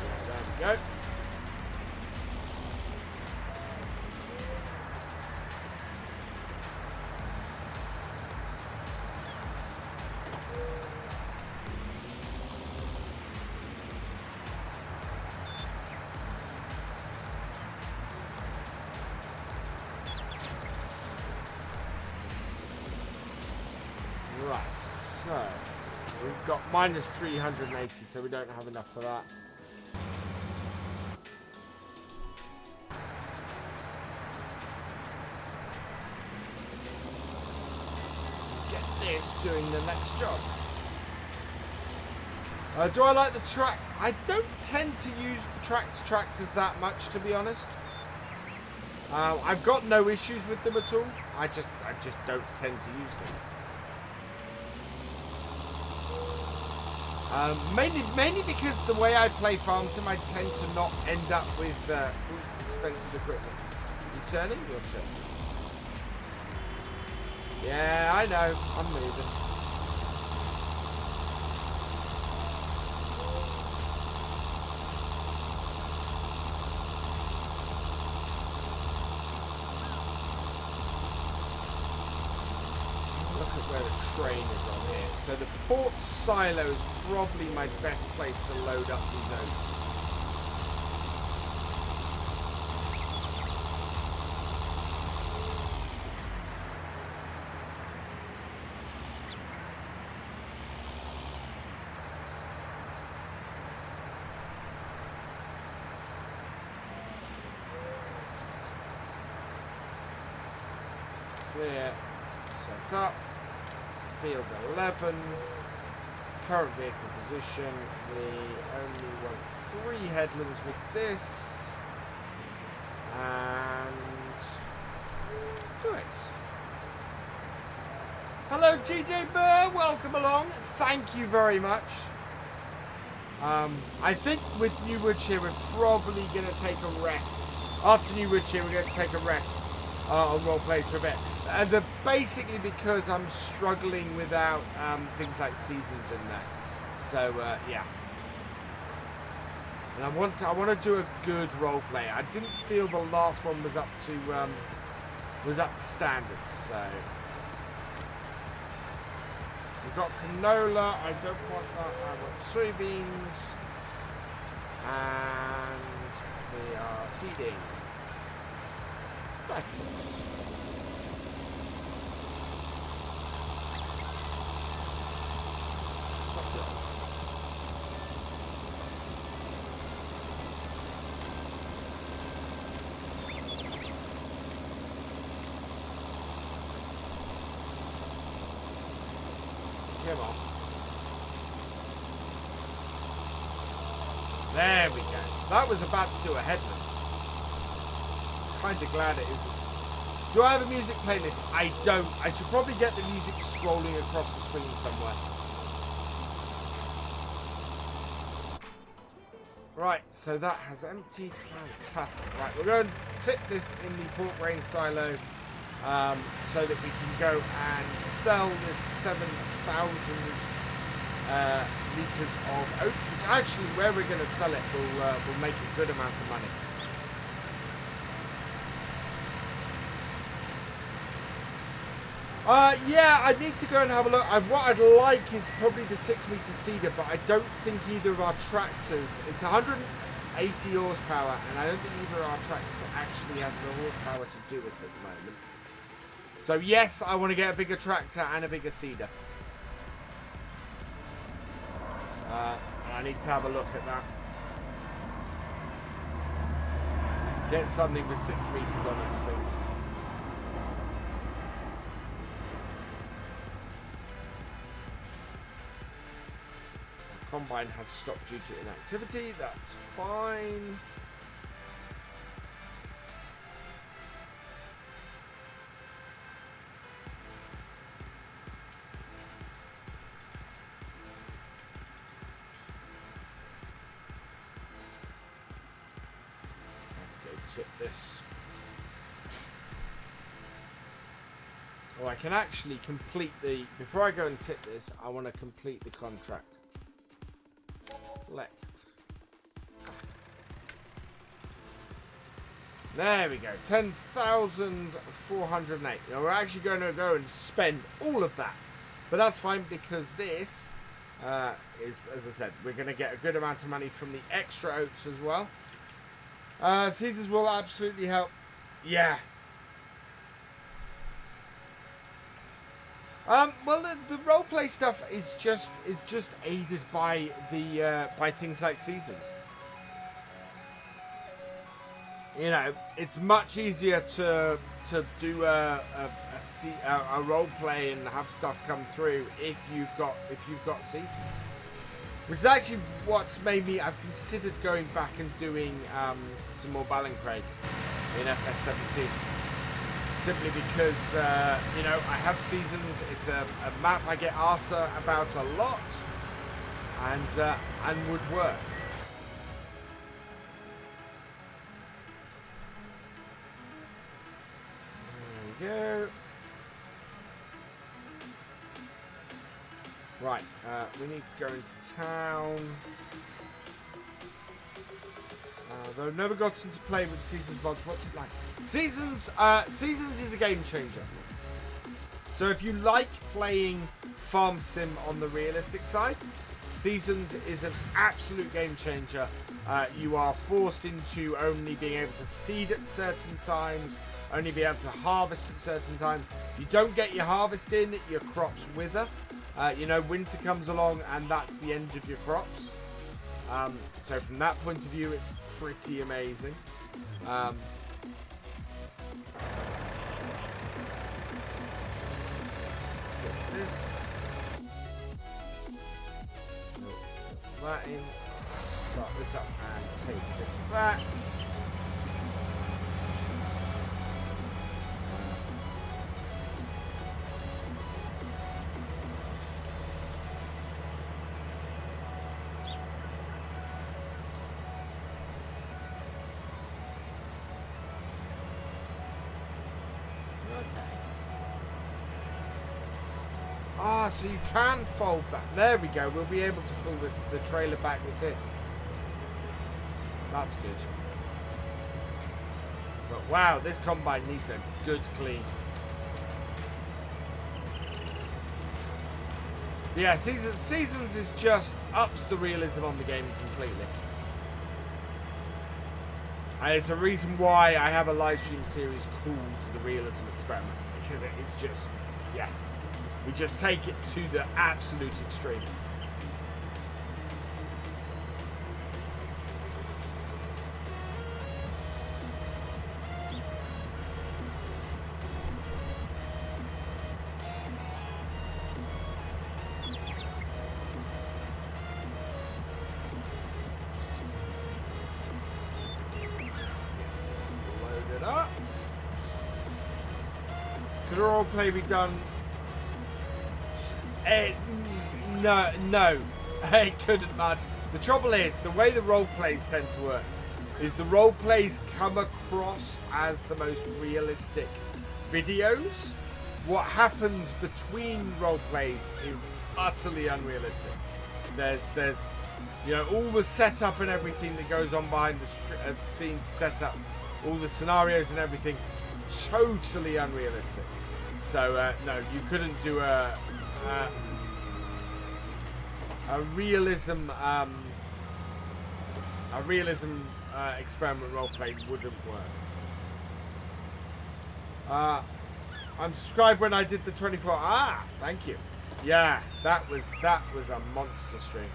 Yeah, there we go. So, we've got minus 380, so we don't have enough for that. Get this doing the next job. Do I like the track? I don't tend to use the tractors that much, to be honest. I've got no issues with them at all. I just don't tend to use them. Mainly because the way I play farm sim, I tend to not end up with expensive equipment. You turning? Your turn. Yeah, I know. I'm moving. Where the train is on here. So the port silo is probably my best place to load up these oats. Clear. Set up. Field 11, current vehicle position. We only want 3 headlands with this, and do it. Hello, GJ Burr, welcome along. Thank you very much. I think with New Woodshire we're probably going to take a rest. After New Woodshire we're going to take a rest on roleplays for a bit. Basically because I'm struggling without things like seasons in there. So yeah. And I want to do a good roleplay. I didn't feel the last one was up to standards. So we've got canola. I don't want that. I want soybeans, and we are seeding. Come on. There we go. That was about to do a headland. Kind of glad it isn't. Do I have a music playlist? I don't. I should probably get the music scrolling across the screen somewhere. Right, so that has emptied. Fantastic. Right, we're going to tip this in the pork grain silo so that we can go and sell this 7,000 litres of oats, which actually, where we're going to sell it will make a good amount of money. Yeah, I need to go and have a look. What I'd like is probably the 6-metre seeder, but I don't think either of our tractors, it's 180 horsepower, and I don't think either of our tractors actually has the horsepower to do it at the moment. So yes, I want to get a bigger tractor and a bigger seeder. I need to have a look at that. Get something with 6 meters on it, I think. The combine has stopped due to inactivity. That's fine. Tip this. Oh, I can actually complete the... Before I go and tip this, I want to complete the contract. Select. There we go. 10,408. Now we're actually going to go and spend all of that. But that's fine because this is, as I said, we're going to get a good amount of money from the extra oats as well. Caesars will absolutely help. Yeah. Well, the roleplay stuff is just aided by the by things like seasons. You know, it's much easier to do a role play and have stuff come through if you've got seasons. Which is actually what's made me. I've considered going back and doing some more Balin Craig in FS17. Simply because you know, I have seasons. It's a map I get asked about a lot, and would work. Go. Right, we need to go into town. Though I've never gotten to play with Seasons mods. What's it like? Seasons is a game changer. So if you like playing Farm Sim on the realistic side, Seasons is an absolute game changer. You are forced into only being able to seed at certain times, only be able to harvest at certain times. You don't get your harvest in, your crops wither. You know, winter comes along and that's the end of your crops. So from that point of view, it's pretty amazing. Let's get this. Put that in. Start this up and take this back. So you can fold that. There we go. We'll be able to pull the trailer back with this. That's good. But wow, this combine needs a good clean. Yeah, Seasons is just ups the realism on the game completely. And it's a reason why I have a live stream series called The Realism Experiment. Because it is just, yeah. We just take it to the absolute extreme. Load it up. Could a role play be done? No, it couldn't, Martin. The trouble is, the way the role plays tend to work is the role plays come across as the most realistic videos. What happens between role plays is utterly unrealistic. There's you know, all the setup and everything that goes on behind the scene to set up all the scenarios and everything, totally unrealistic. So no, you couldn't do a realism experiment roleplay wouldn't work. I'm subscribed when I did the 24. Thank you. Yeah, that was a monster stream.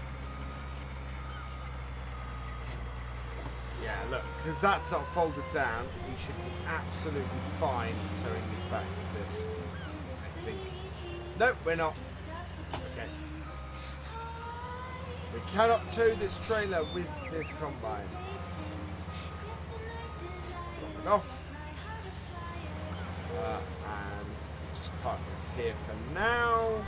Yeah, look, because that's not folded down, we should be absolutely fine towing this back with this. I think. Nope, we're not. Okay. We cannot tow this trailer with this combine. Drop it off. And just park this here for now.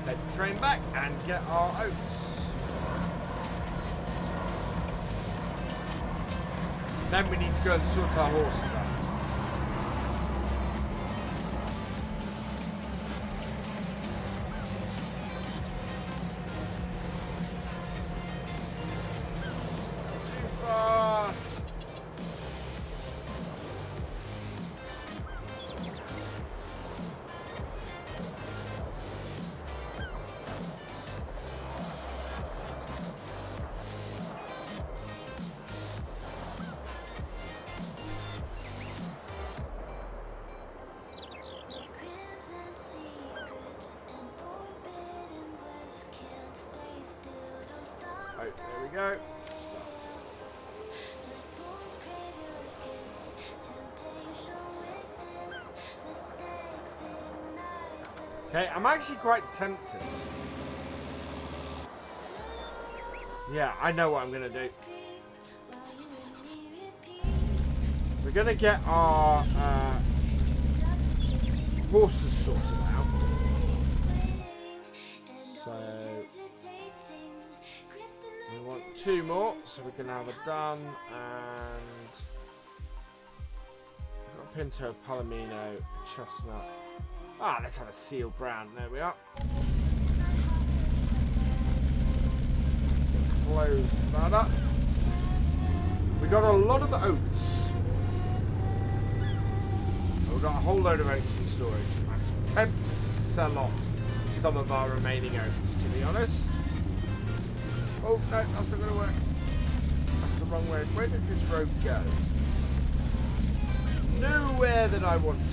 Head the train back and get our oats. Then we need to go and sort our horses out. Too fast. we go. Okay, I'm actually quite tempted. Yeah, I know what I'm going to do. We're going to get our horses sorted out. So, we want 2 more, so we can have a dun and we've got a pinto, palomino, chestnut. Ah, let's have a seal brown. There we are. Close that up. We got a lot of oats. We've got a whole load of oats in storage. I'm tempted to sell off some of our remaining oats, to be honest. Oh, no, that's not going to work. That's the wrong way. Where does this road go? Nowhere that I want to.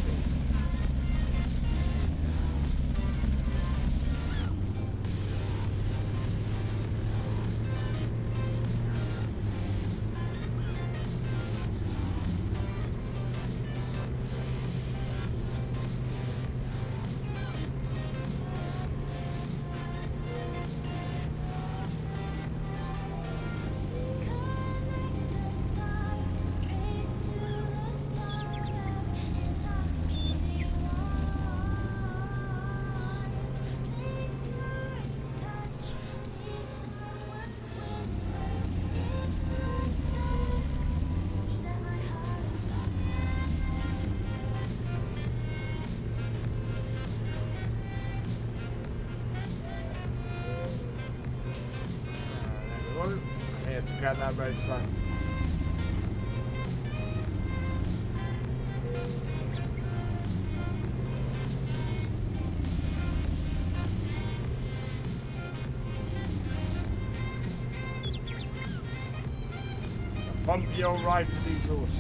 Out that road sign. A bumpy old ride for these horses.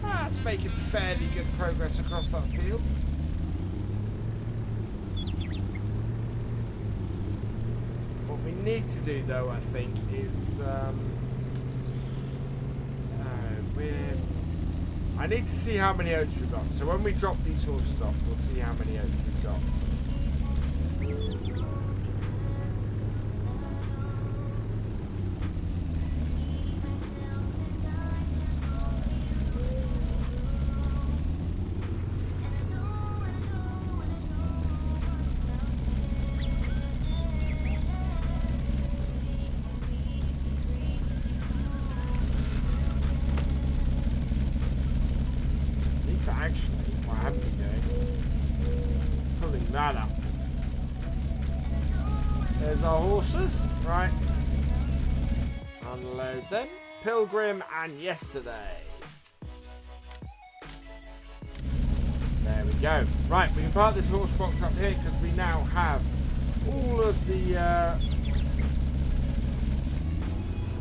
That's making fairly good progress across that field. Need to do though, I think, is I need to see how many oats we've got. So when we drop these horses off, we'll see how many oats we've got. Right, unload them. Pilgrim and yesterday. There we go. Right, we can park this horse box up here because we now have all of the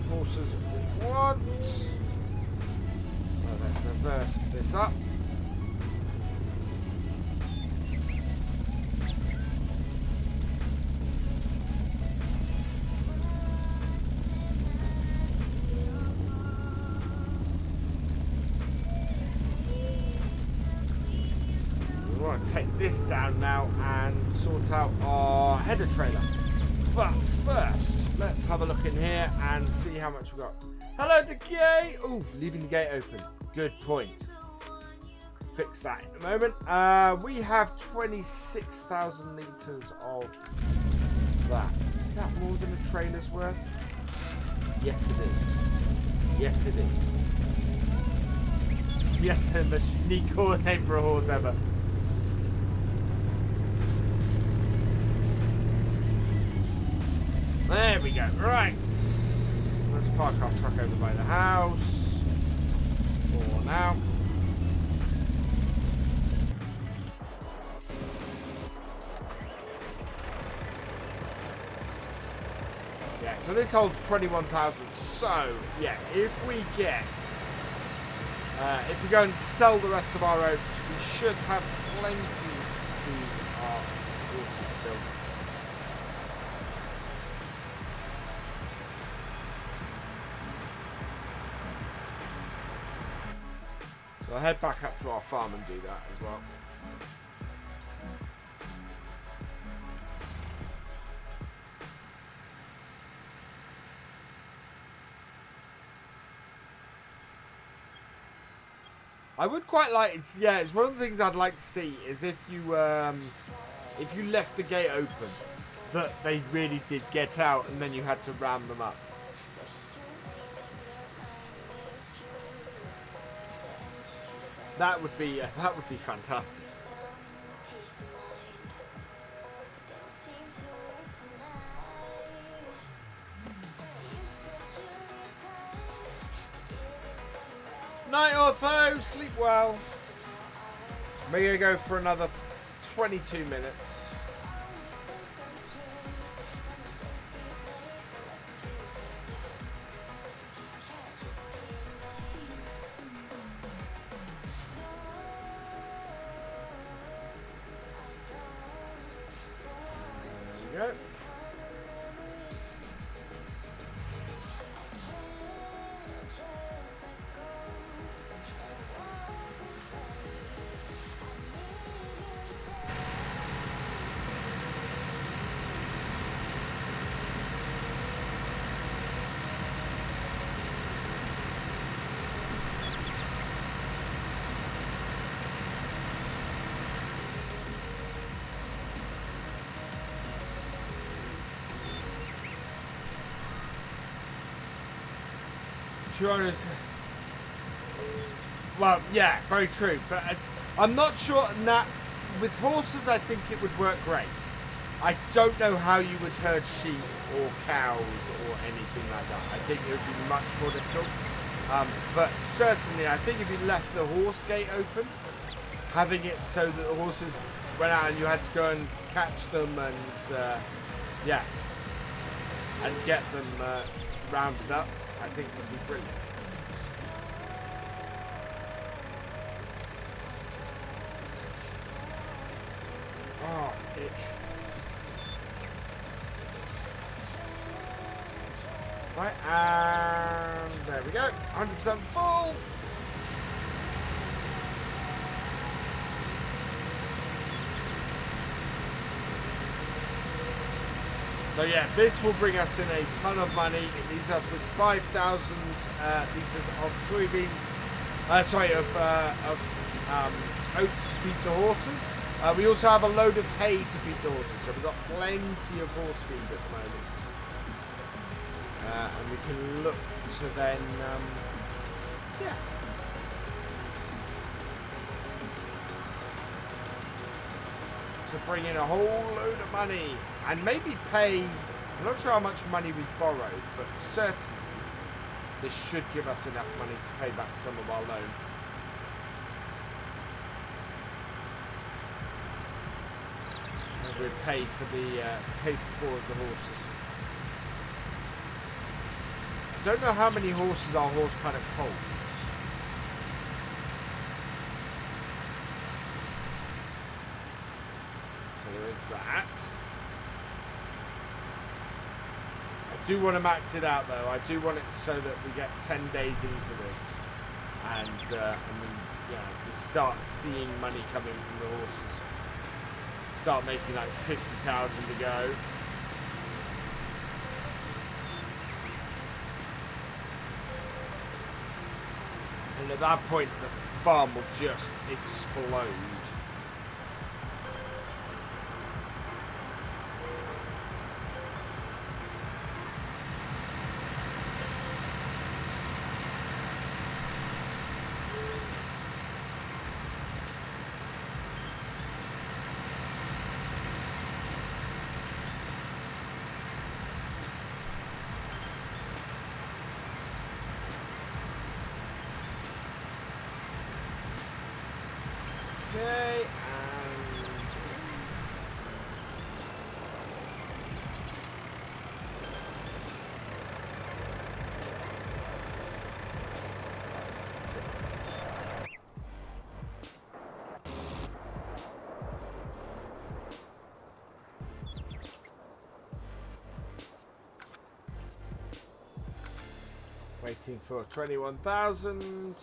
horses we want. So let's reverse this up. Take this down now and sort out our header trailer. But first, let's have a look in here and see how much we've got. Hello, the gate. Oh, leaving the gate open. Good point. Fix that in a moment. We have 26,000 litres of that. Is that more than a trailer's worth? Yes, it is. Yes, it is. Yes, the most unique name for a horse ever. There we go. Right. Let's park our truck over by the house. For now. Yeah, so this holds 21,000. So, yeah, if we get If we go and sell the rest of our oats, we should have plenty to feed our horses still. So I'll head back up to our farm and do that as well. I would quite like it's one of the things I'd like to see is if you left the gate open, that they really did get out and then you had to ram them up. That would be fantastic. Night Ortho, sleep well. We're going to go for another 22 minutes. There we go. Well, yeah, very true. But I'm not sure that with horses. I think it would work great. I don't know how you would herd sheep or cows or anything like that. I think it would be much more difficult. But certainly, I think if you left the horse gate open, having it so that the horses went out and you had to go and catch them and and get them rounded up, I think would be brilliant. Oh, itch. Right, and there we go. 100% full. So yeah, this will bring us in a ton of money. It leaves us with 5,000 litres of soybeans, oats to feed the horses. We also have a load of hay to feed the horses, so we've got plenty of horse feed at the moment. And we can look to then, to bring in a whole load of money and maybe pay. I'm not sure how much money we borrowed, but certainly this should give us enough money to pay back some of our loan. And we'd pay for four of the horses. I don't know how many horses our horse paddock holds. So there is that. I do want to max it out though. I do want it so that we get 10 days into this, and we start seeing money coming from the horses. Start making like 50,000 to go. And at that point, the farm will just explode. Okay. Waiting for 21,000.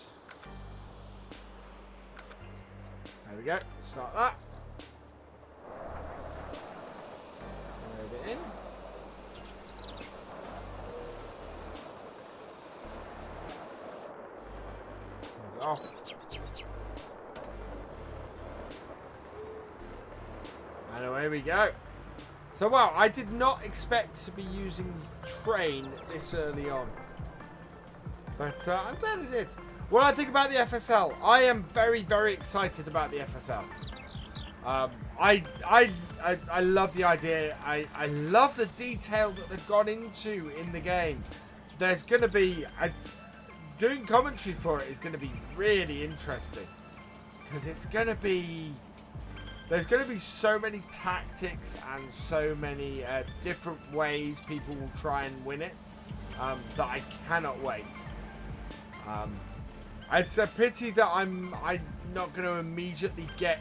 There we go. Start that. Load it in. Turn it off. And away we go. So, wow, I did not expect to be using train this early on. But I'm glad it did. What I think about the FSL, I am very, very excited about the FSL. I love the idea. I love the detail that they've gone into in the game. There's going to be... doing commentary for it is going to be really interesting. Because it's going to be... There's going to be so many tactics and so many different ways people will try and win it that I cannot wait. It's a pity that I'm not going to immediately get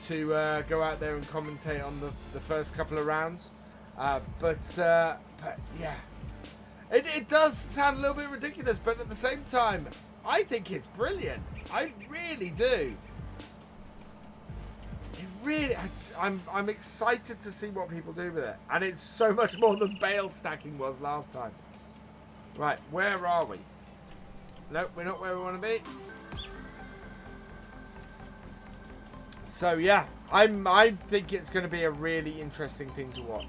to go out there and commentate on the first couple of rounds. But yeah, it does sound a little bit ridiculous, but at the same time, I think it's brilliant. I really do. I'm excited to see what people do with it, and it's so much more than bale stacking was last time. Right, where are we? Nope, we're not where we want to be. So yeah, I think it's going to be a really interesting thing to watch.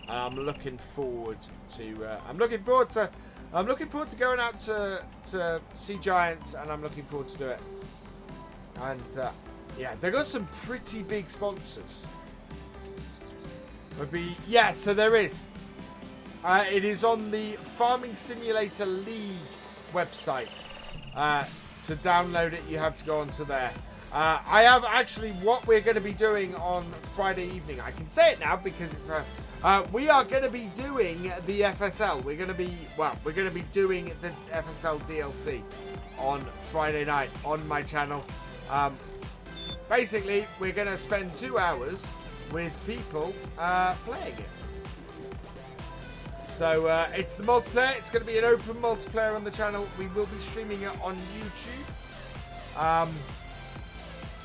I'm looking forward to. I'm looking forward to going out to see giants, and I'm looking forward to do it. And yeah, they got some pretty big sponsors. Yeah, so there is. It is on the Farming Simulator League website. To download it, you have to go onto there. I have actually what we're going to be doing on Friday evening. I can say it now because it's we are going to be doing the FSL. We're going to be doing the FSL DLC on Friday night on my channel. Basically, we're going to spend 2 hours with people playing it. So it's the multiplayer. It's going to be an open multiplayer on the channel. We will be streaming it on YouTube.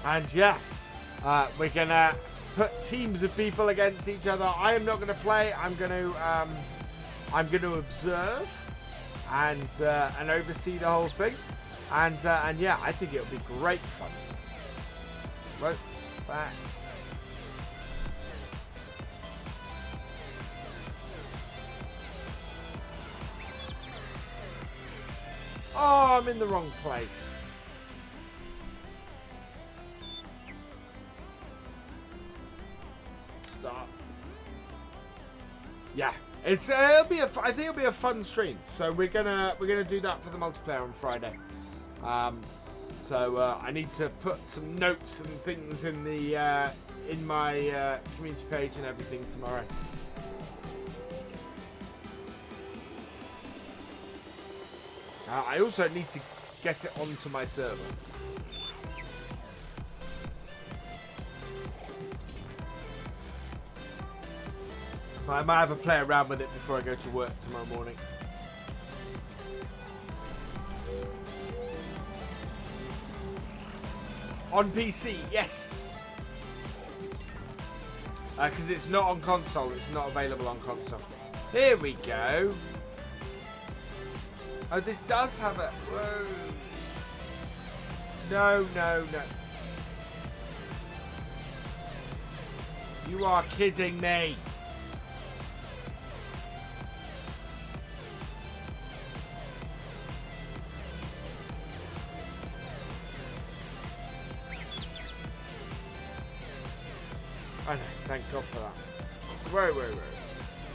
And yeah, we're going to put teams of people against each other. I am not going to play. I'm going to observe and oversee the whole thing. And yeah, I think it'll be great fun. Right back. Oh, I'm in the wrong place. Stop. Yeah, I think it'll be a fun stream. So we're gonna do that for the multiplayer on Friday. So I need to put some notes and things in the in my community page and everything tomorrow. I also need to get it onto my server. I might have a play around with it before I go to work tomorrow morning. On PC, yes. Because it's not on console. It's not available on console. Here we go. Oh, this does have a... Whoa. No, no, no. You are kidding me. I know, thank God for that. Whoa.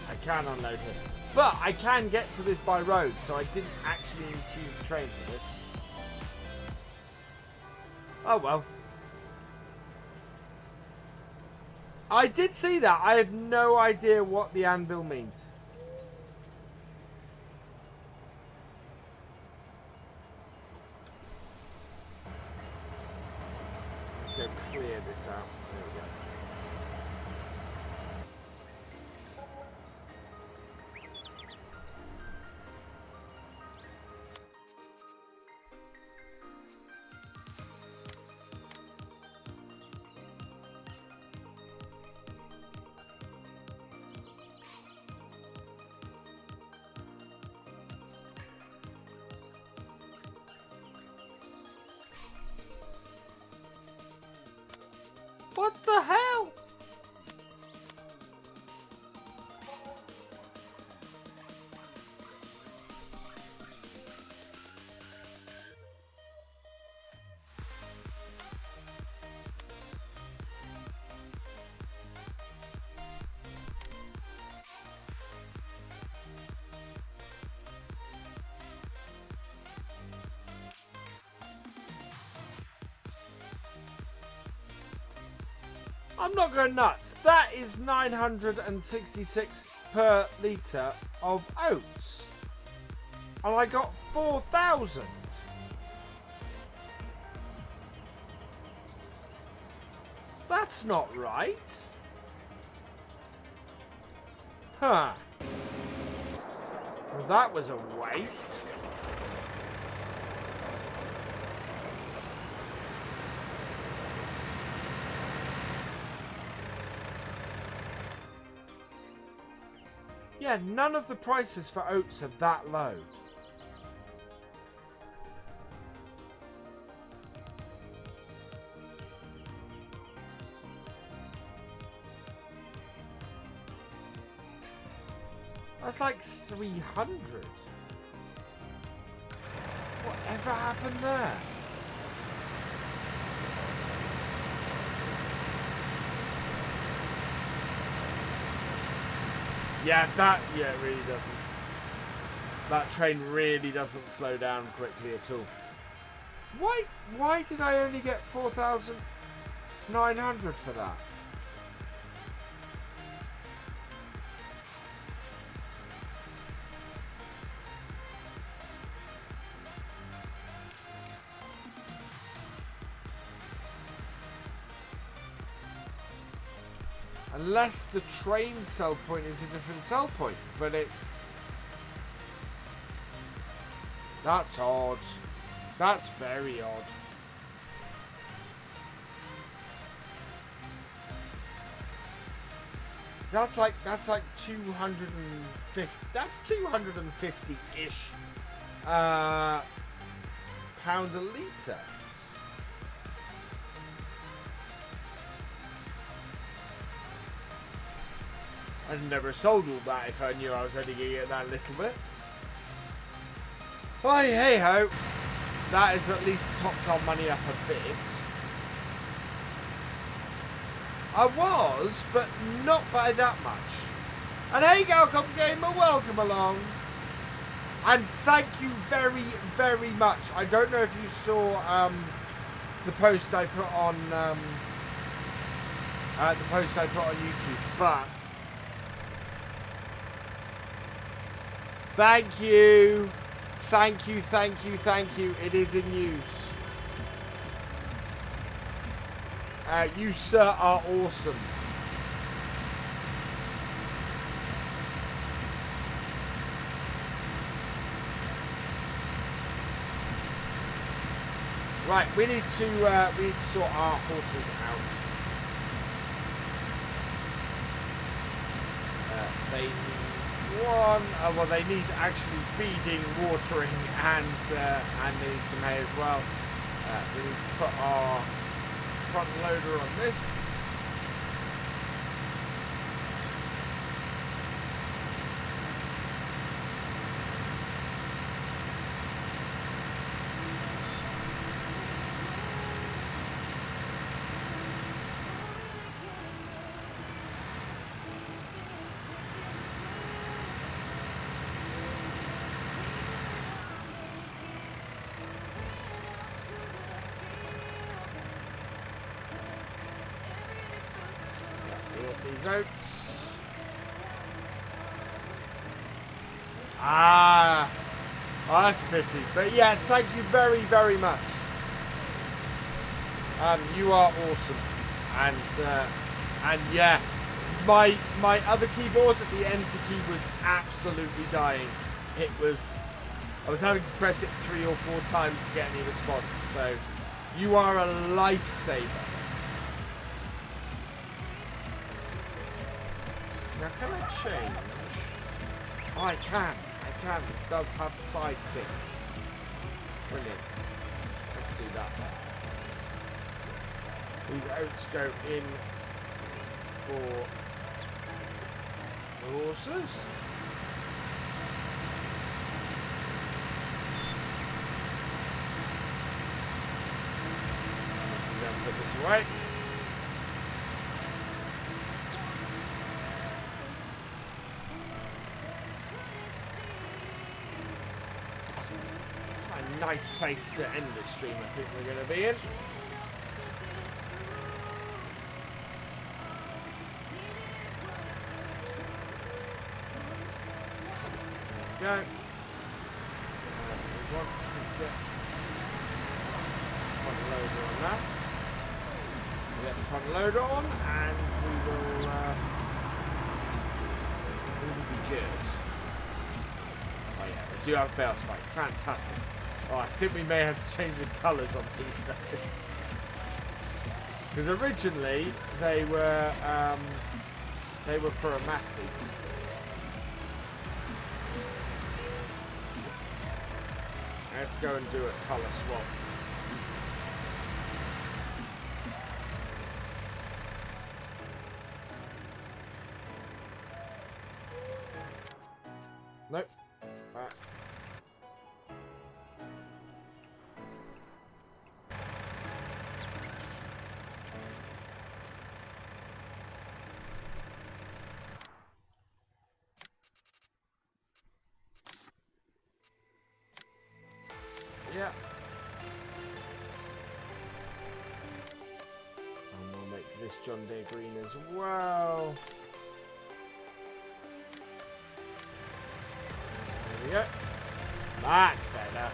I can unload it. But I can get to this by road, so I didn't actually need to use the train for this. Oh well. I did see that. I have no idea what the anvil means. Let's go clear this out. There we go. What the hell? I'm not going nuts. That is 966 per litre of oats. And I got 4,000. That's not right. Huh. Well, that was a waste. Yeah, none of the prices for oats are that low. That's like 300. Whatever happened there? Yeah, it really doesn't. That train really doesn't slow down quickly at all. Why did I only get 4,900 for that? Unless the train sell point is a different sell point, but it's... That's odd. That's very odd. That's like 250. That's 250-ish pound a litre. I'd never sold all that if I knew I was only going to get that little bit. Well, hey ho. That has at least topped our money up a bit. I was, but not by that much. And hey, Galcomp Gamer, welcome along. And thank you very, very much. I don't know if you saw the post I put on YouTube, but thank you. Thank you, thank you, thank you. It is in use. You, sir, are awesome. Right, we need to sort our horses out. They need one. Well, they need actually feeding, watering, and they need some hay as well. We need to put our front loader on this. Oats. Oh, that's a pity. But yeah, thank you very, very much. You are awesome. And yeah, my other keyboard at the enter key was absolutely dying. I was having to press it 3 or 4 times to get any response. So you are a lifesaver. Now, can I change? Oh, I can. This does have side tick. Brilliant. Let's do that then. These oats go in for the horses. I'm going to put this away. A nice place to end this stream, I think we're going to be in. Go. We want to get front loader on that. We'll get the front loader on, and we will be good. Oh yeah, we do have a bale spike. Fantastic. Oh, I think we may have to change the colours on these now. Because originally they were for a Massey. Let's go and do a colour swap. Nope. Back. Yeah. And we'll make this John Deere green as well. There we go. That's better.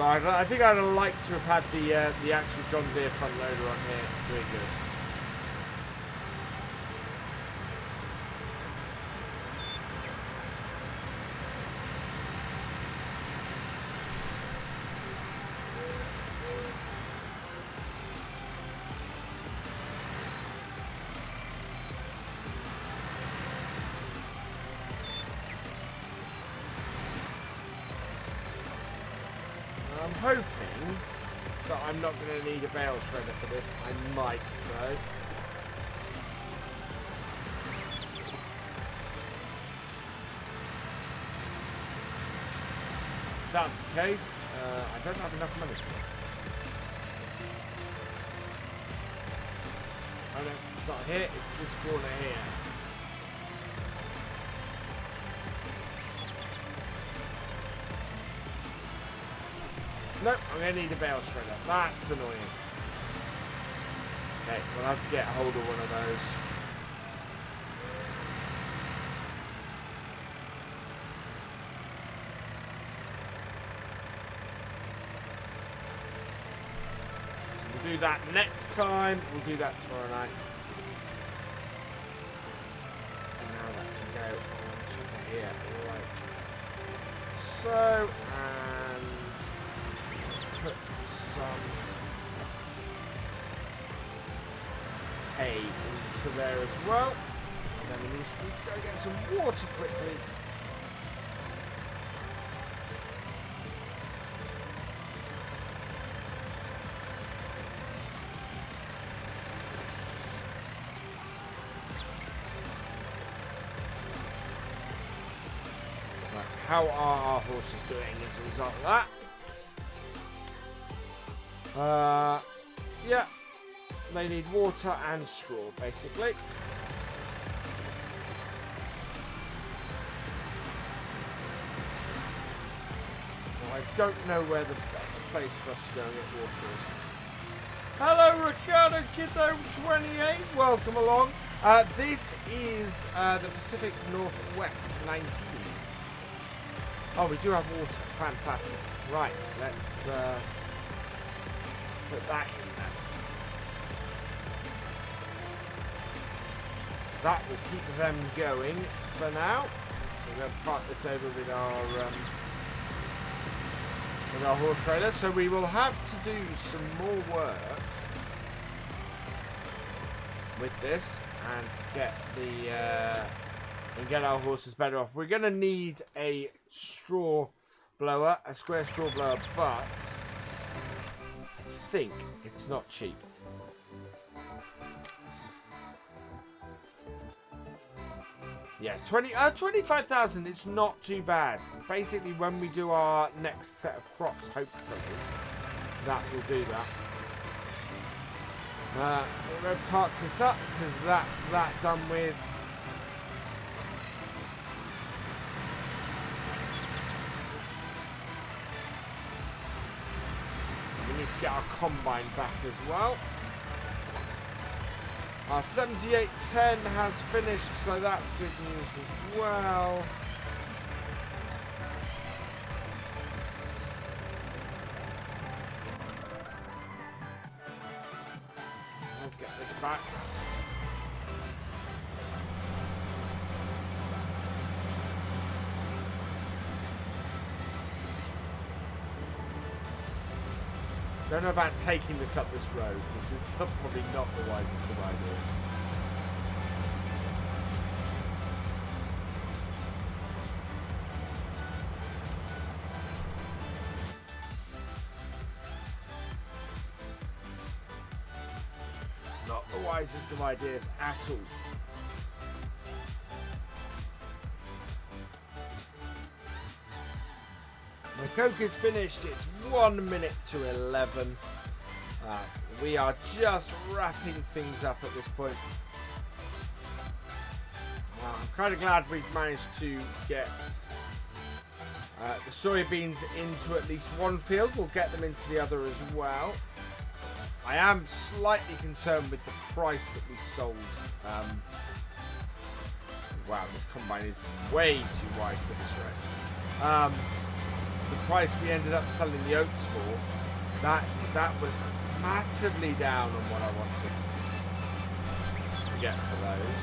I think I'd have liked to have had the actual John Deere front loader on here doing good. I'm hoping that I'm not going to need a bale shredder for this. I might, though. If that's the case, I don't have enough money for it. Oh no, it's not here, it's this corner here. Nope, I'm going to need a bale shredder. That's annoying. Okay, we'll have to get a hold of one of those. So we'll do that next time. We'll do that tomorrow night. And now that can go on top of here like so. And put some hay into there as well. And then we need to go get some water quickly. Right, how are our horses doing as a result of that? Yeah, they need water and straw, basically. Now, I don't know where the best place for us to go and get water is. Hello, Ricardo Kiddo 28. Welcome along. This is the Pacific Northwest 19. Oh, we do have water. Fantastic. Right, let's put that in there. That will keep them going for now. So we're going to park this over with our horse trailer. So we will have to do some more work with this and to get our horses better off. We're going to need a straw blower, a square straw blower, but I think it's not cheap. Yeah, 25,000 is not too bad. Basically, when we do our next set of crops, hopefully, that will do that. We're going to park this up because that's that done with. We need to get our combine back as well. Our 7810 has finished, so that's good news as well. Let's get this back. Don't know about taking this up this road. This is probably not the wisest of ideas. Not the wisest of ideas at all. My Coke is finished. It's 1 minute to 11. We are just wrapping things up at this point. I'm kind of glad we've managed to get the soybeans into at least one field. We'll get them into the other as well. I am slightly concerned with the price that we sold. Wow, this combine is way too wide for this road. The price we ended up selling the oats for, that was massively down on what I wanted to get for those.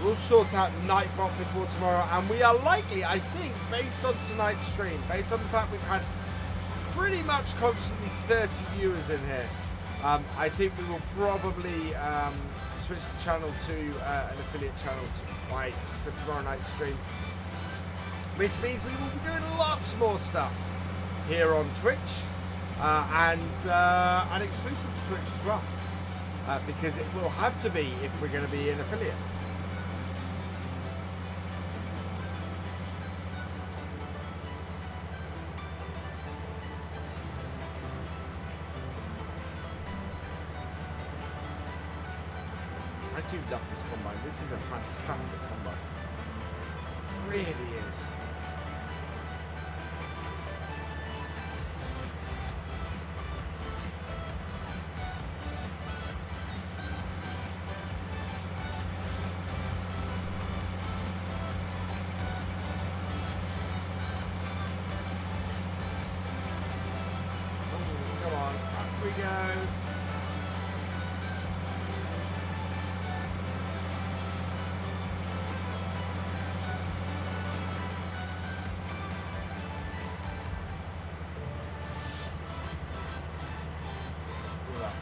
We'll sort out Nightbot before tomorrow, and we are likely, I think, based on tonight's stream, based on the fact we've had pretty much constantly 30 viewers in here, I think we will probably switch the channel to an affiliate channel for tomorrow night's stream. Which means we will be doing lots more stuff here on Twitch and exclusive to Twitch as well, because it will have to be if we're going to be an affiliate. I do love this combine. This is a fantastic combine. It really is.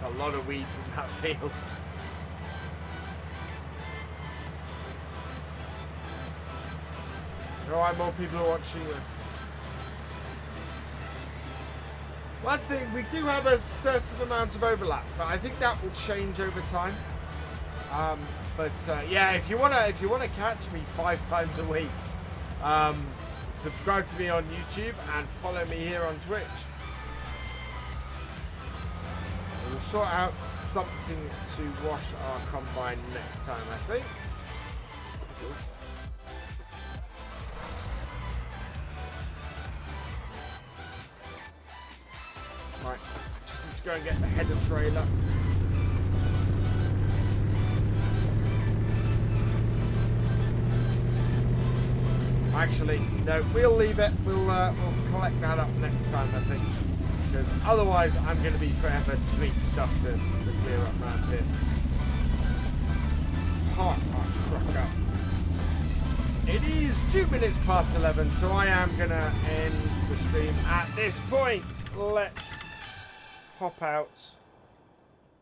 A lot of weeds in that field. Alright, more people are watching. Well, that's the thing. We do have a certain amount of overlap, but I think that will change over time. Yeah, if you wanna catch me 5 times a week, subscribe to me on YouTube and follow me here on Twitch. We'll sort out something to wash our combine next time, I think. Right, just need to go and get the header trailer. Actually, no, we'll leave it. We'll collect that up next time, I think. Because otherwise I'm going to be forever doing stuff to clear up around here. Park our truck up. It is 2 minutes past 11, so I am going to end the stream at this point. Let's pop out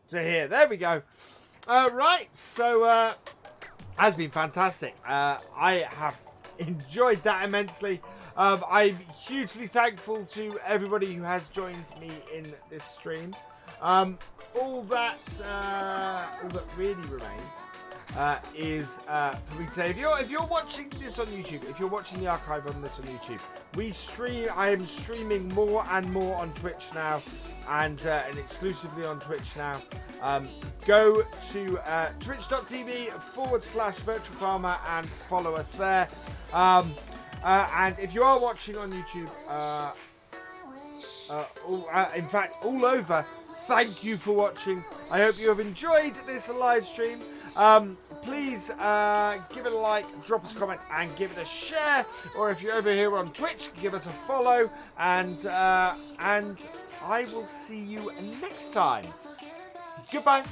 to here. There we go. Right, so has been fantastic. I have enjoyed that immensely. I'm hugely thankful to everybody who has joined me in this stream. All that really remains is for me to say, if you're watching this on YouTube, if you're watching the archive on this on YouTube, I am streaming more and more on Twitch now, and exclusively on Twitch now. Go to twitch.tv/virtualfarmer and follow us there. And if you are watching on YouTube, in fact, all over, thank you for watching. I hope you have enjoyed this live stream. Please give it a like, drop us a comment, and give it a share. Or if you're over here on Twitch, give us a follow. And I will see you next time. Goodbye.